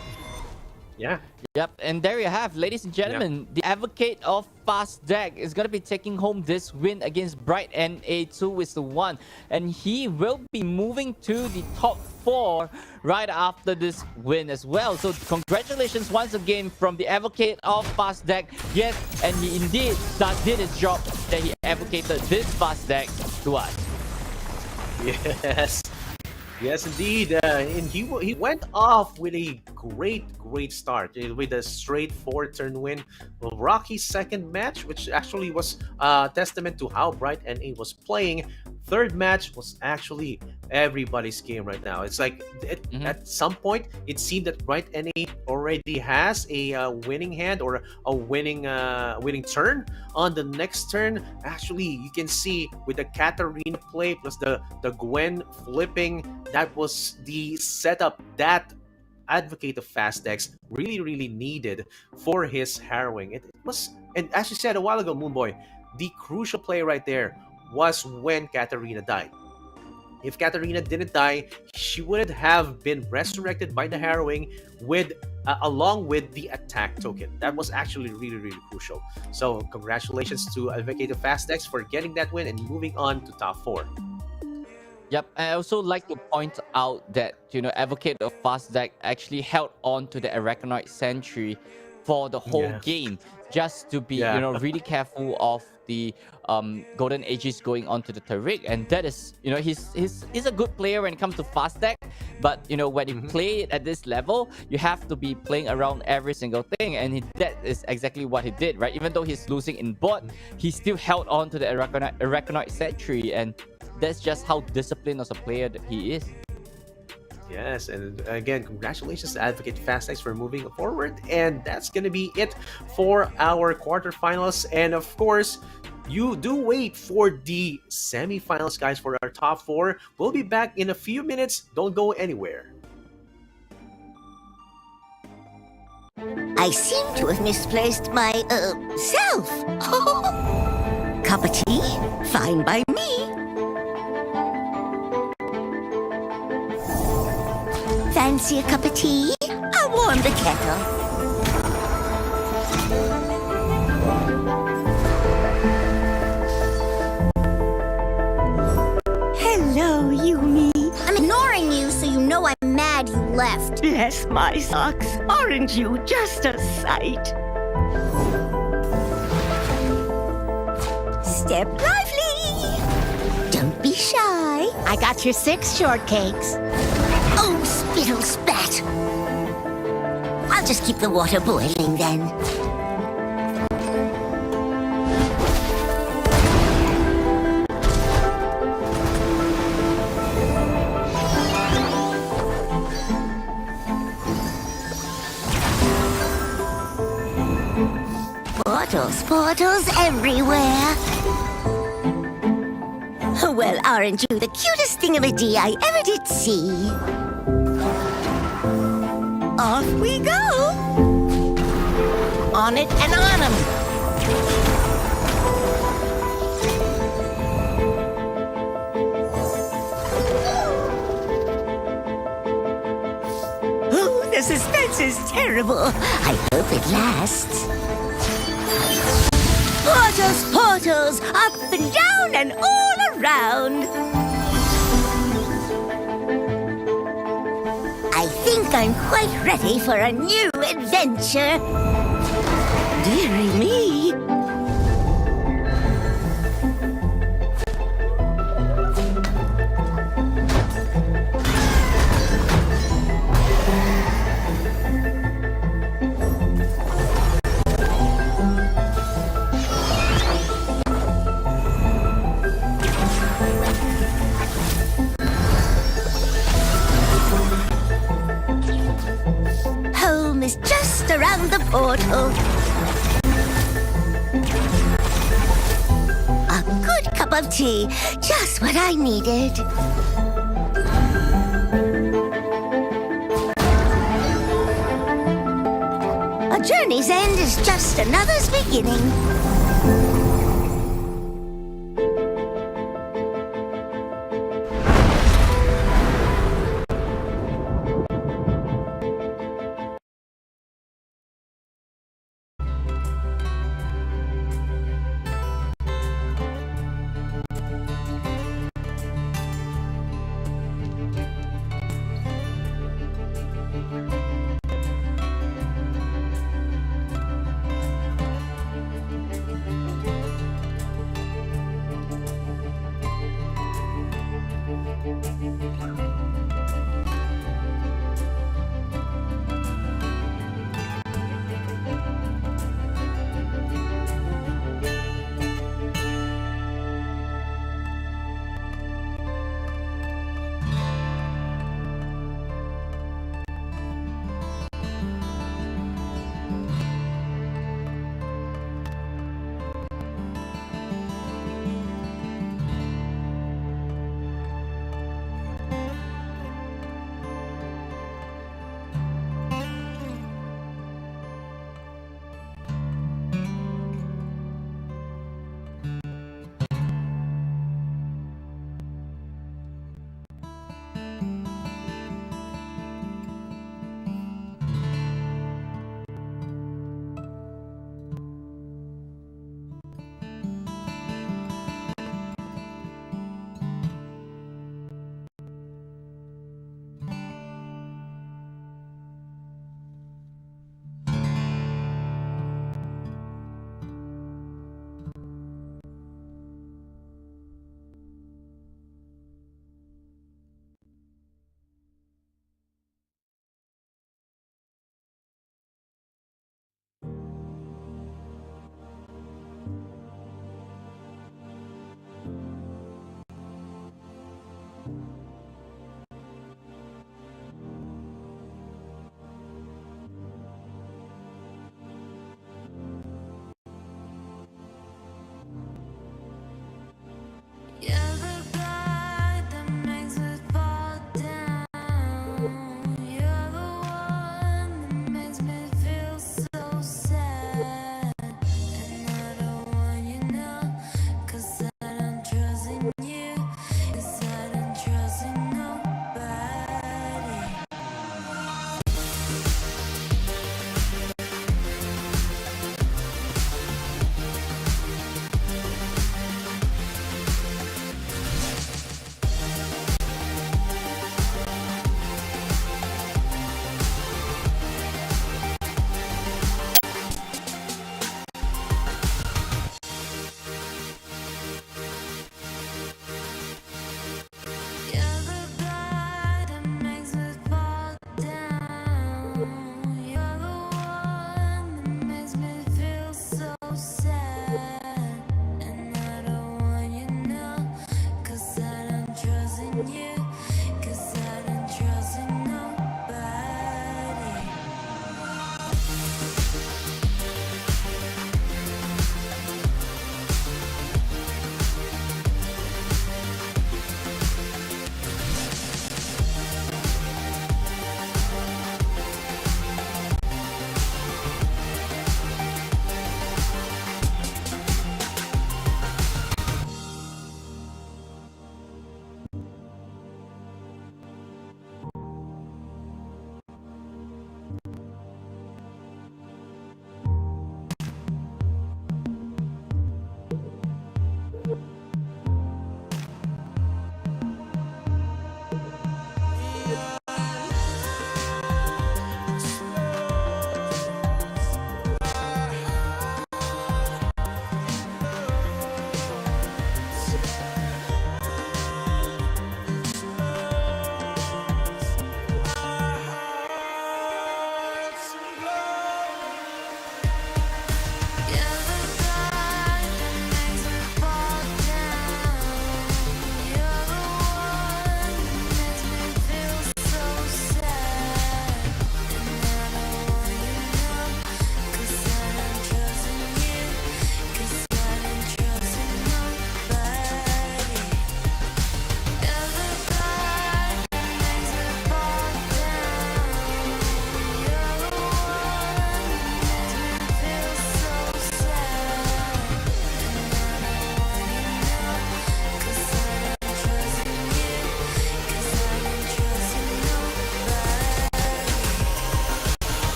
Yeah. Yep, and there you have, ladies and gentlemen, the Advocate of Fast Deck is going to be taking home this win against Bright NA 2-1, and he will be moving to the top 4 right after this win as well. So congratulations once again from the Advocate of Fast Deck. Yes, and he indeed did his job, that he advocated this Fast Deck to us. Yes. Yes, indeed. And he went off with a great start with a straight 4-turn win. Well, Rocky's second match, which actually was a testament to how Bright NA was playing. Third match was actually everybody's game right now. It's like at some point it seemed that Bright NA already has a winning hand or a winning turn. On the next turn, actually you can see with the Katarina play plus the Gwen flipping, that was the setup that Advocate of Fast Decks really needed for his harrowing. It was, and as you said a while ago, Moonboy, the crucial play right there was when Katarina died. If Katarina didn't die, she wouldn't have been resurrected by the harrowing with along with the attack token. That was actually really crucial. So congratulations to Advocate of Fast Decks for getting that win and moving on to top 4. Yep, I also like to point out that Advocate of Fast Deck actually held on to the Arachnoid Sentry for the whole game, just to be really careful of the golden ages going on to the Tariq. And that is, he's a good player when it comes to fast deck, but when you play it at this level, you have to be playing around every single thing, and that is exactly what he did, right? Even though he's losing in bot, he still held on to the Arachnoid Sentry, and that's just how disciplined as a player that he is. Yes, and again, congratulations to Advocate Fastnex for moving forward. And that's going to be it for our quarterfinals. And of course, you do wait for the semifinals, guys, for our top 4. We'll be back in a few minutes. Don't go anywhere. I seem to have misplaced my, self. Cup of tea? Fine by me. Fancy a cup of tea? I'll warm the kettle. Hello, Yumi. I'm ignoring you so you know I'm mad you left. Bless my socks. Aren't you just a sight? Step lively. Don't be shy. I got your 6 shortcakes. Oh, spittle spat! I'll just keep the water boiling then. Portals, portals everywhere. Well, aren't you the cutest thingamadee I ever did see? Off we go! On it and on 'em! Oh, the suspense is terrible. I hope it lasts. Portals, portals, up and down and all around. I think I'm quite ready for a new adventure. Dearie me. Home is just around the portal. A good cup of tea, just what I needed. A journey's end is just another's beginning.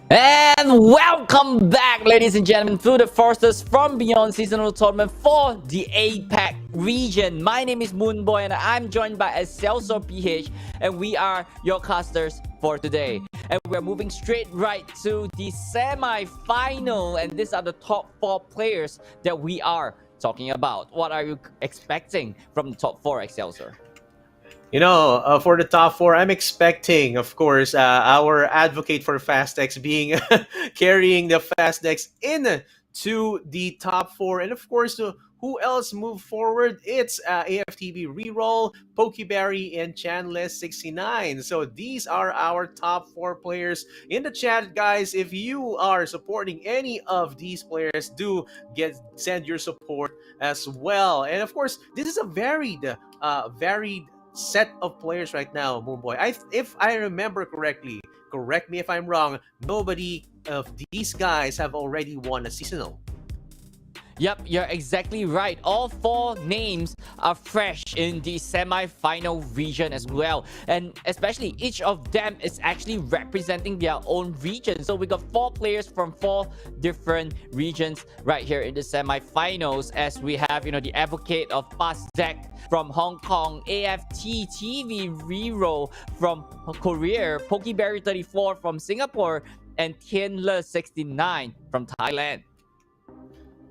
And welcome back, ladies and gentlemen, to the Forces from Beyond Seasonal Tournament for the APAC region. My name is Moonboy and I'm joined by Excelsior PH, and we are your casters for today. And we're moving straight right to the semi-final, and these are the top 4 players that we are talking about. What are you expecting from the top 4, Excelsior? For the top 4, I'm expecting, of course, our advocate for Fastex being carrying the Fastex in to the top 4. And of course, who else moved forward? It's AFTV Reroll, Pokeberry, and Chanless69. So these are our top 4 players. In the chat, guys, if you are supporting any of these players, do send your support as well. And of course, this is a varied set of players right now, Moonboy. If I remember correctly, correct me if I'm wrong, nobody of these guys have already won a seasonal. Yep, you're exactly right. All 4 names are fresh in the semi-final region as well. And especially each of them is actually representing their own region. So we got 4 players from 4 different regions right here in the semi-finals, as we have, the advocate of Fast Deck from Hong Kong, AFT TV Reroll from Korea, Pokeberry 34 from Singapore, and Tianle69 from Thailand.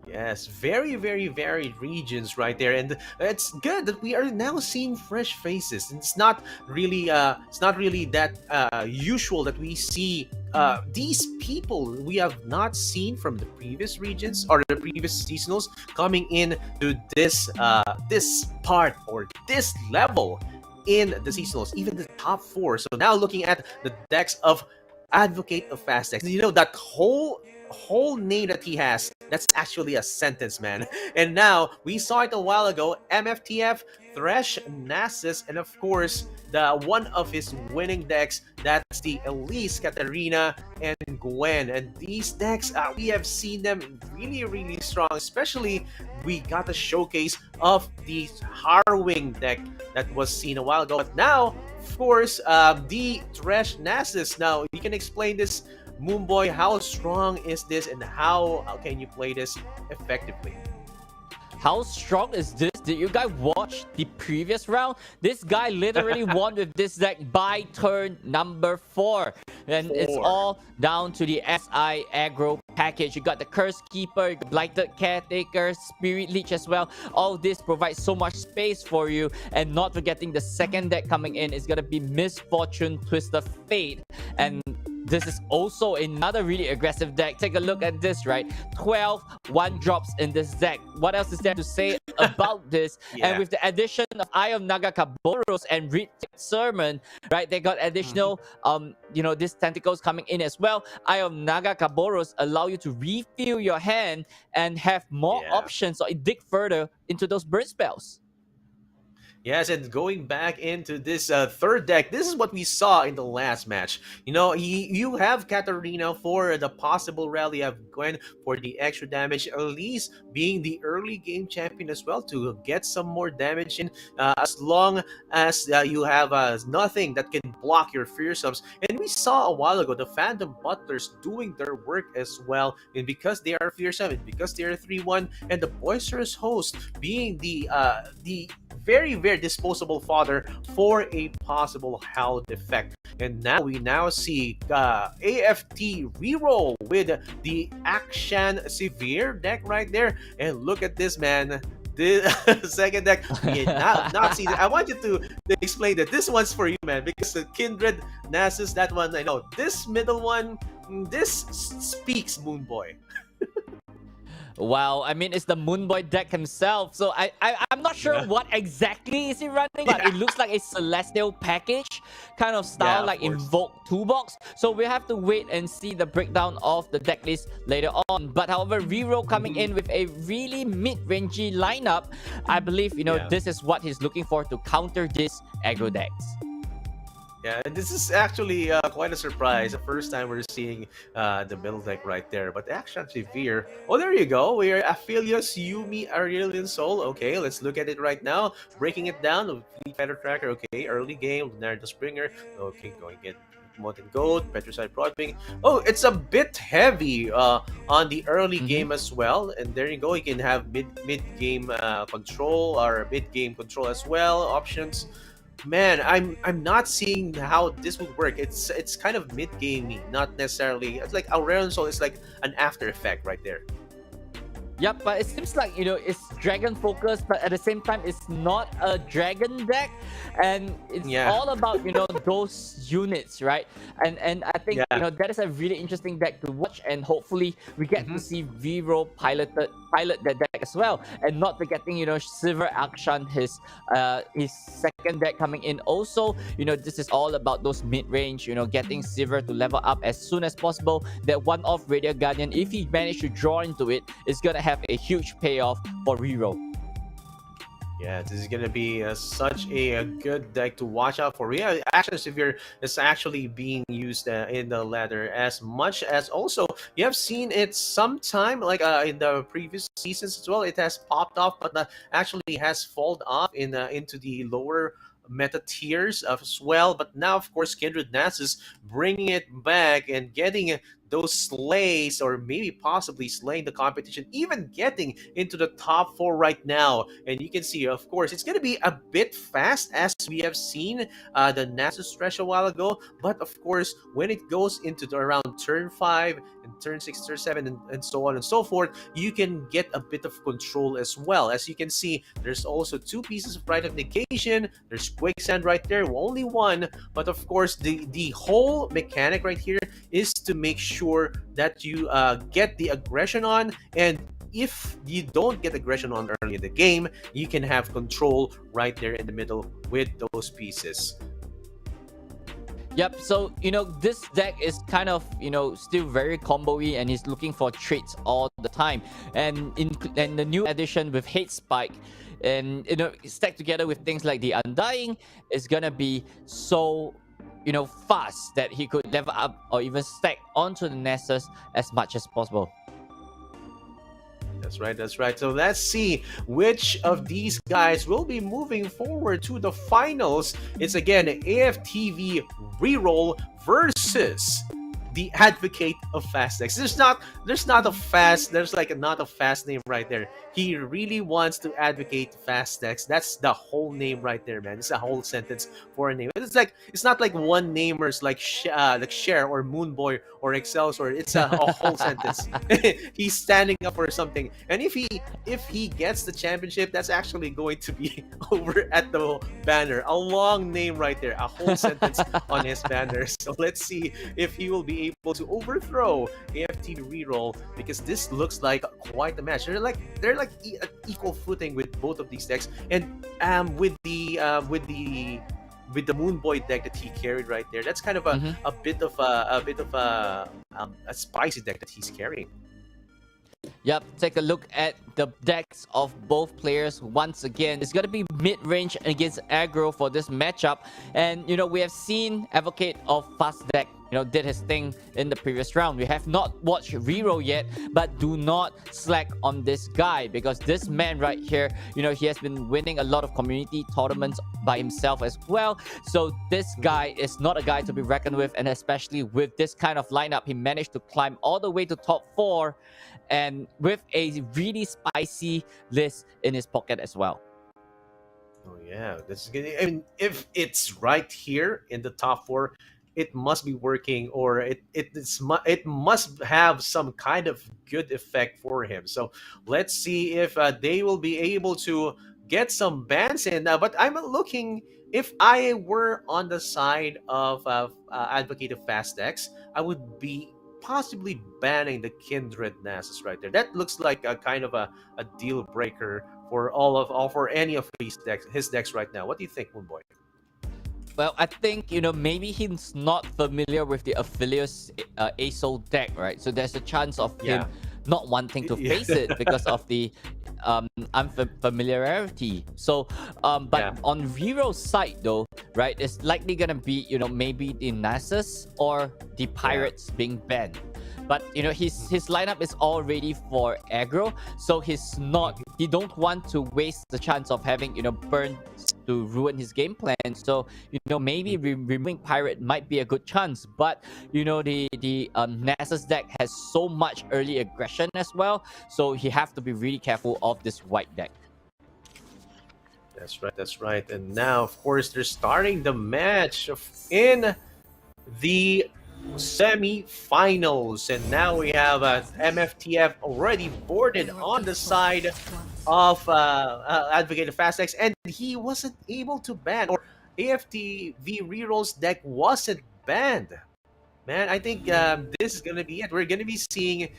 Yes, very, very varied regions right there, and it's good that we are now seeing fresh faces. It's not really that usual that we see these people we have not seen from the previous regions or the previous seasonals coming in to this part or this level in the seasonals, even the top 4. So now looking at the decks of Advocate of Fastex, that whole name that he has, that's actually a sentence, man. And now we saw it a while ago, MFTF, Thresh, Nasus, and of course the one of his winning decks, that's the Elise, Katarina, and Gwen. And these decks, we have seen them really strong. Especially we got a showcase of the Harrowing deck that was seen a while ago, but now of course the Thresh Nasus. Now you can explain this, Moonboy, how strong is this and how can you play this effectively? How strong is this? Did you guys watch the previous round? This guy literally won with this deck by turn number 4. And it's all down to the SI aggro package. You got the Curse Keeper, you got Blighted Caretaker, Spirit Leech as well. All this provides so much space for you. And not forgetting the second deck coming in is going to be Misfortune Twister Fate. And this is also another really aggressive deck. Take a look at this, right? 12 1-drops in this deck. What else is there to say about this? Yeah. And with the addition of Eye of Nagakaboros and Read Sermon, right? They got additional, these tentacles coming in as well. Eye of Nagakaboros allow you to refill your hand and have more options, so it dig further into those burn spells. Yes, and going back into this third deck, this is what we saw in the last match. You have Katarina for the possible rally, you have Gwen for the extra damage, Elise being the early game champion as well to get some more damage in, as long as you have nothing that can block your fearsomes. And we saw a while ago the Phantom Butlers doing their work as well, and because they are fearsome, and because they are 3-1, and the Boisterous Host being the very disposable fodder for a possible Howl effect. And now we see AFT Reroll with the Action Severe deck right there. And look at this, man. The second deck, not see. I want you to explain that this one's for you, man, because the Kindred, Nasus, that one I know. This middle one, this speaks, Moonboy. Wow, I mean, it's the Moonboy deck himself. So I'm not sure what exactly is he running, but it looks like a Celestial package kind of style, like Invoke Toolbox. So we have to wait and see the breakdown of the deck list later on. But however, Reroll coming in with a really mid-rangey lineup, I believe, this is what he's looking for to counter this aggro decks. Yeah, and this is actually quite a surprise. The first time we're seeing the middle deck right there. But Action Severe. Oh, there you go. We're Aphelios, Yumi, Aurelian Soul. Okay, let's look at it right now. Breaking it down. Fleet Fighter Tracker. Okay, early game. Naruto Springer. Okay, going to get Mountain Goat, Petricide Broadwing. Oh, it's a bit heavy on the early game as well. And there you go. You can have mid game control or mid game control as well options. Man, I'm not seeing how this would work. It's kind of mid gamey, not necessarily. It's like Aurelion Soul is like an after effect right there. Yep, but it seems like, it's dragon focused, but at the same time, it's not a dragon deck, and it's all about, those units, right? And I think, that is a really interesting deck to watch, and hopefully we get to see Vero pilot that deck as well, and not forgetting, Silver Akshan, his second deck coming in. Also, this is all about those mid range, getting Silver to level up as soon as possible. That one-off Radio Guardian, if he managed to draw into it, is gonna have a huge payoff for Reroll. Yeah, this is gonna be such a good deck to watch out for. Yeah, Action Severe is actually being used in the ladder as much as also you have seen it sometime like in the previous seasons as well. It has popped off, but actually has fallen off into the lower meta tiers as well. But now, of course, Kindred Nasus bringing it back and getting those slays, or maybe possibly slaying the competition, even getting into the top 4 right now. And you can see, of course, it's going to be a bit fast as we have seen the Nasus stretch a while ago. But of course, when it goes into around turn 5 and turn 6, turn 7, and so on and so forth, you can get a bit of control as well. As you can see, there's also 2 pieces of Rite of Negation. There's Quicksand right there, only 1. But of course, the whole mechanic right here is to make sure that you get the aggression on, and if you don't get aggression on early in the game, you can have control right there in the middle with those pieces. Yep, so this deck is kind of still very combo-y, and he's looking for traits all the time. And in the new edition with Hate Spike, and stacked together with things like the Undying, is gonna be so fast that he could level up or even stack onto the Nessus as much as possible. That's right, that's right. So let's see which of these guys will be moving forward to the finals. It's again AFTV Reroll versus the Advocate of Fast Decks. There's not a fast name right there. He really wants to advocate fast decks. That's the whole name right there, man. It's a whole sentence for a name. It's not like one namers like Cher or Moonboy or Excelsior. It's a whole sentence. He's standing up for something, and if he gets the championship, that's actually going to be over at the banner. A long name right there, a whole sentence on his banner. So let's see if he will be able to overthrow AFT Reroll, because this looks like quite a match. They're like equal footing with both of these decks, and with the Moonboy deck that he carried right there, that's kind of a bit of a spicy deck that he's carrying. Yep, take a look at the decks of both players once again. It's going to be mid-range against aggro for this matchup. And, we have seen Advocate of Fast Deck, did his thing in the previous round. We have not watched Reroll yet, but do not slack on this guy, because this man right here, he has been winning a lot of community tournaments by himself as well. So this guy is not a guy to be reckoned with, and especially with this kind of lineup, he managed to climb all the way to top 4, and with a really spicy list in his pocket as well. Oh yeah, this is good. I mean, if it's right here in the top 4, it must be working, or it must have some kind of good effect for him. So let's see if they will be able to get some bans in. But I'm looking, if I were on the side of Advocate of Fast Decks, I would be possibly banning the Kindred Nasus right there. That looks like a kind of a deal breaker for for any of his decks right now. What do you think, Moonboy? Well, I think, maybe he's not familiar with the Aphelios ASO deck, right? So there's a chance of him not wanting to face it because of the unfamiliarity. So, but on Rero's side though, right, it's likely gonna be, maybe the Nasus or the Pirates being banned. but his lineup is all ready for aggro, so he don't want to waste the chance of having burn to ruin his game plan. So maybe removing pirate might be a good chance, but the Nasus deck has so much early aggression as well, so he have to be really careful of this white deck. That's right. And now, of course, they're starting the match in the semi-finals. And now we have MFTF already boarded on the side of Advocate of Fast X, and he wasn't able to ban, or AFTV Reroll's deck wasn't banned. Man, I think this is going to be it. We're going to be seeing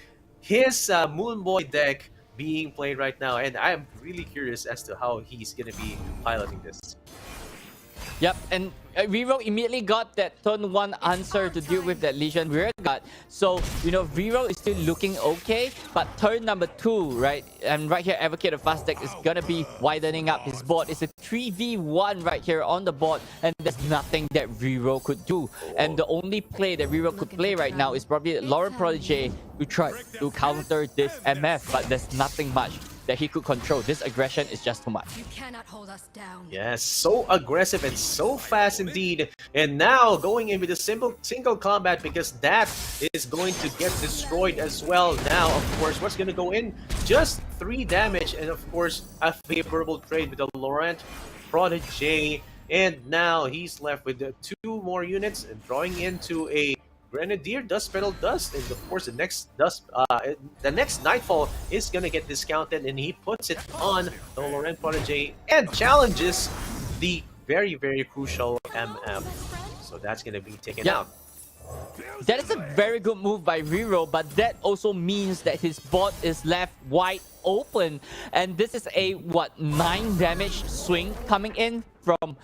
his Moon Boy deck being played right now, and I'm really curious as to how he's gonna be piloting this. Yep, and Reroll immediately got that turn 1 answer to deal with that Legion Rear Guard. So, Reroll is still looking okay, but turn number 2, right? And right here, Advocate of Fast Deck is gonna be widening up his board. It's a 3v1 right here on the board, and there's nothing that Reroll could do. And the only play that Reroll could play right now is probably Lauren Prodigy to try to counter this MF, but there's nothing much that he could control. This aggression is just too much. You cannot hold us down. Yes, so aggressive and so fast indeed. And now going in with a single combat, because that is going to get destroyed as well. Now, of course, what's going to go in? Just 3 damage, and of course, a favorable trade with the Laurent Prodigy. And now he's left with 2 more units and drawing into a Grenadier Dust Petal Dust, and of course the next Nightfall is gonna get discounted, and he puts it on the Laurent Prodigy and challenges the very crucial MF. So that's gonna be taken out. That is a very good move by Reroll, but that also means that his board is left wide open, and this is a 9 damage swing coming in from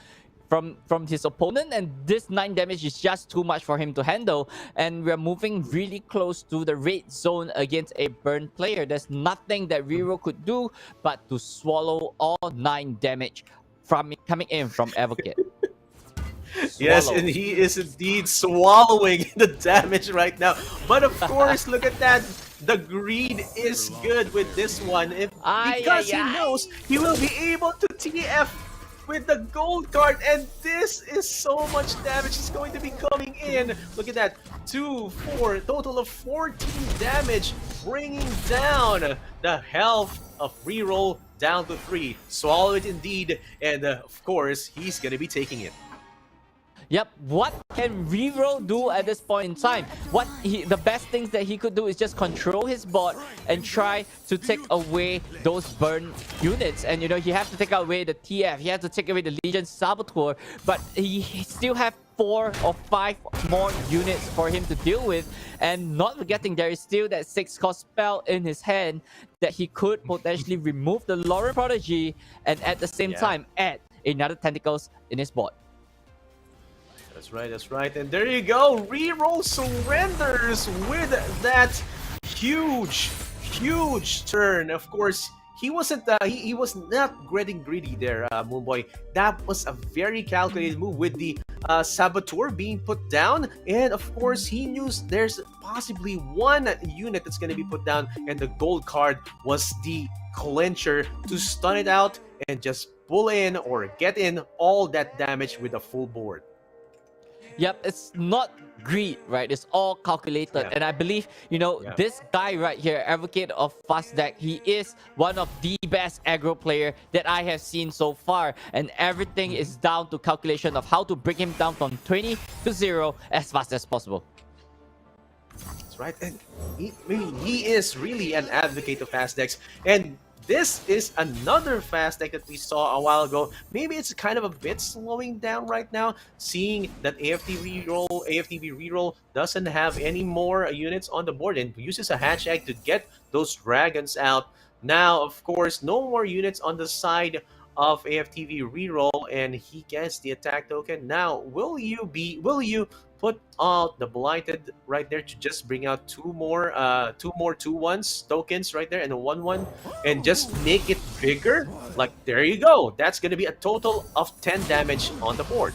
his opponent, and this 9 damage is just too much for him to handle, and we're moving really close to the red zone against a burn player. There's nothing that Reroll could do but to swallow all 9 damage coming in from Advocate. Yes, and he is indeed swallowing the damage right now. But of course, look at that. The greed is good with this one, because he knows he will be able to TF with the gold card, and this is so much damage is going to be coming in. Look at that, 2, 4, total of 14 damage, bringing down the health of Reroll down to 3. Swallow it indeed, and of course, he's gonna be taking it. Yep, what can Reroll do at this point in time? The best things that he could do is just control his board and try to take away those burn units. And he have to take away the TF, he has to take away the Legion Saboteur, but he still have 4 or 5 more units for him to deal with. And not forgetting, there is still that 6-cost spell in his hand that he could potentially remove the Laurent Prodigy and at the same time add another Tentacles in his board. That's right. And there you go. Reroll surrenders with that huge turn. Of course, he wasn't. He was not getting greedy there, Moonboy. That was a very calculated move with the Saboteur being put down, and of course, he knew there's possibly 1 unit that's going to be put down, and the gold card was the clincher to stun it out and just pull in or get in all that damage with a full board. Yep, it's not greed, right? It's all calculated. And I believe, this guy right here, Advocate of Fast Deck, he is one of the best aggro player that I have seen so far. And everything is down to calculation of how to bring him down from 20 to 0 as fast as possible. That's right. And he is really an advocate of fast decks. And this is another fast deck that we saw a while ago. Maybe it's kind of a bit slowing down right now, seeing that AFTV Reroll doesn't have any more units on the board and uses a hatch egg to get those dragons out. Now, of course, no more units on the side of AFTV Reroll, and he gets the attack token. Now, will you put out the Blighted right there to just bring out 2 more 2/1s tokens right there and a 1/1 and just make it bigger? Like, there you go. That's gonna be a total of 10 damage on the board.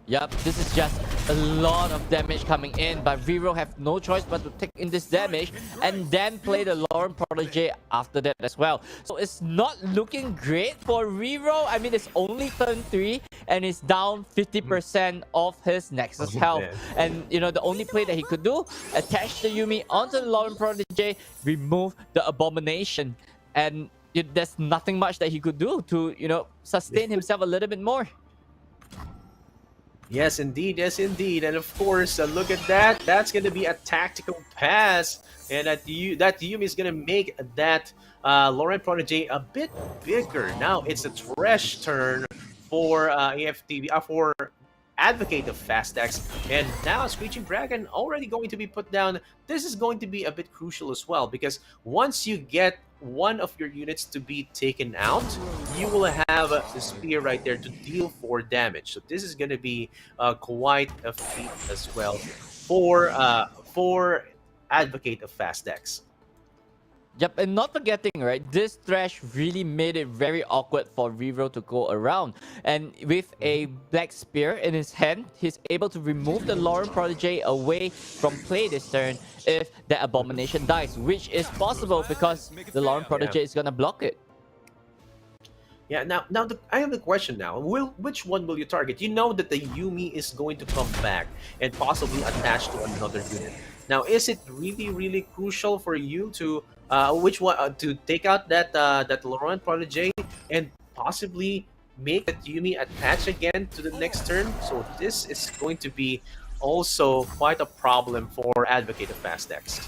Yep, this is just a lot of damage coming in, but Vero have no choice but to take in this damage and then play the Lauren Protege after that as well. So it's not looking great for Vero. I mean, it's only turn 3 and it's down 50% of his Nexus health. And you know, the only play that he could do, attach the Yuumi onto the Lauren Protege, remove the Abomination, and there's nothing much that he could do to, you know, sustain himself a little bit more. Yes, indeed. Yes, indeed. And of course, look at that. That's going to be a tactical pass. And that Yuumi is going to make that Lauren Protege a bit bigger. Now it's a Thresh turn for AFTV, for Advocate of Fastex. And now Screeching Dragon already going to be put down. This is going to be a bit crucial as well, because once you get one of your units to be taken out, you will have the spear right there to deal 4 damage. So this is going to be quite a feat as well for Advocate of Fastex. Yep, and not forgetting, right, this Thresh really made it very awkward for Vero to go around. And with a Black Spear in his hand, he's able to remove the Lauren Protege away from play this turn if the Abomination dies, which is possible because the Lauren Protege is going to block it. Yeah, now I have a question now. Which one will you target? You know that the Yuumi is going to come back and possibly attach to another unit. Now, is it really crucial for you to which one to take out that Lauren Protege and possibly make that Yuumi attach again to the next turn? So this is going to be also quite a problem for Advocate of Fastex.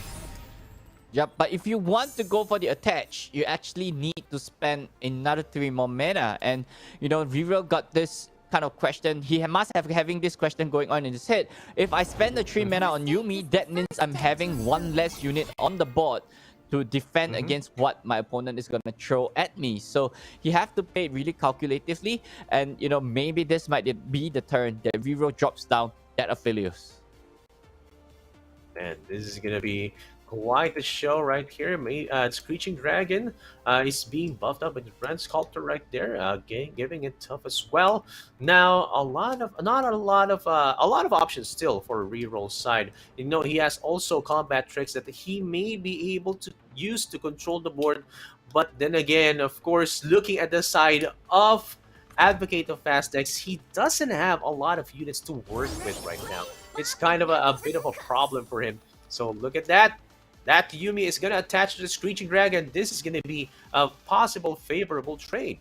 Yep, but if you want to go for the attach, you actually need to spend another 3 more mana. And, you know, Vero got this kind of question. He must have having this question going on in his head. If I spend the 3 mana on Yuumi, that means I'm having 1 less unit on the board to defend against what my opponent is going to throw at me. So he have to play really calculatively. And, you know, maybe this might be the turn that Vero drops down that Aphelios. Man, this is going to be quite a show right here. Screeching Dragon is being buffed up with the Brand Sculptor right there, giving it tough as well. Now a lot of options still for reroll side. You know, he has also combat tricks that he may be able to use to control the board. But then again, of course, looking at the side of Advocate of Fastex, he doesn't have a lot of units to work with right now. It's kind of a bit of a problem for him. So look at that. That Yuumi is going to attach to the Screeching Dragon. This is going to be a possible favorable trade.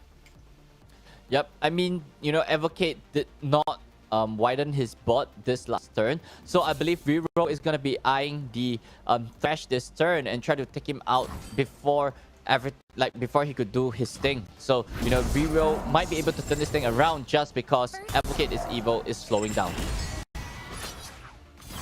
Yep, I mean, you know, Advocate did not widen his board this last turn. So I believe Vero is going to be eyeing the Thresh this turn and try to take him out before he could do his thing. So, you know, Vero might be able to turn this thing around just because Advocate is evil is slowing down.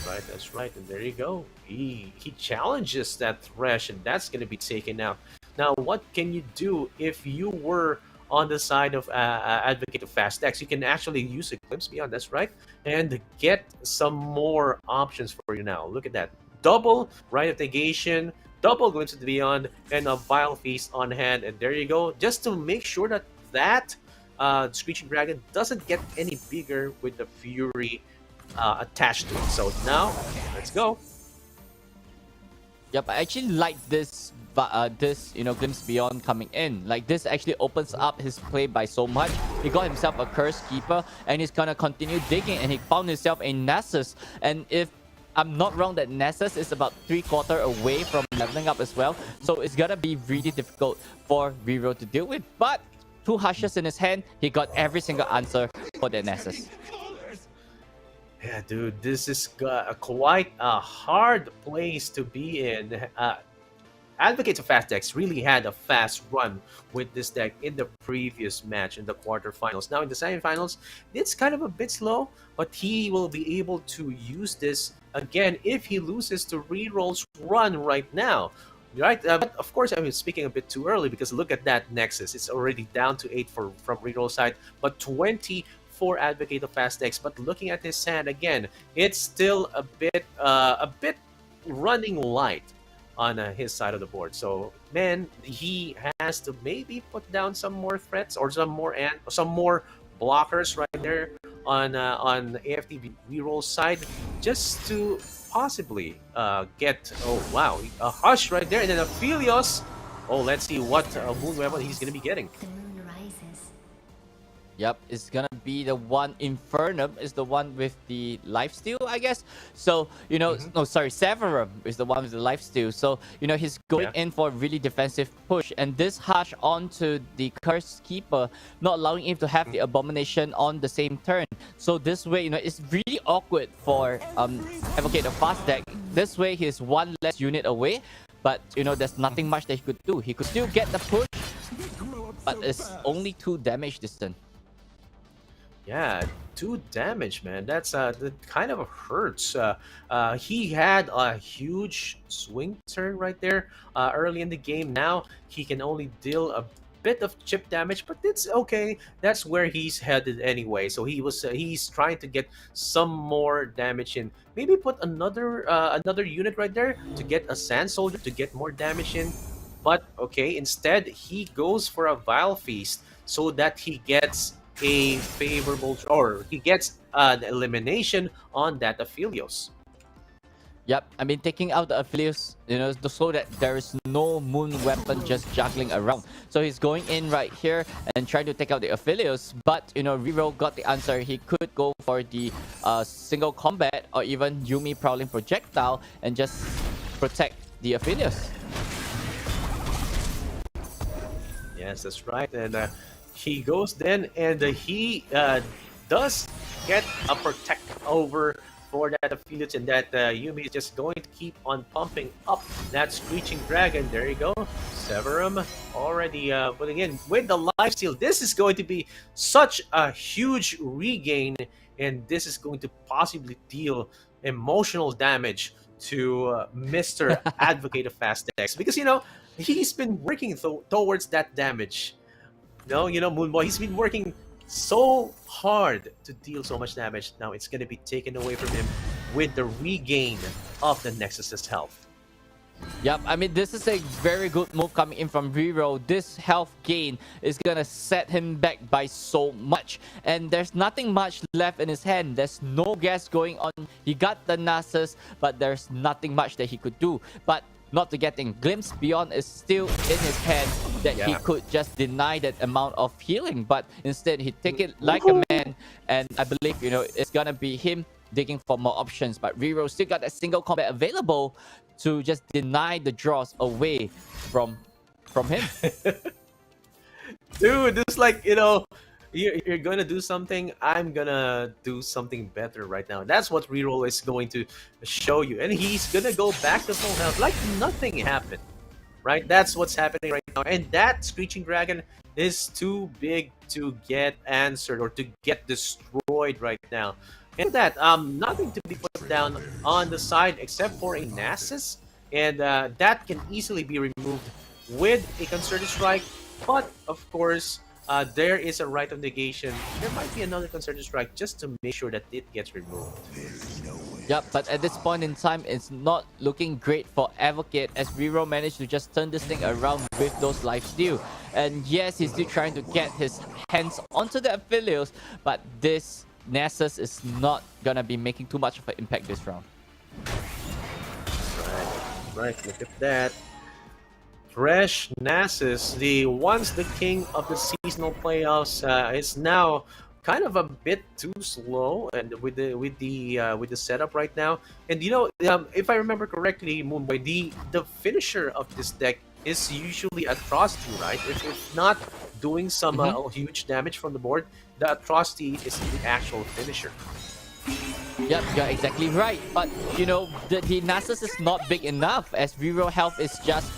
Right, that's right, and there you go. He challenges that Thresh, and that's going to be taken out. Now, what can you do if you were on the side of Advocate of Fastex? You can actually use Eclipse Beyond, that's right, and get some more options for you now. Look at that. Double Rite of Negation, double Glimpse of the Beyond, and a Vile Feast on hand. And there you go, just to make sure that Screeching Dragon doesn't get any bigger with the Fury attached to it. So now, let's go. Yep, I actually like this, you know, Glimpse Beyond coming in. Like, this actually opens up his play by so much. He got himself a Curse Keeper, and he's gonna continue digging, and he found himself a Nessus. And if I'm not wrong, that Nessus is about 3/4 away from leveling up as well. So it's gonna be really difficult for Vero to deal with. But 2 Hushes in his hand, he got every single answer for the Nessus. Yeah, dude, this is quite a hard place to be in. Advocates of Fastex really had a fast run with this deck in the previous match in the quarterfinals. Now in the semifinals, it's kind of a bit slow, but he will be able to use this again if he loses to Reroll's run right now. Right, but of course I'm speaking a bit too early because look at that Nexus. It's already down to 8 from Reroll side, but 20 for Advocate of Fastex. But looking at his hand again, it's still a bit running light on his side of the board. So man, he has to maybe put down some more threats or some more blockers right there on AFTV reroll side, just to possibly get, oh wow, a Hush right there, and then a Philios. Oh, let's see what moon weapon he's gonna be getting. The moon rises. Yep, it's gonna be the one. Infernum is the one with the lifesteal, I guess. So, you know, no, sorry, Severum is the one with the lifesteal. So, you know, he's going in for a really defensive push. And this Hush onto the Cursed Keeper, not allowing him to have the Abomination on the same turn. So this way, you know, it's really awkward for Advocate of Fast deck. This way, he's one less unit away. But, you know, there's nothing much that he could do. He could still get the push, but it's only 2 damage distant. Yeah, 2 damage, man. That's that kind of hurts. He had a huge swing turn right there early in the game. Now he can only deal a bit of chip damage, but it's okay. That's where he's headed anyway. So he's trying to get some more damage in. Maybe put another unit right there to get a Sand Soldier to get more damage in. But okay, instead he goes for a Vile Feast so that he gets a favorable, or he gets an elimination on that Aphelios. Yep, I mean, taking out the Aphelios, you know, so that there is no moon weapon just juggling around. So he's going in right here and trying to take out the Aphelios, but, you know, Reroll got the answer. He could go for the single combat or even Yumi Prowling Projectile and just protect the Aphelios. Yes, that's right. And he goes then, and he does get a protect over for that Aphelios, and that Yumi is just going to keep on pumping up that Screeching Dragon. There you go. Severum already putting in with the lifesteal. This is going to be such a huge regain, and this is going to possibly deal emotional damage to Mr. Advocate of Fast Decks, because, you know, he's been working towards that damage. No, you know, Moonboy, he's been working so hard to deal so much damage. Now it's going to be taken away from him with the regain of the Nexus's health. Yep, I mean, this is a very good move coming in from Reroll. This health gain is gonna set him back by so much. And there's nothing much left in his hand. There's no gas going on. He got the Nasus, but there's nothing much that he could do. But not to getting Glimpse Beyond is still in his hand, that he could just deny that amount of healing. But instead, he take it like a man. And I believe, you know, it's gonna be him digging for more options. But Reroll still got that single combat available to just deny the draws away from him. Dude, it's like, you know, you're gonna do something, I'm gonna do something better right now. That's what Reroll is going to show you. And he's gonna go back to full health like nothing happened. Right? That's what's happening right now. And that Screeching Dragon is too big to get answered or to get destroyed right now. And that, nothing to be put down on the side except for a Nasus, and that can easily be removed with a Concerted Strike. But of course, there is a Right of Negation. There might be another Concerted Strike just to make sure that it gets removed. Yep, but at this point in time, it's not looking great for Advocate, as Reroll managed to just turn this thing around with those lifesteal. And yes, he's still trying to get his hands onto the Aphelios, but this Nasus is not gonna be making too much of an impact this round. Right, look at that. Fresh Nasus, the once the king of the seasonal playoffs, is now kind of a bit too slow, and with the setup right now. And you know, if I remember correctly, Moonboy, the finisher of this deck is usually Atrocity, right? If not doing some huge damage from the board, the Atrocity is the actual finisher. Yep, you're exactly right. But, you know, the Nasus is not big enough, as Reroll health is just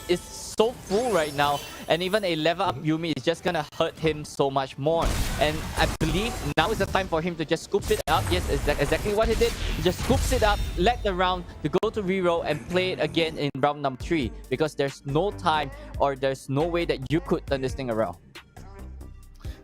is so full right now. And even a level up Yumi is just gonna hurt him so much more. And I believe now is the time for him to just scoop it up. Yes, exactly what he did. He just scoops it up, let the round to go to Reroll and play it again in round number 3. Because there's no time, or there's no way that you could turn this thing around.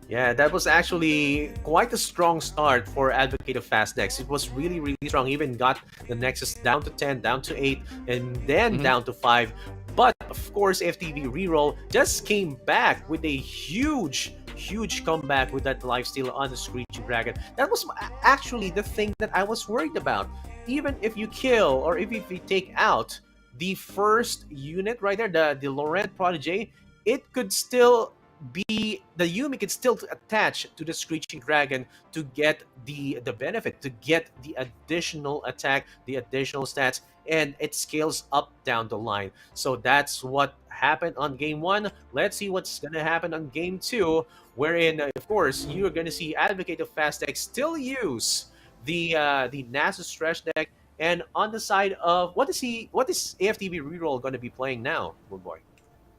Yeah, that was actually quite a strong start for Advocate of Fast Decks. It was really, really strong. He even got the Nexus down to 10, down to 8, and then down to 5. But, of course, FTV Reroll just came back with a huge huge comeback with that lifesteal on the Screeching Dragon. That was actually the thing that I was worried about. Even if you kill or if you take out the first unit right there, the Laurent Protege, it could still be the Yumi could still attach to the Screeching Dragon to get the benefit, to get the additional attack, the additional stats, and it scales up down the line. So that's what happened on game 1. Let's see what's gonna happen on game 2, wherein of course you're gonna see Advocate of Fast Deck still use the Nasus Stretch deck, and on the side of what is AFTV reroll gonna be playing now, good boy?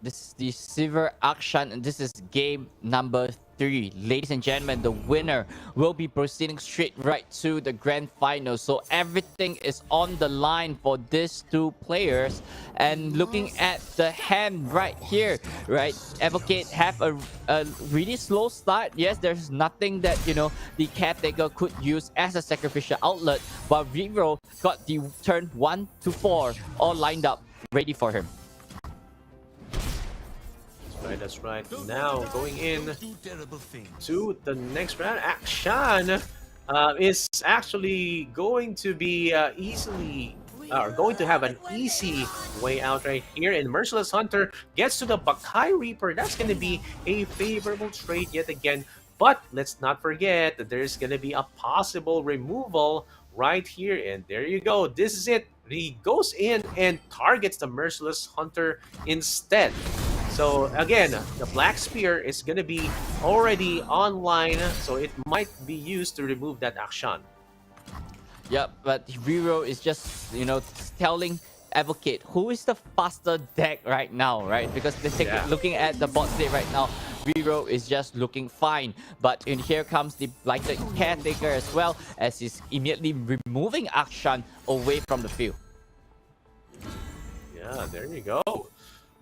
This is the Silver Akshan, and this is game number 3. Ladies and gentlemen, the winner will be proceeding straight right to the grand final. So everything is on the line for these two players. And looking at the hand right here, right, Advocate have a really slow start. Yes, there's nothing that, you know, the Caretaker could use as a sacrificial outlet, but Vero got the turn 1 to 4 all lined up, ready for him. That's right. Now going in to the next round, Akshan is actually going to be going to have an easy way out right here. And Merciless Hunter gets to the Bakai Reaper. That's going to be a favorable trade yet again. But let's not forget that there's going to be a possible removal right here. And there you go. This is it. He goes in and targets the Merciless Hunter instead. So again, the Black Spear is going to be already online, so it might be used to remove that Akshan. Yep, but Vero is just, you know, telling Advocate who is the faster deck right now, right? Because looking at the bot state right now, Vero is just looking fine. But in here comes the Blighted Caretaker as well, as he's immediately removing Akshan away from the field. Yeah, there you go.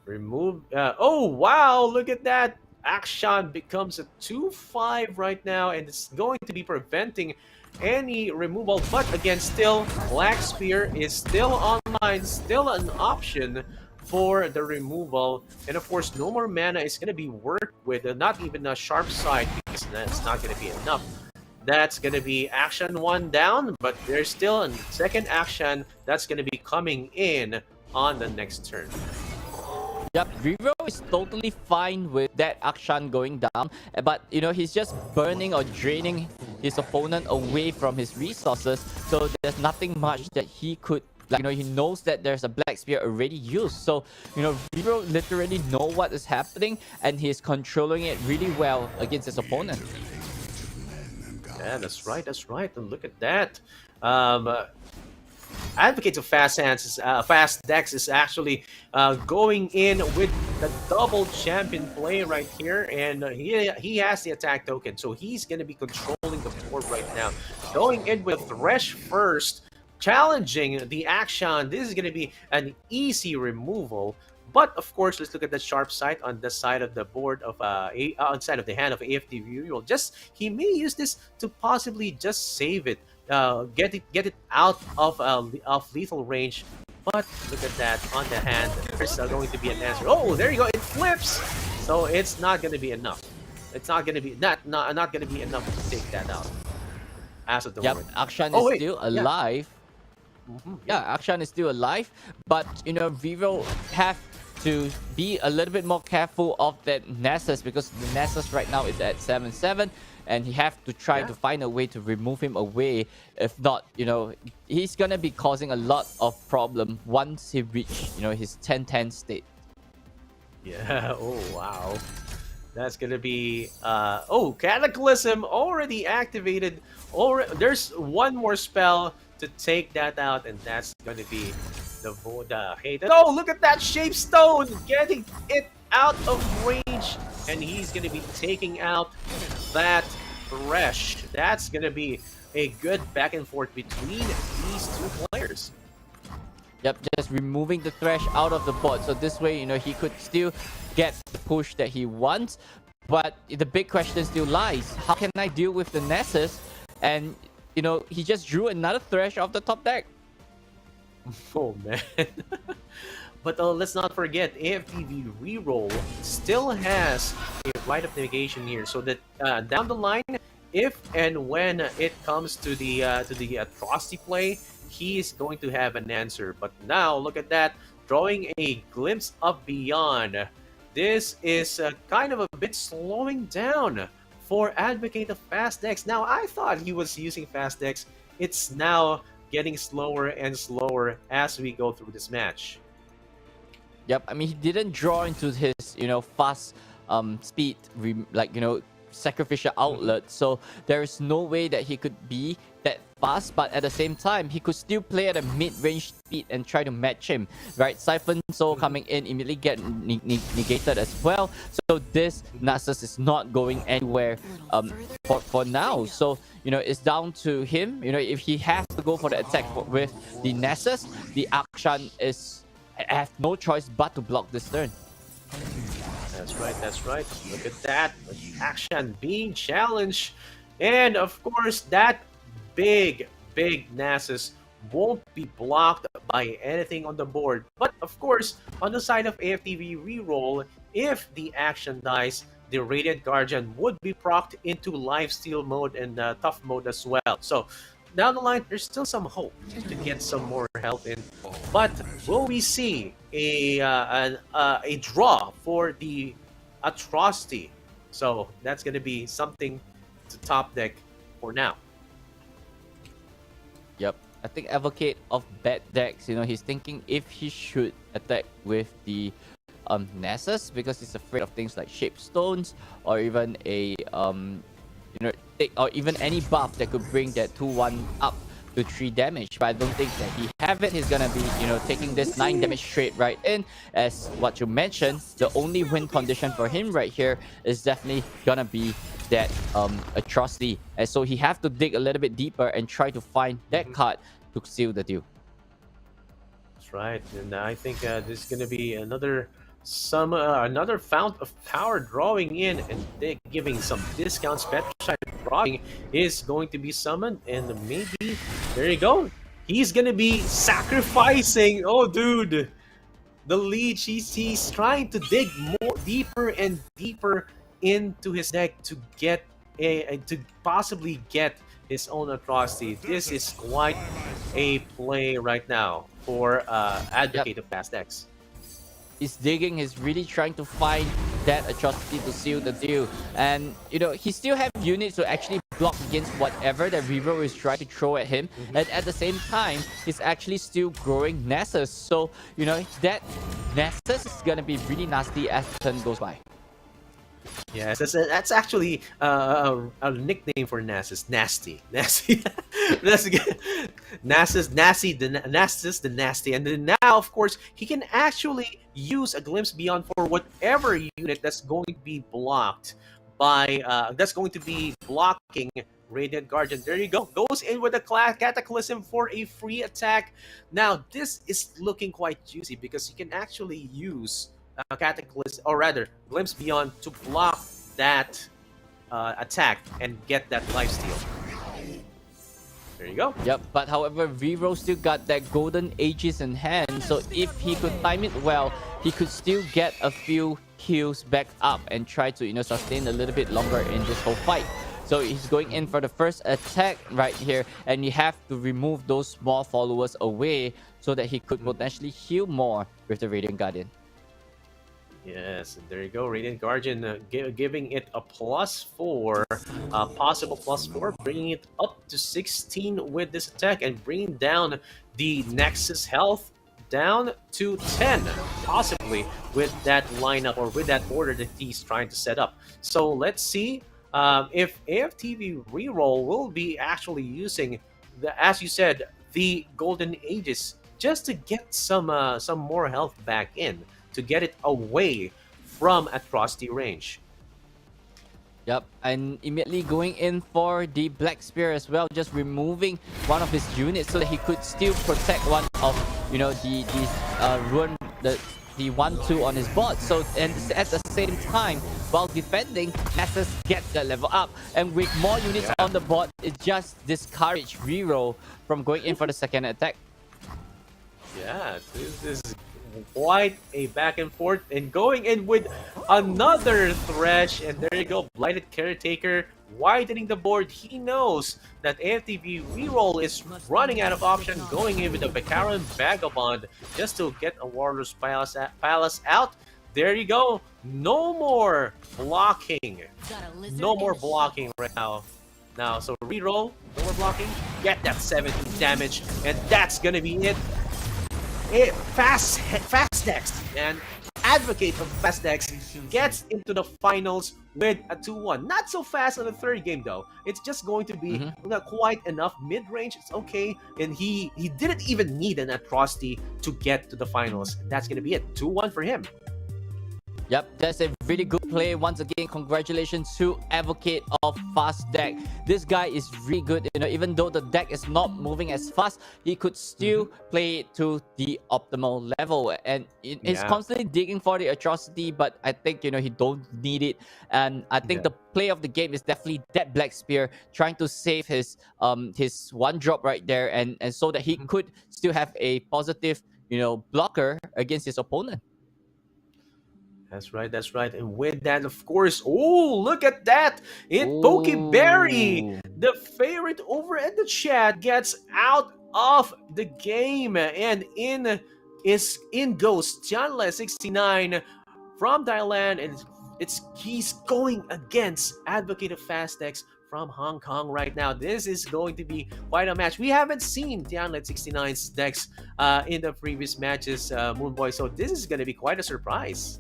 Remove. Oh, wow. Look at that. Akshan becomes a 2-5 right now, and it's going to be preventing any removal. But again, still, Black Spear is still online, still an option for the removal. And of course, no more mana is going to be worked with, not even a Sharp Side, because that's not going to be enough. That's going to be Akshan 1 down, but there's still a second Akshan that's going to be coming in on the next turn. Yep, Vero is totally fine with that Akshan going down, but you know, he's just burning or draining his opponent away from his resources, so there's nothing much that he could, like, you know, he knows that there's a Black Spear already used, so you know, Vero literally know what is happening and he's controlling it really well against his opponent. Yeah, that's right, and look at that. Advocate of Fast Decks is actually going in with the double champion play right here, and he has the attack token, so he's going to be controlling the board right now. Going in with Thresh first, challenging the Akshan. This is going to be an easy removal. But of course, let's look at the Sharp Sight on the side of the board of outside of the hand of AFT View. He may use this to possibly just save it. Get it out of lethal range, but look at that on the hand. There's going to be an answer. Oh, there you go. It flips, so it's not going to be enough. It's not going to be not going to be enough to take that out. As of the moment. Akshan is still alive. Yeah, Akshan is still alive, but you know, Vero have to be a little bit more careful of that Nasus, because the Nasus right now is at 7-7. And he have to try to find a way to remove him away. If not, you know, he's gonna be causing a lot of problem once he reach, you know, his 10-10 state. Yeah. Oh wow, that's gonna be oh, Cataclysm already activated. There's one more spell to take that out, and that's gonna be the hate. Oh, look at that Shape Stone getting it out of range, and he's gonna be taking out that Thresh. That's gonna be a good back and forth between these two players. Yep, just removing the Thresh out of the board, so this way, you know, he could still get the push that he wants. But the big question still lies: how can I deal with the Nasus? And you know, he just drew another Thresh off the top deck. Oh man. But let's not forget, AFTV Reroll still has a right of negation here, so that down the line, if and when it comes to the atrocity play, he is going to have an answer. But now look at that, drawing a glimpse of beyond. This is kind of a bit slowing down for Advocate of Fast Decks. Now I thought he was using Fast Decks. It's now getting slower and slower as we go through this match. Yep, I mean, he didn't draw into his, fast speed, sacrificial outlet. So there is no way that he could be that fast, but at the same time, he could still play at a mid-range speed and try to match him, right? Siphon Soul coming in immediately get negated as well. So this Nasus is not going anywhere for now. So, it's down to him. If he has to go for the attack with the Nasus, the Akshan have no choice but to block this turn. That's right, that's right. Look at that. Action being challenged. And of course, that big Nasus won't be blocked by anything on the board. But of course, on the side of AFTV reroll, if the action dies, the Radiant Guardian would be procced into lifesteal mode and tough mode as well. So down the line, there's still some hope to get some more health in. But will we see a draw for the atrocity? So that's going to be something to top deck for now. Yep, I think Advocate of bad decks, he's thinking if he should attack with the Nasus because he's afraid of things like Shape Stones or even a or even any buff that could bring that 2-1 up to 3 damage. But I don't think that he have it. He's gonna be, taking this 9 damage straight right in. As what you mentioned, the only win condition for him right here is definitely gonna be that atrocity. And so he have to dig a little bit deeper and try to find that card to seal the deal. That's right, and I think this is gonna be another fount of power drawing in and giving some discounts. Petrified drawing is going to be summoned, and maybe there you go. He's gonna be sacrificing. Oh, dude, the leech. He's trying to dig more deeper and deeper into his deck to get to possibly get his own atrocity. This is quite a play right now for Advocate of Fast Decks. He's digging, he's really trying to find that atrocity to seal the deal. And, he still have units to actually block against whatever that Reaver is trying to throw at him. And at the same time, he's actually still growing Nasus. So, that Nasus is going to be really nasty as the turn goes by. Yes, that's actually a nickname for Nasus. Nasty. That's good. Nasus, the nasty. And then now, of course, he can actually use a Glimpse Beyond for whatever unit that's going to be blocked by that's going to be blocking Radiant Guardian. There you go. Goes in with a Cataclysm for a free attack. Now, this is looking quite juicy because you can actually use Cataclysm, or rather, Glimpse Beyond to block that attack and get that lifesteal. There you go. Yep, but however, Vero still got that Golden Aegis in hand, so if he could time it well, he could still get a few heals back up and try to, sustain a little bit longer in this whole fight. So he's going in for the first attack right here, and you have to remove those small followers away so that he could potentially heal more with the Radiant Guardian. Yes, there you go. Radiant Guardian giving it a +4, possible +4, bringing it up to 16 with this attack and bringing down the Nexus health down to 10, possibly with that lineup or with that order that he's trying to set up. So let's see if AFTV reroll will be actually using, as you said, the Golden Aegis just to get some more health back in, to get it away from atrocity range. Yep, and immediately going in for the Black Spear as well, just removing one of his units so that he could still protect one of, the 1-2 on his bot. So, and at the same time, while defending, Nasus gets that level up. And with more units on the bot, it just discourages reroll from going in for the second attack. Yeah, this is quite a back and forth, and going in with another Thresh, and there you go, Blighted Caretaker widening the board. He knows that AFTV reroll is running out of option, going in with the Baccaran Vagabond just to get a Warlord's Palace out. There you go. No more blocking. No more blocking right now. So reroll, no more blocking. Get that 17 damage, and that's gonna be it. Fast Dex and Advocate of Fast Dex gets into the finals with a 2-1. Not so fast on the third game though. It's just going to be not quite enough mid-range. It's okay, and he didn't even need an atrocity to get to the finals. That's gonna be it. 2-1 for him. Yep, that's a really good play. Once again, congratulations to Advocate of Fast Deck. This guy is really good. Even though the deck is not moving as fast, he could still play it to the optimal level. And he's constantly digging for the atrocity, but I think, he don't need it. And I think the play of the game is definitely that Black Spear, trying to save his one drop right there, and so that he could still have a positive, blocker against his opponent. That's right. And with that, of course, look at that! Pokeberry, the favorite over in the chat, gets out of the game. And in goes Tianle69 from Thailand, and he's going against Advocate of Fast Dex from Hong Kong right now. This is going to be quite a match. We haven't seen Tianle69's decks in the previous matches, Moonboy, so this is going to be quite a surprise.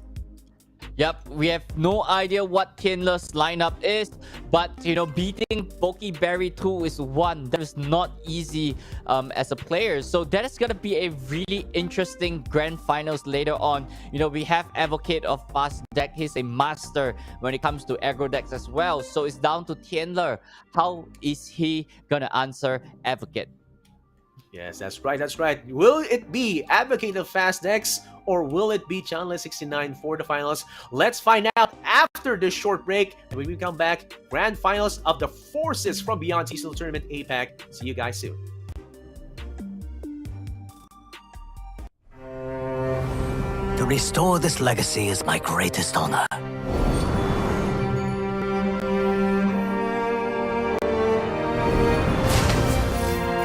Yep, we have no idea what Tianle's lineup is, but beating Pokeberry 2 is one that is not easy as a player. So that is gonna be a really interesting grand finals later on. We have Advocate of Fast Deck. He's a master when it comes to aggro decks as well. So it's down to Tianle. How is he gonna answer Advocate? Yes, that's right. Will it be Advocate of Fast Dex, or will it be Tianle69 for the finals? Let's find out after this short break. And when we come back, grand finals of the Forces from Beyond Seasonal Tournament APAC. See you guys soon. To restore this legacy is my greatest honor.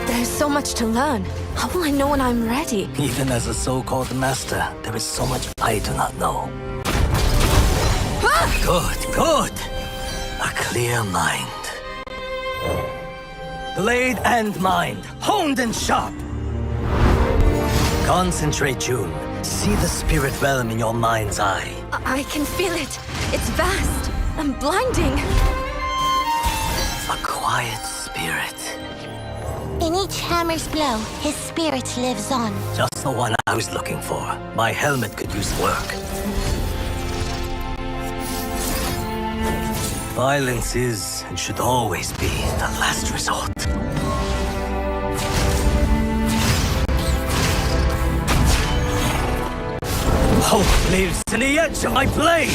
There's so much to learn. How will I know when I'm ready? Even as a so-called master, there is so much I do not know. Good. A clear mind. Blade and mind, honed and sharp. Concentrate, June. See the spirit realm in your mind's eye. I can feel it. It's vast and blinding. A quiet spirit. In each hammer's blow, his spirit lives on. Just the one I was looking for. My helmet could use work. Violence is and should always be the last resort. Hope lives in the edge of my blade!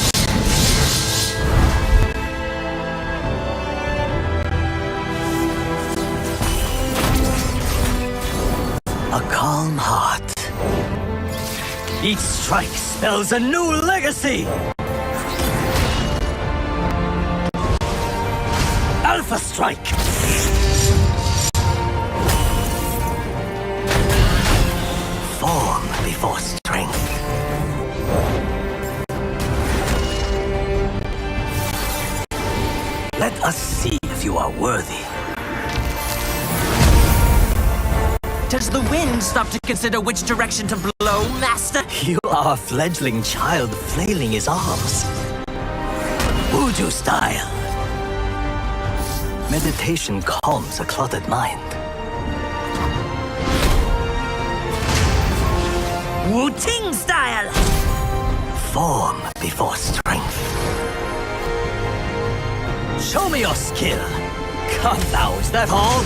A calm heart. Each strike spells a new legacy! Alpha Strike! Form before strength. Let us see if you are worthy. Does the wind stop to consider which direction to blow, Master? You are a fledgling child flailing his arms. Voodoo style. Meditation calms a cluttered mind. Wu-Ting style! Form before strength. Show me your skill. Come now, is that all?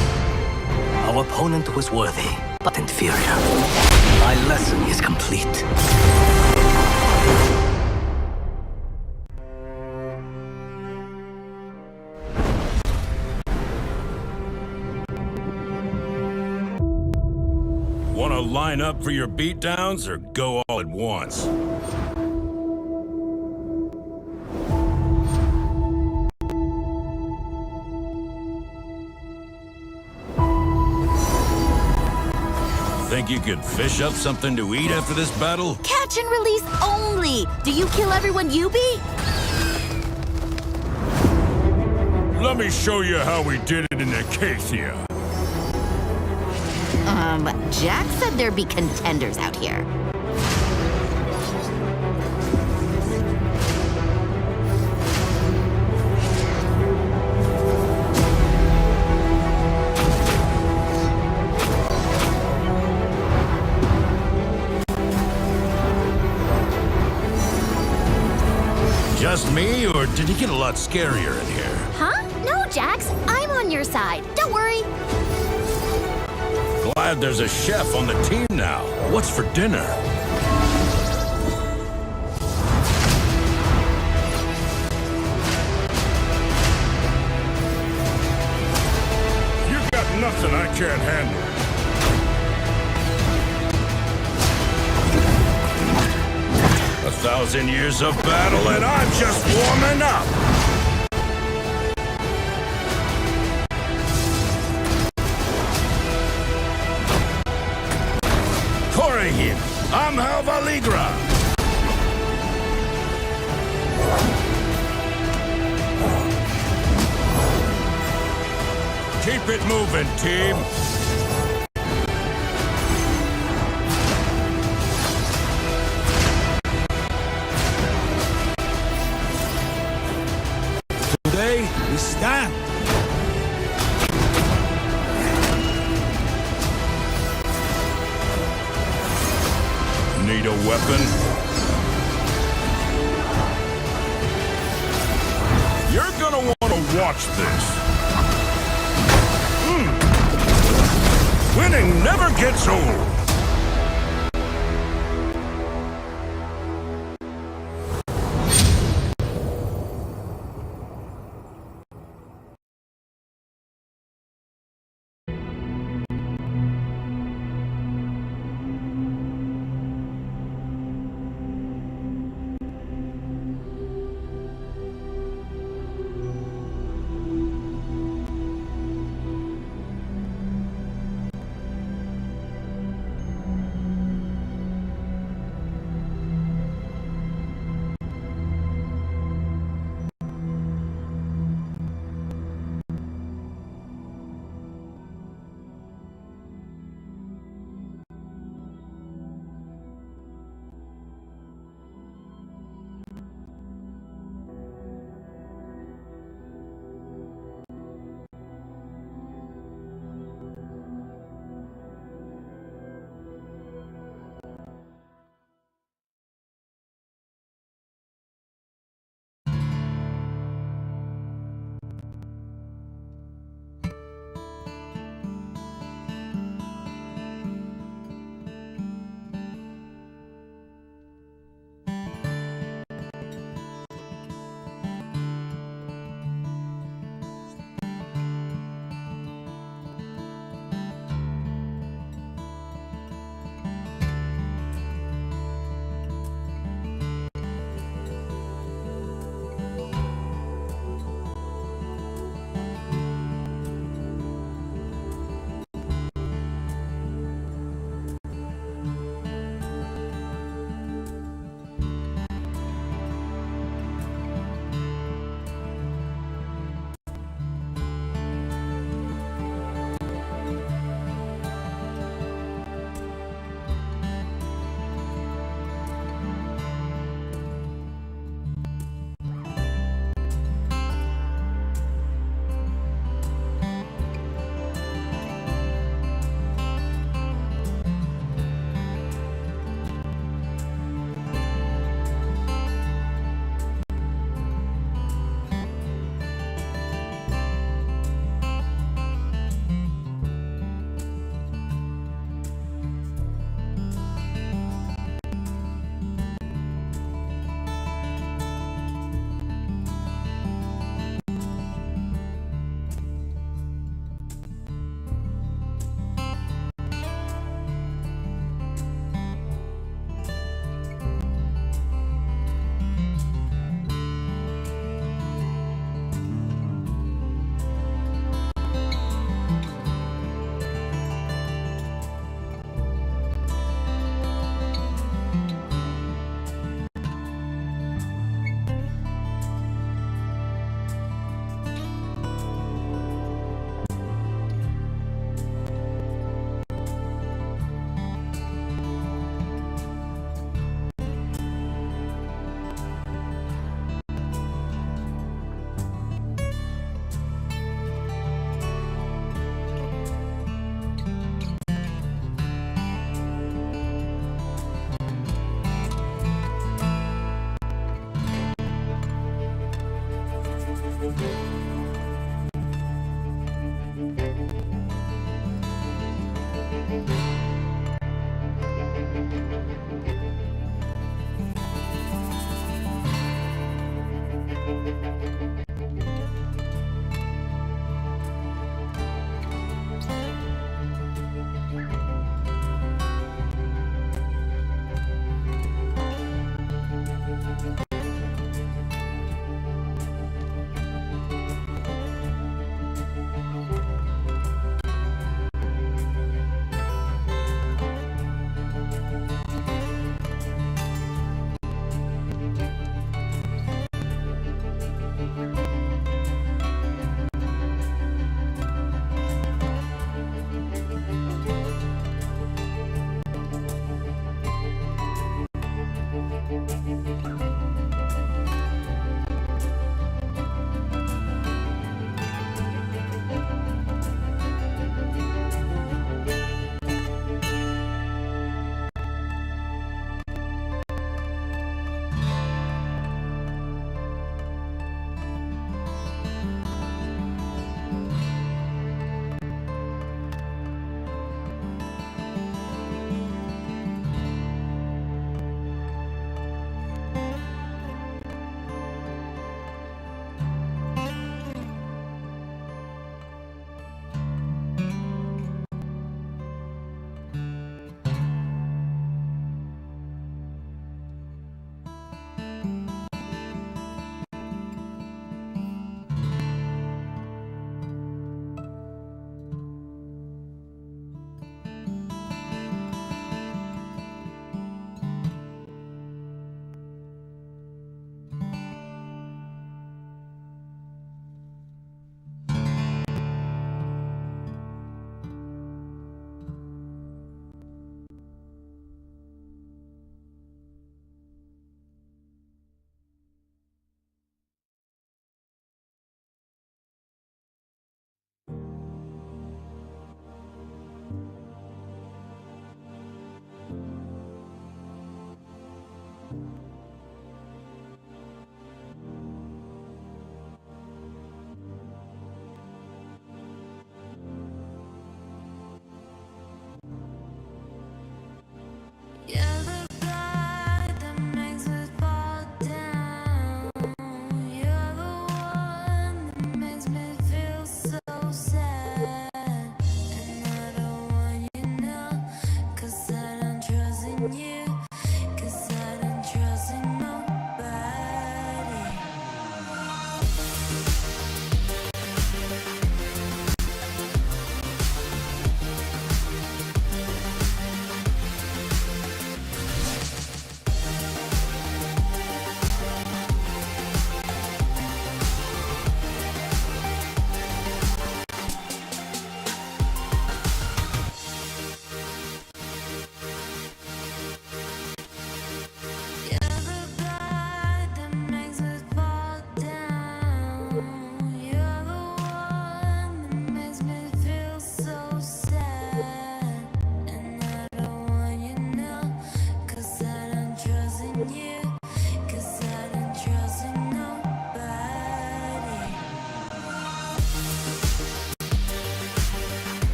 Our opponent was worthy, but inferior. My lesson is complete. Want to line up for your beatdowns or go all at once? Think you could fish up something to eat after this battle? Catch and release only! Do you kill everyone you beat? Let me show you how we did it in Acacia. Jack said there'd be contenders out here. Just me, or did it get a lot scarier in here? Huh? No, Jax. I'm on your side. Don't worry. Glad there's a chef on the team now. What's for dinner? You got nothing I can't handle. 1,000 years of battle and I'm just warming up! Corregin, I'm Halvaligra! Keep it moving, team! Today, we stand. Need a weapon? You're gonna want to watch this. Winning never gets old.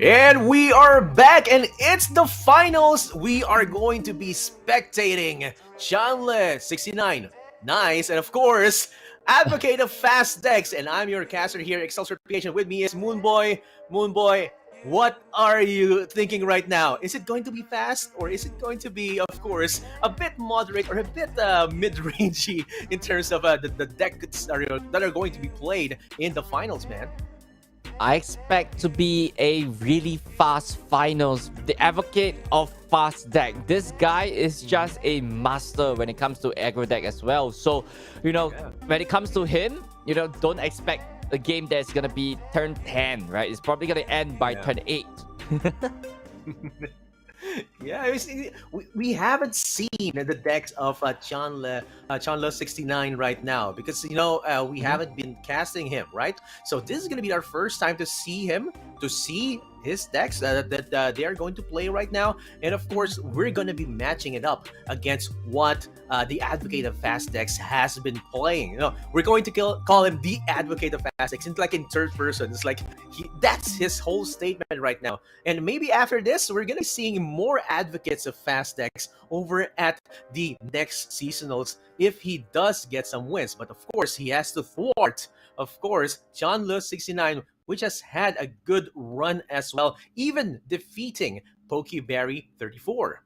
And we are back, and it's the finals. We are going to be spectating Chanle69, Nice, and of course, Advocate of Fast Decks. And I'm your caster here, Excelsior PH, and with me is Moonboy. Moonboy, what are you thinking right now? Is it going to be fast, or is it going to be, of course, a bit moderate or a bit mid-rangey in terms of the decks that are going to be played in the finals, man? I expect to be a really fast finals. The advocate of fast deck. This guy is just a master when it comes to aggro deck as well. So, when it comes to him, don't expect a game that's gonna be turn 10, right? It's probably gonna end by turn 8. Yeah, we haven't seen the decks of Chanle 69 right now because we haven't been casting him, right? So this is gonna be our first time to see him, to see his decks that they are going to play right now, and of course we're gonna be matching it up against what the Advocate of Fast Decks has been playing. We're going to call him the Advocate of Fast Decks. It's like in third person. It's like that's his whole statement right now. And maybe after this, we're gonna be seeing more advocates of Fast Decks over at the next seasonals if he does get some wins. But of course, he has to thwart, of course, Chanle69, which has had a good run as well, even defeating Pokeberry 34.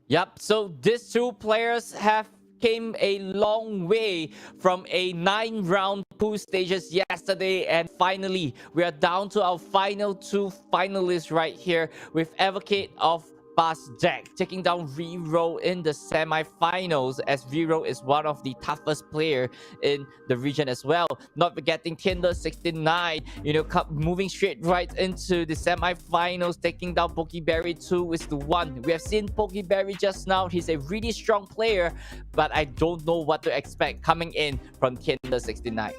Yep, so these two players have came a long way from a 9-round pool stages yesterday, and finally we are down to our final 2 finalists right here with Advocate of Fast Deck taking down Vero in the semi-finals, as Vero is one of the toughest player in the region as well. Not forgetting Tinder69, moving straight right into the semi-finals, taking down Pokeberry 2 is the one. We have seen Pokeberry just now. He's a really strong player, but I don't know what to expect coming in from Tinder69.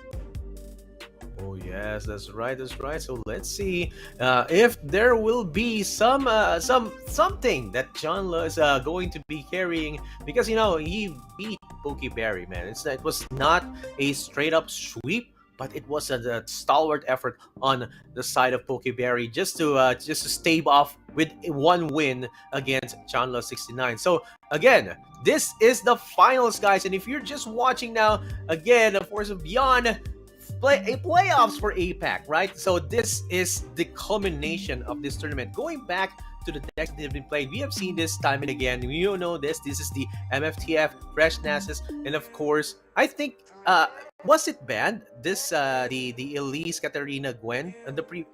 Oh yes, that's right. So let's see if there will be something that Chanle is going to be carrying, because he beat Pokeberry, man. It was not a straight up sweep, but it was a stalwart effort on the side of Pokeberry just to stave off with one win against Chanle69. So again, this is the finals, guys, and if you're just watching now, again, of course, beyond playoffs for APAC, right? So this is the culmination of this tournament. Going back to the decks that have been played, we have seen this time and again. You know this. This is the MFTF, Fresh Nasus, and of course, I think was it banned? This the Elise Katarina Gwen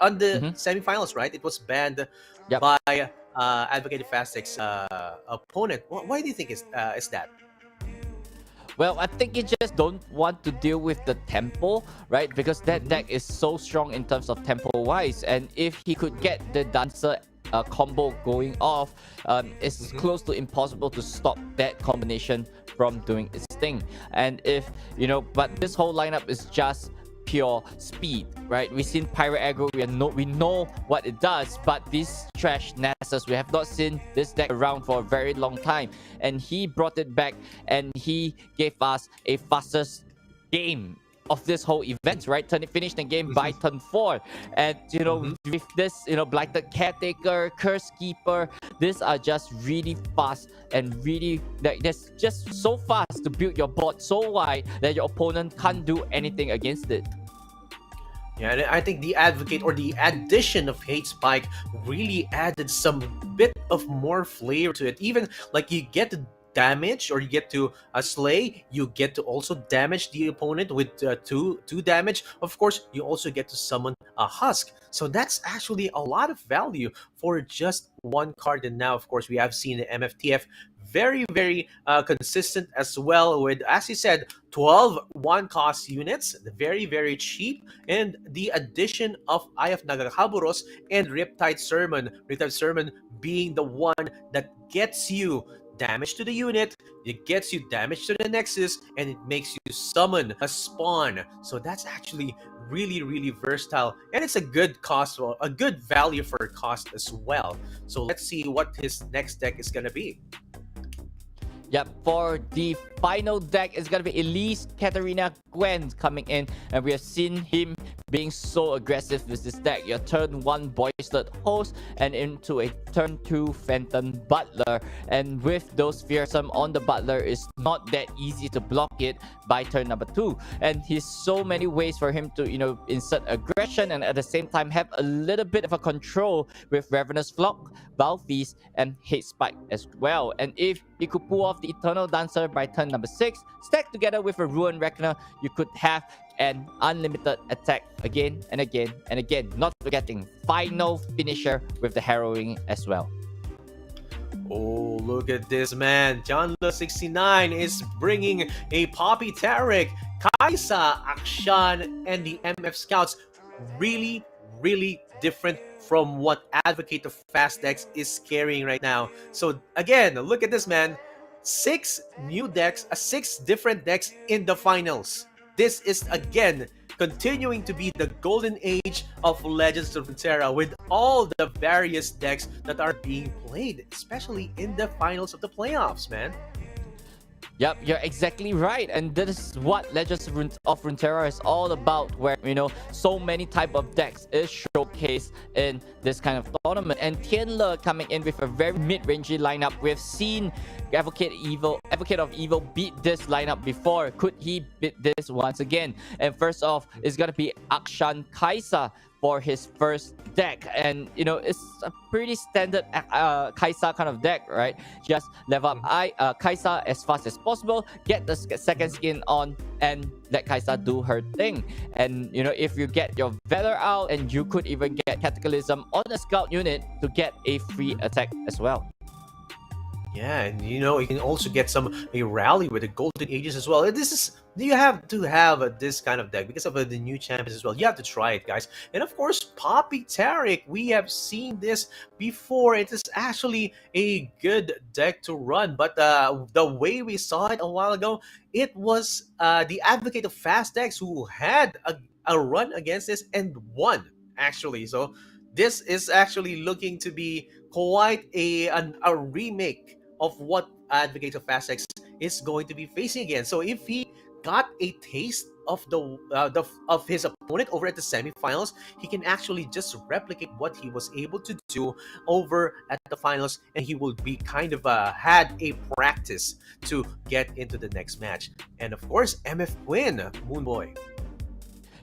on the semifinals, right? It was banned by Advocate Fastex's opponent. Why do you think is that? Well, I think you just don't want to deal with the tempo, right? Because that deck is so strong in terms of tempo-wise. And if he could get the Dancer combo going off, it's close to impossible to stop that combination from doing its thing. And if, but this whole lineup is just pure speed, right? We've seen Pyro Aggro, we know what it does, but these trash Nasus, we have not seen this deck around for a very long time, and he brought it back and he gave us a fastest game of this whole event, right? Finished the game by turn 4, and with this Blighted Caretaker, Curse Keeper, these are just really fast and really that's just so fast to build your board so wide that your opponent can't do anything against it. Yeah, and I think the Advocate or the addition of Hate Spike really added some bit of more flavor to it. Even like you get to damage, or you get to slay, you get to also damage the opponent with two damage. Of course, you also get to summon a Husk. So that's actually a lot of value for just one card. And now, of course, we have seen the MFTF very, very consistent as well with, as you said, 12 one-cost units, very, very cheap, and the addition of Eye of Nagakaburos and Riptide Sermon. Riptide Sermon being the one that gets you damage to the unit, it gets you damage to the Nexus, and it makes you summon a spawn. So that's actually really, really versatile, and it's a good cost, a good value for a cost as well. So let's see what his next deck is gonna be. Yep, for the final deck, it's gonna be Elise, Katarina, Gwen coming in, and we have seen him being so aggressive with this deck. Your turn 1 Boislet Host, and into a turn 2 Phantom Butler. And with those fearsome on the Butler, it's not that easy to block it by turn number 2. And he's so many ways for him to, insert aggression and at the same time have a little bit of a control with Ravenous Flock, Balfeast, and Hate Spike as well. And if he could pull off the Eternal Dancer by turn number 6, stacked together with a Ruin Reckoner, you could have an unlimited attack again and again and again. Not forgetting final finisher with the Harrowing as well. Oh, look at this, man. Johnla69 is bringing a Poppy Tarek, Kaisa, Akshan, and the MF Scouts. Really, really different from what Advocate of Fast decks is carrying right now. So again, look at this, man. 6 new decks, 6 different decks in the finals. This is again continuing to be the golden age of Legends of Runeterra with all the various decks that are being played, especially in the finals of the playoffs, man. Yep, you're exactly right, and this is what Legends of Runeterra is all about, where so many type of decks is showcased in this kind of tournament. And Tianle coming in with a very mid-rangey lineup. We've seen Advocate of Evil beat this lineup before. Could he beat this once again? And first off, it's gonna be Akshan Kaisa for his first deck, and it's a pretty standard Kaisa kind of deck, right? Just level up Kaisa as fast as possible, get the second skin on, and let Kaisa do her thing. And if you get your Valor out, and you could even get Cataclysm on a scout unit to get a free attack as well. Yeah, and you can also get a rally with the Golden Ages as well. You have to have this kind of deck because of the new champions as well. You have to try it, guys. And of course, Poppy Tarek, we have seen this before. It is actually a good deck to run, but the way we saw it a while ago, it was the Advocate of Fast decks who had a run against this and won, actually. So this is actually looking to be quite a remake of what Advocate of Fast decks is going to be facing again. So if he got a taste of of his opponent over at the semifinals, he can actually just replicate what he was able to do over at the finals, and he will be kind of had a practice to get into the next match. And of course, MF Quinn, Moonboy.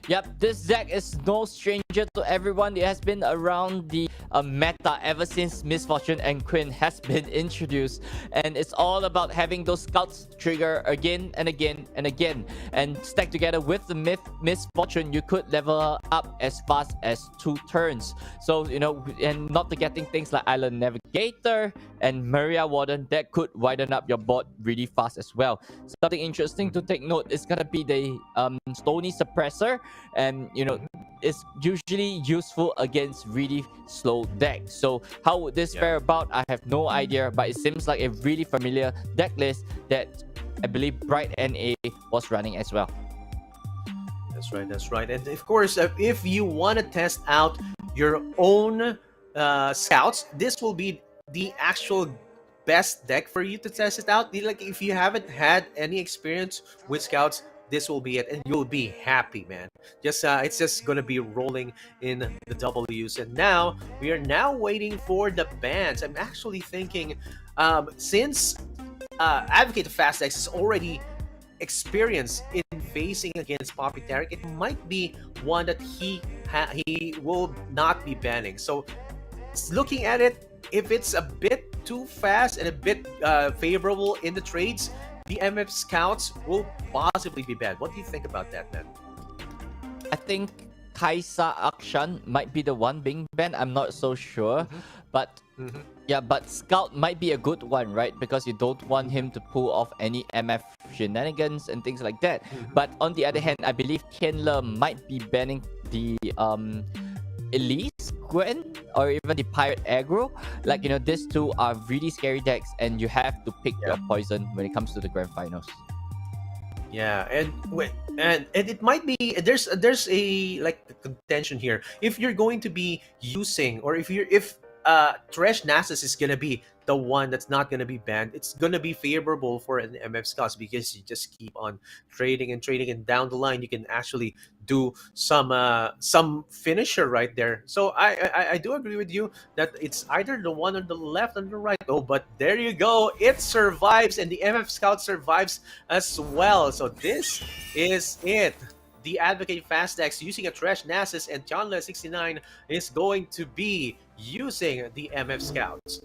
Yep, this deck is no stranger to everyone. It has been around the meta ever since Misfortune and Quinn has been introduced. And it's all about having those scouts trigger again and again and again. And stacked together with the Misfortune, you could level up as fast as 2 turns. So, and not forgetting things like Island Navigator and Maria Warden that could widen up your board really fast as well. Something interesting to take note is going to be the Stony Suppressor. And it's usually useful against really slow decks. So how would this fare about? I have no idea, but it seems like a really familiar deck list that I believe Bright NA was running as well. That's right. And of course, if you want to test out your own scouts, this will be the actual best deck for you to test it out. Like, if you haven't had any experience with scouts, this will be it, and you'll be happy, man. It's just gonna be rolling in the W's. And now we are waiting for the bans. I'm actually thinking, since Advocate of Fast X is already experienced in facing against Poppy Tarek, it might be one that he will not be banning. So looking at it, if it's a bit too fast and a bit favorable in the trades, the MF Scouts will possibly be banned. What do you think about that, man? I think Kaisa Akshan might be the one being banned. I'm not so sure. But yeah, but Scout might be a good one, right? Because you don't want him to pull off any MF shenanigans and things like that. But on the other hand, I believe Tianle might be banning the Elise, Gwen, or even the Pirate Aggro. Like, these two are really scary decks, and you have to pick your poison when it comes to the grand finals. Yeah, and it might be there's a contention here. If you're going to be using, or if Thresh Nasus is gonna be the one that's not going to be banned, it's going to be favorable for an MF Scouts because you just keep on trading and trading, and down the line you can actually do some finisher right there. So I do agree with you that it's either the one on the left or the right. Oh, but there you go, it survives, and the MF Scout survives as well. So this is it. The Advocate Fast X using a Trash Nasus, and Chanla69 is going to be using the MF Scouts.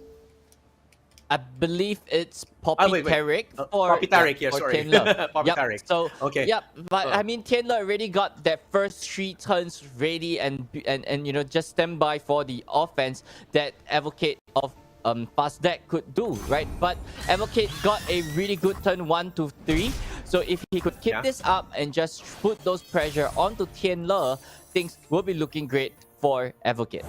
I believe it's Poppy Tarek or Poppy Tarek, yeah, or sorry. Tianle. Poppy Yep. Tarek. So okay. Yep, but I mean Tianle already got that first 3 turns ready and you know, just stand by for the offense that Advocate of Fast Deck could do, right? But Advocate got a really good turn 1 to 3. So if he could keep this up and just put those pressure onto Tianle, things will be looking great for Advocate.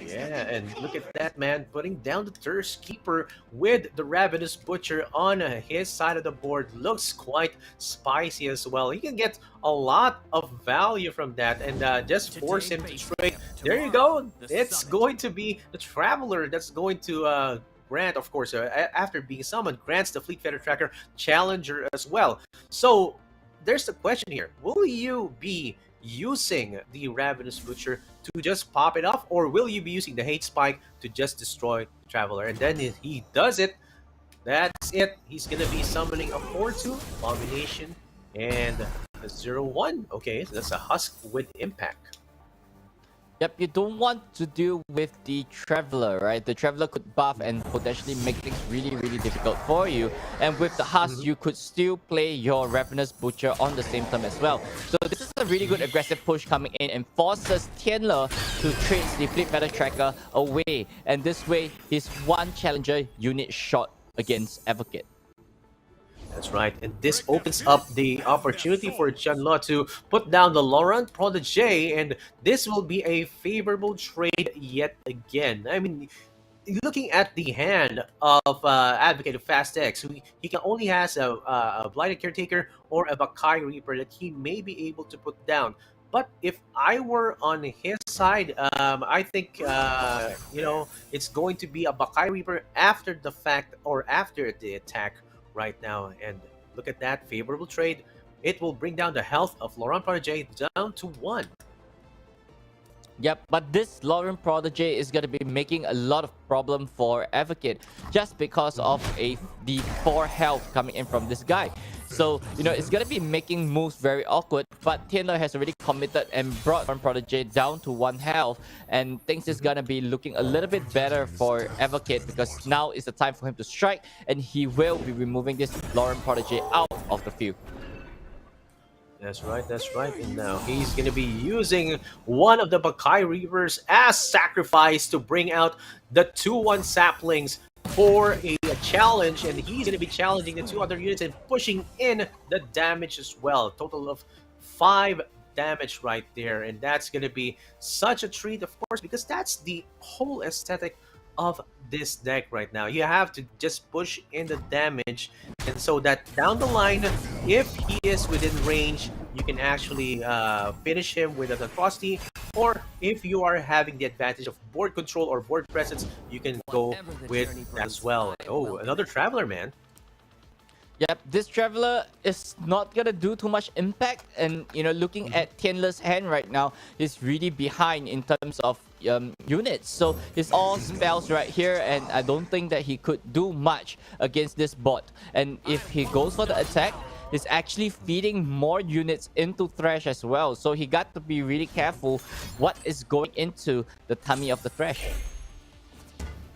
Yeah, and look at that, man, putting down the Thirst Keeper with the Ravenous Butcher on his side of the board. Looks quite spicy as well. He can get a lot of value from that, and just force him to trade. There you go. It's going to be the Traveler that's going to grant, of course, after being summoned, grants the Fleet Feather Tracker Challenger as well. So there's the question here. Will you be using the Ravenous Butcher to just pop it off, or will you be using the Hate Spike to just destroy the Traveler? And then if he does it, that's it. He's gonna be summoning a 4-2 Abomination and a 0-1. Okay, so that's a Husk with Impact. Yep, you don't want to deal with the Traveler, right? The Traveler could buff and potentially make things really, really difficult for you. And with the Husk, you could still play your Ravenous Butcher on the same time as well. So this is a really good aggressive push coming in and forces Tianle to trade the Fleet Feather Tracker away. And this way, he's one Challenger unit short against Advocate. That's right, and this opens up the opportunity for Chanla to put down the Laurent Protege, and this will be a favorable trade yet again. I mean, looking at the hand of Advocate of Fast X, he can only has a Blighted Caretaker or a Bakai Reaper that he may be able to put down. But if I were on his side, I think, you know, it's going to be a Bakai Reaper after the fact or after the attack right now. And look at that favorable trade. It will bring down the health of Laurent Protege down to 1. Yep, but this Laurent Protege is going to be making a lot of problem for Advocate just because of the 4 health coming in from this guy. So, you know, it's going to be making moves very awkward, but Tianle has already committed and brought Laurent Protege down to 1 health, and things is going to be looking a little bit better for Advocate because now is the time for him to strike, and he will be removing this Laurent Protege out of the field. That's right, that's right. And now he's going to be using one of the Bakai Reavers as sacrifice to bring out the 2-1 Saplings for a challenge. And he's going to be challenging the 2 other units and pushing in the damage as well. Total of 5 damage right there. And that's going to be such a treat, of course, because that's the whole aesthetic of this deck right now. You have to just push in the damage, and so that down the line, if he is within range, you can actually finish him with an atrocity, or if you are having the advantage of board control or board presence, you can go with that as well. Oh, another Traveler, man. Yep, this Traveler is not gonna do too much impact, and you know, looking at Tianle's hand right now, he's really behind in terms of units. So it's all spells right here, and I don't think that he could do much against this bot. And if he goes for the attack, he's actually feeding more units into Thresh as well. So he got to be really careful what is going into the tummy of the Thresh.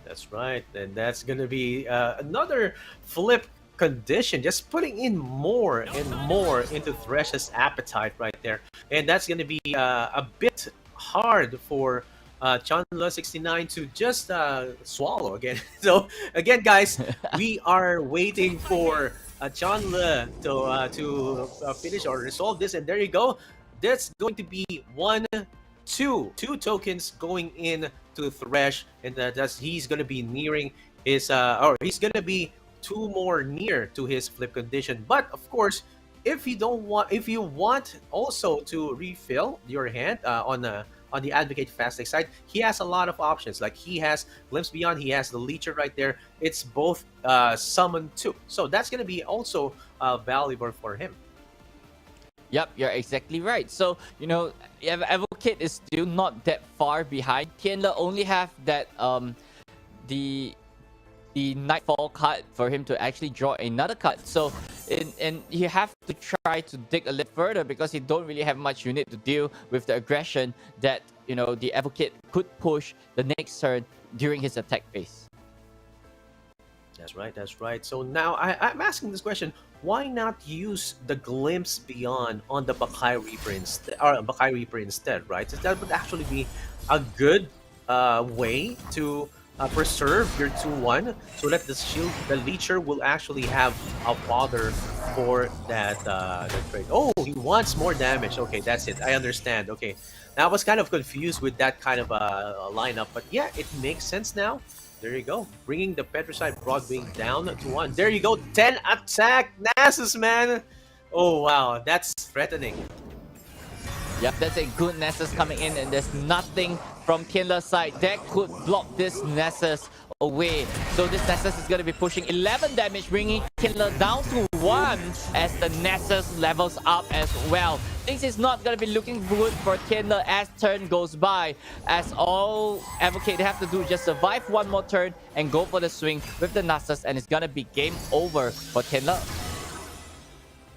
That's right, and that's gonna be another flip condition, just putting in more and more into Thresh's appetite right there, and that's going to be a bit hard for Chanla69 to just swallow again. So again, guys, we are waiting for Chanla to finish or resolve this, and there you go. That's going to be 2 tokens going in to Thresh, and that's he's going to be nearing his or he's going to be 2 more near to his flip condition. But of course, if you want also to refill your hand on on the Advocate Fast side, he has a lot of options. Like he has Glimpse Beyond, he has the Leecher right there. It's both summon too. So that's going to be also valuable for him. Yep, you're exactly right. So, Advocate is still not that far behind. Tianle only have that the Nightfall card for him to actually draw another card. So, and you have to try to dig a little further because he don't really have much unit to deal with the aggression that, the Advocate could push the next turn during his attack phase. That's right, that's right. So now I'm asking this question, why not use the Glimpse Beyond on the Bakai Reaper instead, right? So that would actually be a good way to preserve your 2-1 so that the Leecher will actually have a fodder for that trade. Oh, he wants more damage. Okay, that's it. I understand. Okay, now I was kind of confused with that kind of lineup, but yeah, it makes sense now. There you go. Bringing the Petricide Broadwing down to 1. There you go. 10 attack. Nasus, man. Oh, wow. That's threatening. Yep, that's a good Nessus coming in, and there's nothing from Tianle's side that could block this Nessus away. So this Nessus is going to be pushing 11 damage, bringing Tianle down to 1 as the Nessus levels up as well. Things is not going to be looking good for Tianle as turn goes by, as all Advocate have to do is just survive one more turn and go for the swing with the Nessus, and it's going to be game over for Tianle.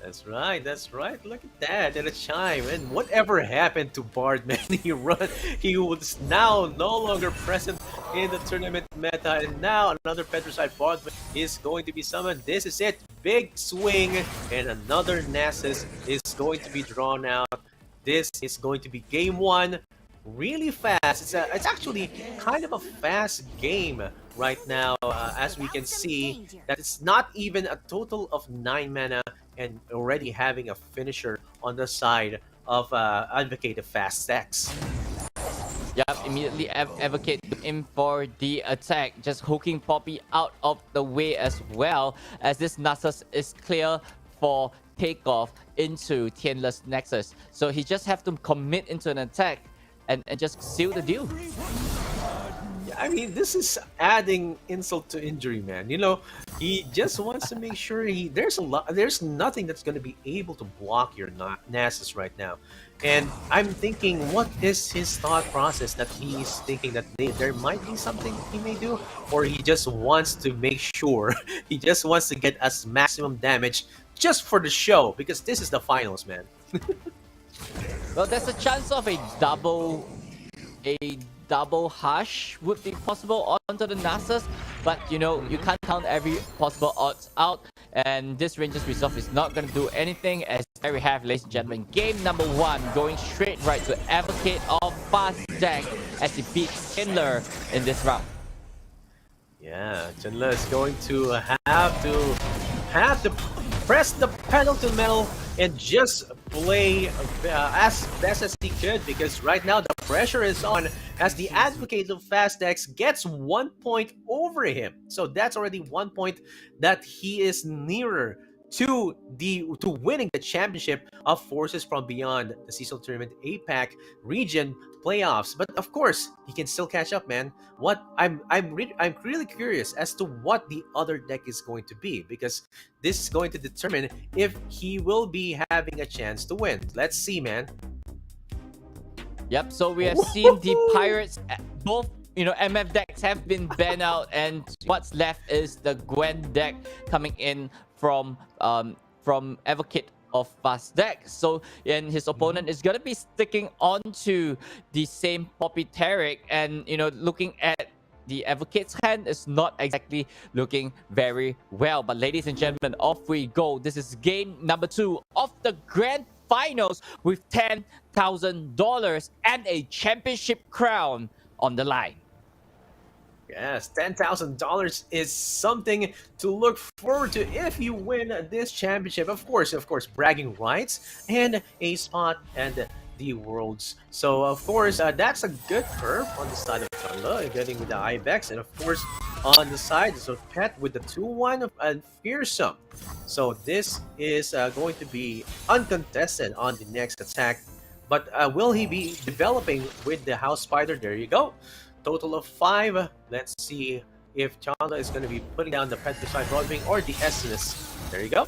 That's right, that's right. Look at that, and a chime. And whatever happened to Bard, man? He was now no longer present in the tournament meta, and now another Petricide Bard is going to be summoned. This is it. Big swing, and another Nasus is going to be drawn out. This is going to be game 1. Really fast. It's actually kind of a fast game right now, as we can see that it's not even a total of 9 mana and already having a finisher on the side of Advocate of Fast stacks. Yep, immediately Advocate in for the attack, just hooking Poppy out of the way as well, as this Nasus is clear for takeoff into Tianle's Nexus. So he just have to commit into an attack and just seal the deal. Yeah, I mean, this is adding insult to injury, man. He just wants to make sure there's nothing that's going to be able to block your Nasus right now. And I'm thinking, what is his thought process that he's thinking that there might be something he may do? Or he just wants to make sure, he just wants to get us maximum damage just for the show, because this is the finals, man. Well, there's a chance of a double hush would be possible onto the Nasus, but you can't count every possible odds out, and this Ranger's Resolve is not going to do anything. As there we have, ladies and gentlemen, game number 1 going straight right to Advocate of Fast Deck as he beats Tianle in this round. Yeah, Tianle is going to have to press the pedal to the metal and just play as best as he could, because right now the pressure is on as the Advocate of Fast X gets 1 point over him. So that's already 1 point that he is nearer to winning the championship of Forces from Beyond the Seasonal Tournament APAC region playoffs. But of course, he can still catch up, man. I'm really curious as to what the other deck is going to be, because this is going to determine if he will be having a chance to win. Let's see, man. Yep, so we have seen the Pirates, both MF decks have been banned out, and what's left is the Gwen deck coming in from Advocate of Fast deck. So, and his opponent is gonna be sticking onto the same Poppy Tarek, and looking at the Advocate's hand is not exactly looking very well. But ladies and gentlemen, off we go. This is game number 2 of the Grand Finals with $10,000 and a championship crown on the line. Yes, $10,000 is something to look forward to if you win this championship. Of course, bragging rights and a spot and the Worlds. So, of course, that's a good curve on the side of Tianle, getting with the Ibex, and of course, on the side is a Pet with the 2-1 and Fearsome. So this is going to be uncontested on the next attack But will he be developing with the House Spider? There you go. Total of 5. Let's see if Chandler is going to be putting down the Petrified Broadwing or the Essence. There you go.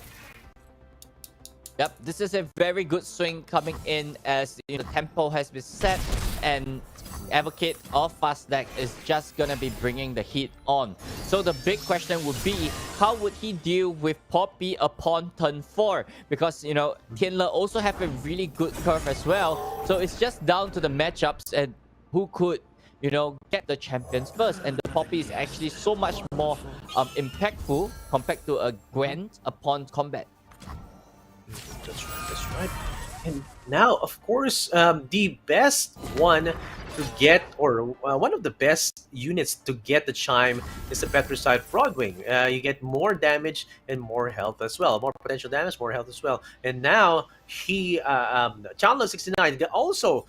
Yep, this is a very good swing coming in as the tempo has been set, and Advocate of Fast Deck is just gonna be bringing the heat on. So the big question would be, how would he deal with Poppy upon turn 4? Because, Tianle also have a really good curve as well. So it's just down to the matchups and who could, get the champions first. And the Poppy is actually so much more impactful compared to a Gwen upon combat. That's right, that's right. And now, of course, the best one to get, or one of the best units to get the Chime is the Petrified Broadwing. You get more damage and more health as well. More potential damage, more health as well. And now, Chandler 69 also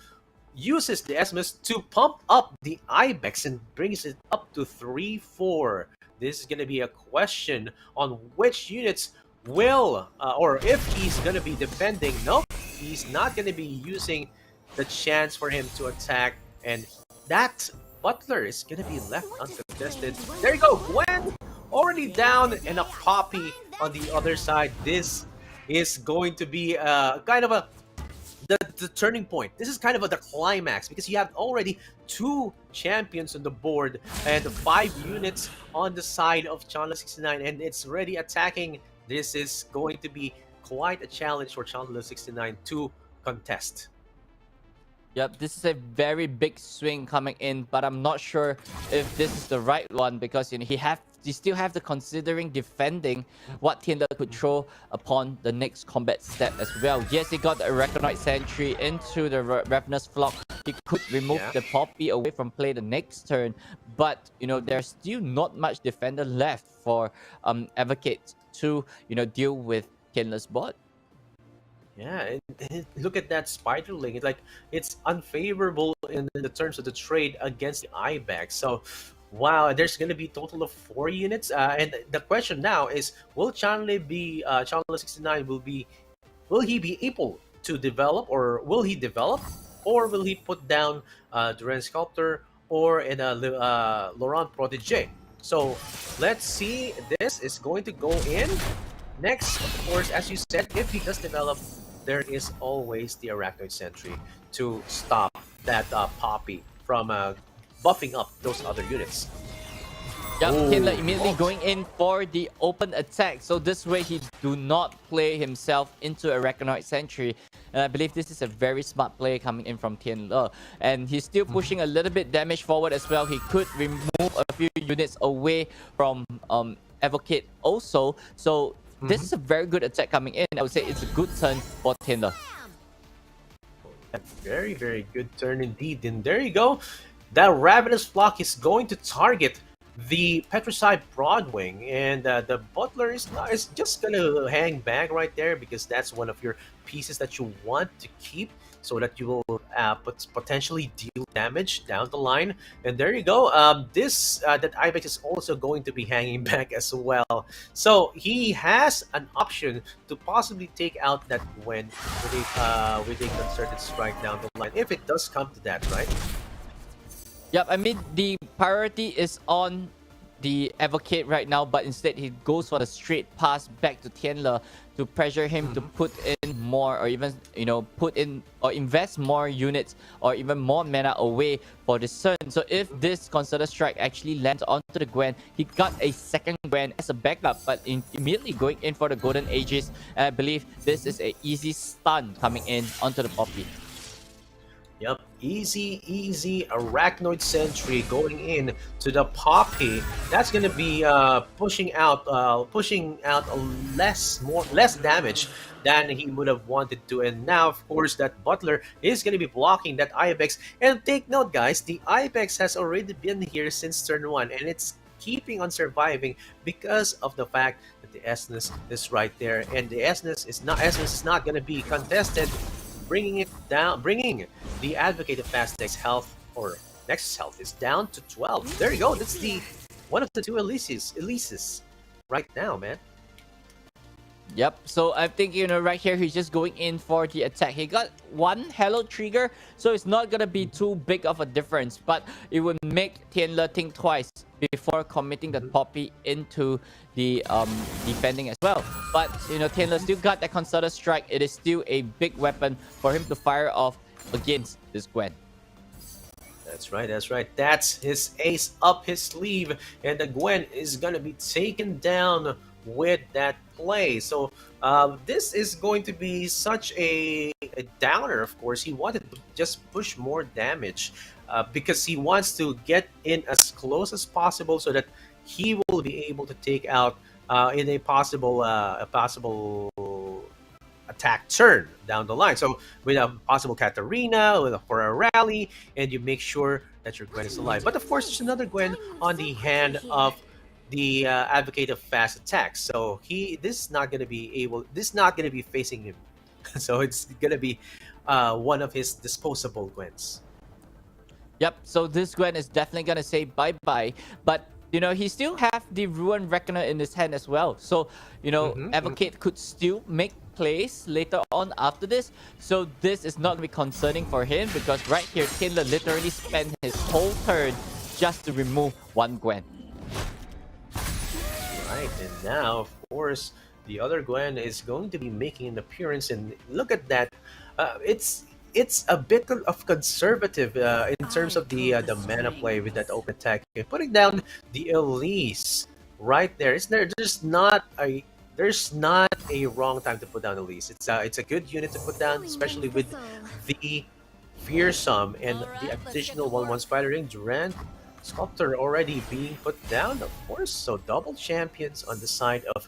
uses the SMS to pump up the Ibex and brings it up to 3-4. This is going to be a question on which units will, or if he's going to be defending. Nope, he's not going to be using the chance for him to attack, and that Butler is going to be left uncontested. There you go, Gwen already down, and a Poppy on the other side. This is going to be kind of the turning point. This is kind of the climax, because you have already 2 champions on the board and 5 units on the side of Chandler 69, and it's already attacking. This is going to be quite a challenge for Chandler 69 to contest. Yep, this is a very big swing coming in, but I'm not sure if this is the right one, because he still have to considering defending what Tianle could throw upon the next combat step as well. Yes, he got the Arachnoid Sentry into the Ravenous Flock. He could remove the Poppy away from play the next turn, but there's still not much defender left for Advocate to deal with Tianle's bot. Yeah, and look at that Spider Link. It's unfavorable in the terms of the trade against the Ibex. So, wow, there's going to be a total of 4 units. And the question now is, will Chandler 69 will he be able to develop, or will he develop, or will he put down Duran Sculptor or Laurent Protégé? So let's see. This is going to go in. Next, of course, as you said, if he does develop, there is always the Arachnoid Sentry to stop that Poppy from buffing up those other units. Yep, Tianle immediately going in for the open attack. So this way he do not play himself into Arachnoid Sentry. And I believe this is a very smart play coming in from Tianle. And he's still pushing a little bit damage forward as well. He could remove a few units away from Advocate also. So this is a very good attack coming in. I would say it's a good turn for Tianle. Very, very good turn indeed. And there you go. That Ravenous Flock is going to target the Petrified Broadwing, and the Butler is just gonna hang back right there, because that's one of your pieces that you want to keep, so that you will potentially deal damage down the line. And there you go. That Ibex is also going to be hanging back as well. So he has an option to possibly take out that Gwen with a concerted strike down the line, if it does come to that, right? Yep, I mean, the priority is on the Advocate right now, but instead he goes for the straight pass back to Tianle to pressure him to put in more, or even, put in or invest more units or even more mana away for this turn. So if this concerted strike actually lands onto the Gwen, he got a second Gwen as a backup, but immediately going in for the Golden Aegis. And I believe this is an easy stun coming in onto the Poppy. Yep, easy Arachnoid Sentry going in to the Poppy. That's gonna be pushing out less damage than he would have wanted to. And now, of course, that Butler is gonna be blocking that Ibex. And take note, guys, the Ibex has already been here since turn 1, and it's keeping on surviving because of the fact that the Essence is right there, and the Essence is not gonna be contested. Bringing the Advocate of Fast Deck's health, or Nexus health, is down to 12. There you go. That's one of the 2 Elises right now, man. Yep. So I think right here he's just going in for the attack. He got one Hello trigger, so it's not gonna be too big of a difference, but it would make Tianle think twice before committing that Poppy into the defending as well. But Tianle still got that concerted strike. It is still a big weapon for him to fire off against this Gwen. That's right, that's right. That's his ace up his sleeve, and the Gwen is gonna be taken down with that play. So this is going to be such a downer. Of course, he wanted to just push more damage because he wants to get in as close as possible so that he will be able to take out in a possible attack turn down the line. So with a possible Katarina, for a rally, and you make sure that your Gwen is alive. But of course, there's another Gwen on the hand of the advocate of fast attacks. So this is not going to be facing him. So it's going to be one of his disposable Gwens. Yep. So this Gwen is definitely going to say bye-bye. But he still have the Ruin Reckoner in his hand as well. So, Advocate could still make plays later on after this. So this is not going to be concerning for him because right here, Tianle literally spent his whole turn just to remove one Gwen. Right, and now, of course, the other Gwen is going to be making an appearance. And look at that. It's a bit of conservative in terms of the mana play with that open attack. Putting down the Elise right there. There's not a wrong time to put down Elise. It's a good unit to put down, especially with the Fearsome and the additional 1/1 Spider Ring. Durant Sculptor already being put down, of course. So double champions on the side of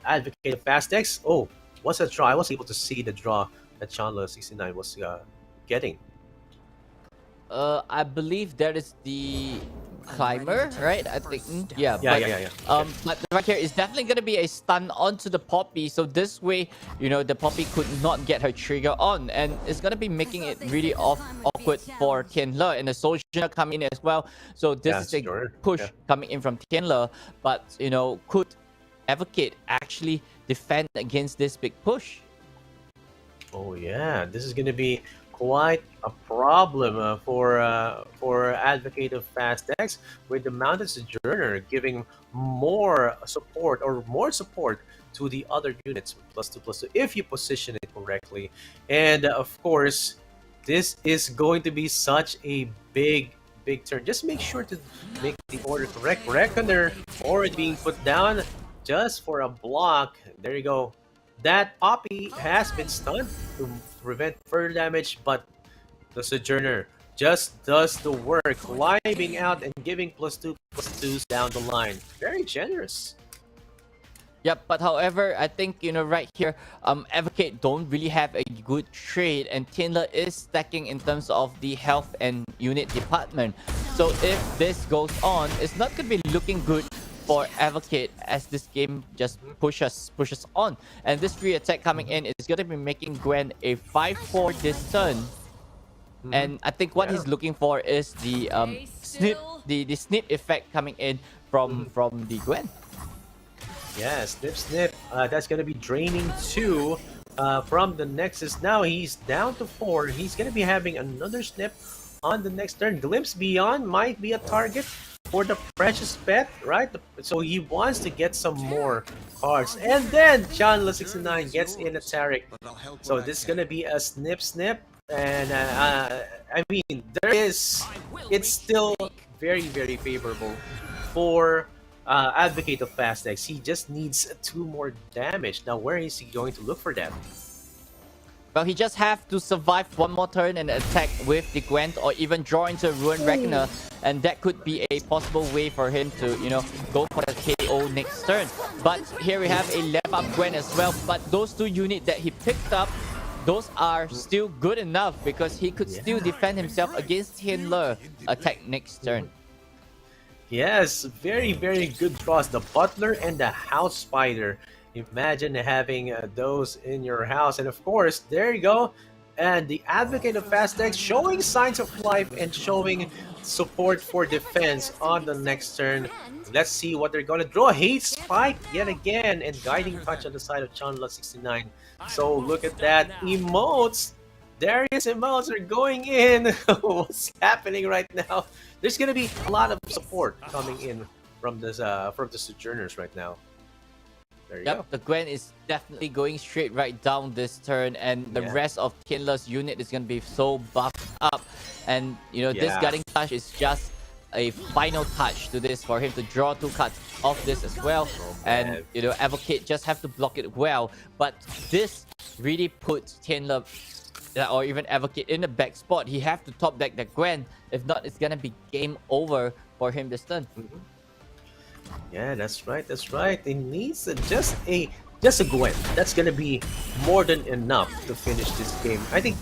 Advocate of Fast X. Oh, what's a draw? I was able to see the draw that Chanla69 was getting. I believe that is the Climber, right? I think. Yeah. Yeah. But right here is definitely going to be a stun onto the Poppy. So this way, the Poppy could not get her trigger on. And it's going to be making it really awkward for Tianle. And the Soldier coming in as well. So this is a push coming in from Tianle. But, could Advocate actually defend against this big push? Oh yeah, this is going to be quite a problem for Advocate of Fast X, with the Mounted Sojourner giving more support to the other units with +2/+2 if you position it correctly. And of course, this is going to be such a big turn. Just make sure to make the order correct. Reckoner already being put down just for a block. There you go. That Poppy has been stunned to prevent further damage, but the Sojourner just does the work, climbing out and giving +2/+2s down the line. Very generous. Yep, but however, I think, right here, Advocate don't really have a good trade, and Tianle is stacking in terms of the health and unit department. So if this goes on, it's not going to be looking good for Advocate as this game just pushes on. And this free attack coming in is going to be making Gwen a 5/4 this turn. And I think what he's looking for is the snip, the snip effect coming in from the Gwen. Yeah, snip. That's going to be draining 2 from the Nexus. Now he's down to 4. He's going to be having another snip on the next turn. Glimpse Beyond might be a target for the Precious Pet, right? So he wants to get some more cards. And then Chanla69 gets in a Tarek. So this is going to be a snip. And I mean, it's still very, very favorable for Advocate of Fast X. He just needs 2 more damage. Now, where is he going to look for that? Well, he just have to survive one more turn and attack with the Gwent, or even draw into a Ruin Reckoner, and that could be a possible way for him to, go for the KO next turn. But here we have a level up Gwen as well, but those 2 units that he picked up, those are still good enough because he could still defend himself against Tianle attack next turn. Yes, very, very good draws. The Butler and the House Spider. Imagine having those in your house. And of course, there you go. And the advocate of Fastex showing signs of life and showing support for defense on the next turn. Let's see what they're gonna draw. Hate Spike yet again and Guiding Touch on the side of Chanla69. So look at that. Emotes. Darius emotes are going in. What's happening right now? There's gonna be a lot of support coming in from the Sojourners right now. There you go. The Gwen is definitely going straight right down this turn, and the rest of Tianle's unit is going to be so buffed up. And, this Guiding Touch is just a final touch to this for him to draw 2 cards off this as well. And, Advocate just have to block it well. But this really puts Tianle or even Advocate in the back spot. He have to top deck the Gwen. If not, it's going to be game over for him this turn. Yeah, that's right. That's right. It needs just a Gwen. That's gonna be more than enough to finish this game. I think,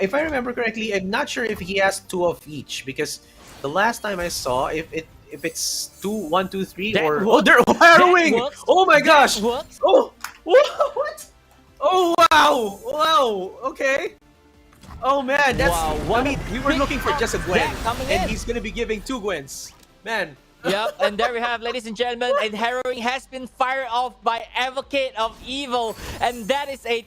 if I remember correctly, I'm not sure if he has 2 of each because the last time I saw, if it's 2, 1, 2, 3, That or works. they're harrowing. Oh my gosh! Works. Oh, what? Oh wow! Wow. Okay. Oh man, that's. Wow, I mean, we were looking for just a Gwen, coming and in. he's gonna be giving 2 Gwens. Man. Yep, and there we have, ladies and gentlemen, and harrowing has been fired off by Advocate of Evil, and that is a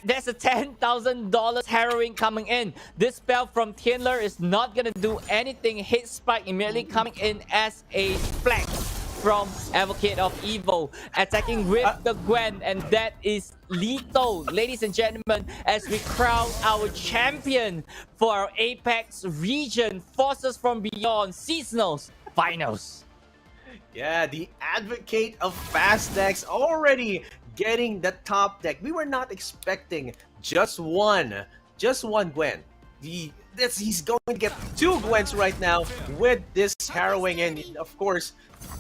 that's a $10,000 harrowing coming in. This spell from Tianler is not gonna do anything. Hit Spike immediately coming in as a flex from Advocate of Evil, attacking with the Gwen, and that is lethal, ladies and gentlemen, as we crown our champion for our Apex region Forces from Beyond Seasonals Finals. Yeah, the Advocate of Fast decks already getting the top deck. We were not expecting just one Gwen. He's going to get 2 Gwens right now with this harrowing, and of course,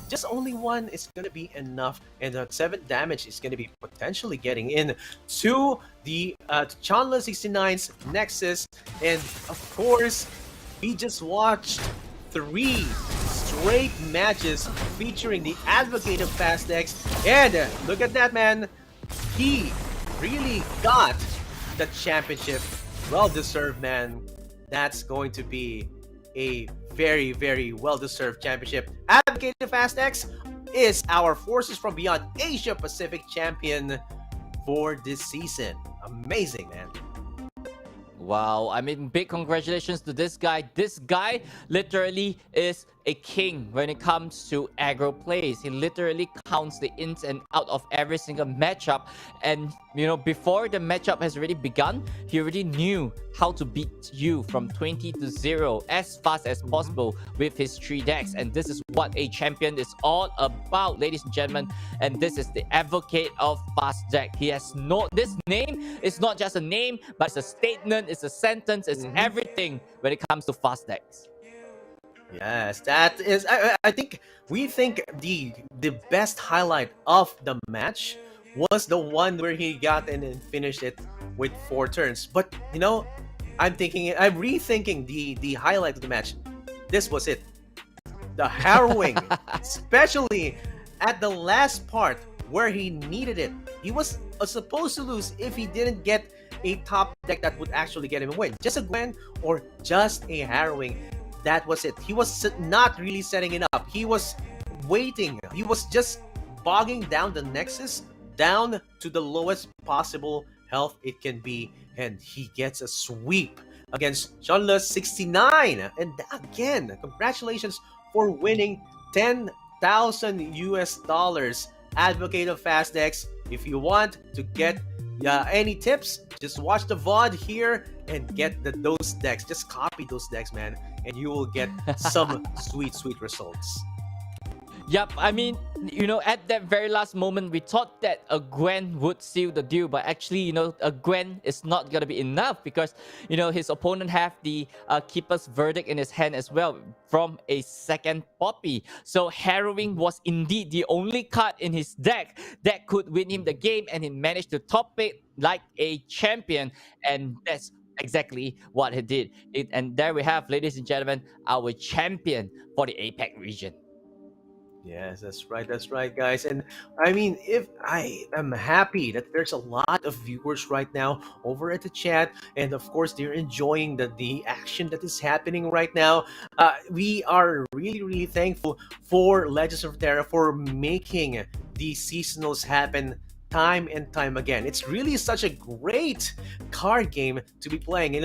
just only one is going to be enough, and the 7 damage is going to be potentially getting in to the Chanla 69's Nexus, and of course, we just watched 3 straight matches featuring the Advocate of Fast decks, and look at that, man. He really got the championship. Well deserved, man. That's going to be a very, very well-deserved championship. Advocate of Fast X is our Forces from Beyond Asia Pacific champion for this season. Amazing, man. Wow, I mean, big congratulations to this guy. This guy literally is a king when it comes to aggro plays. He literally counts the ins and out of every single matchup. And, before the matchup has already begun, he already knew how to beat you from 20 to 0 as fast as possible with his 3 decks. And this is what a champion is all about, ladies and gentlemen. And this is the Advocate of Fast deck. He has this name is not just a name, but it's a statement, it's a sentence, it's everything when it comes to fast decks. Yes, that is. I think we think the best highlight of the match was the one where he got in and finished it with 4 turns. But I'm rethinking the highlight of the match. This was it. The harrowing, especially at the last part where he needed it. He was supposed to lose if he didn't get a top deck that would actually get him a win. Just a Gwen or just a harrowing. That was it. He was not really setting it up. He was waiting. He was just bogging down the Nexus down to the lowest possible health it can be. And he gets a sweep against Chanla 69. And again, congratulations for winning 10,000 US dollars. Advocate of Fast decks. If you want to get any tips, just watch the VOD here and get those decks. Just copy those decks, man, and you will get some sweet results. Yep, I mean, at that very last moment, we thought that a Gwen would seal the deal, but actually, a Gwen is not gonna be enough because, his opponent have the Keeper's Verdict in his hand as well from a second Poppy. So harrowing was indeed the only card in his deck that could win him the game, and he managed to top it like a champion, and that's exactly what he did. And there we have, ladies and gentlemen, our champion for the APAC region. Yes, that's right, guys. And I mean, if I am happy that there's a lot of viewers right now over at the chat, and of course they're enjoying the action that is happening right now. We are really thankful for Legends of Terra for making these seasonals happen time and time again. It's really such a great card game to be playing.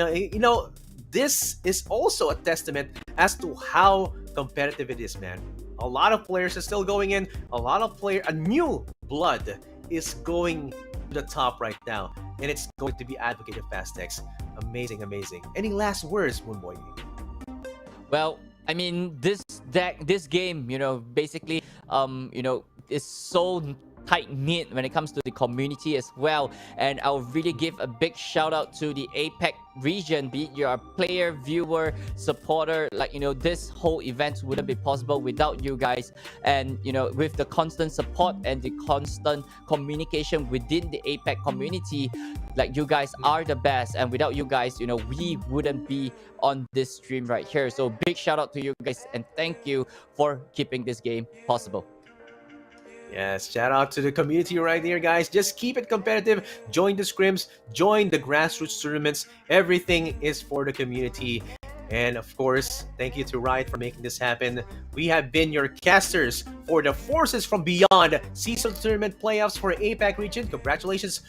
This is also a testament as to how competitive it is, man. A lot of players are still going in. A new blood is going to the top right now, and it's going to be Advocate of Fastex. Amazing, amazing. Any last words, Moonboy? Well, I mean, this game, basically, is so tight knit when it comes to the community as well. And I'll really give a big shout out to the APAC region, be it you're a player, viewer, supporter. This whole event wouldn't be possible without you guys. And with the constant support and the constant communication within the APAC community, you guys are the best. And without you guys, we wouldn't be on this stream right here. So big shout out to you guys, and thank you for keeping this game possible. Yes, shout out to the community right here, guys. Just keep it competitive. Join the scrims, join the grassroots tournaments. Everything is for the community. And of course, thank you to Riot for making this happen. We have been your casters for the Forces from Beyond Season Tournament Playoffs for APAC region. Congratulations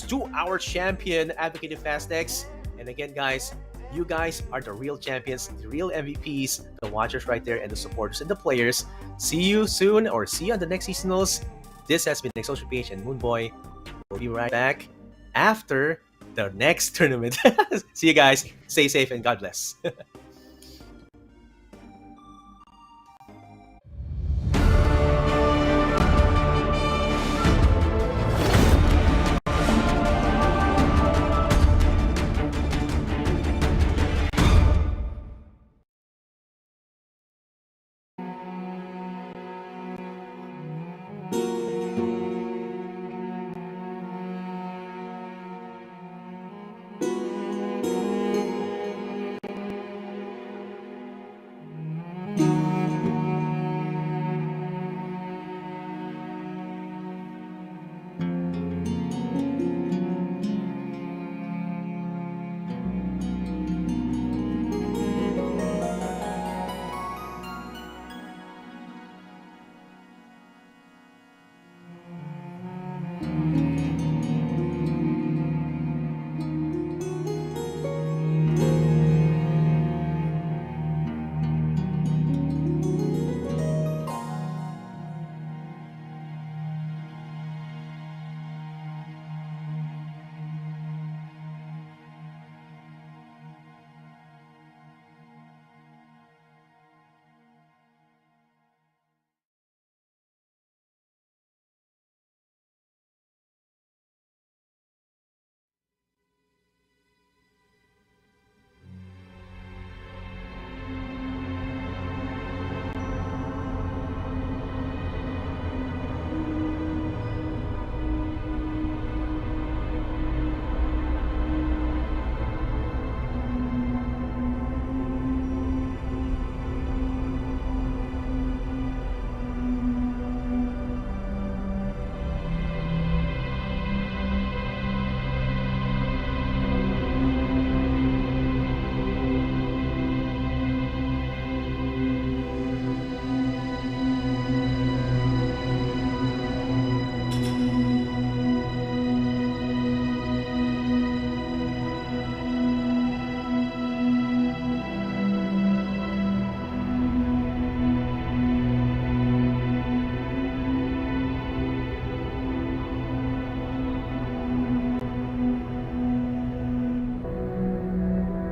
to our champion, Advocate Fastex. And again, guys, you guys are the real champions, the real MVPs, the watchers right there, and the supporters and the players. See you soon, or see you on the next seasonals. This has been Exotic PH and Moonboy. We'll be right back after the next tournament. See you guys. Stay safe and God bless.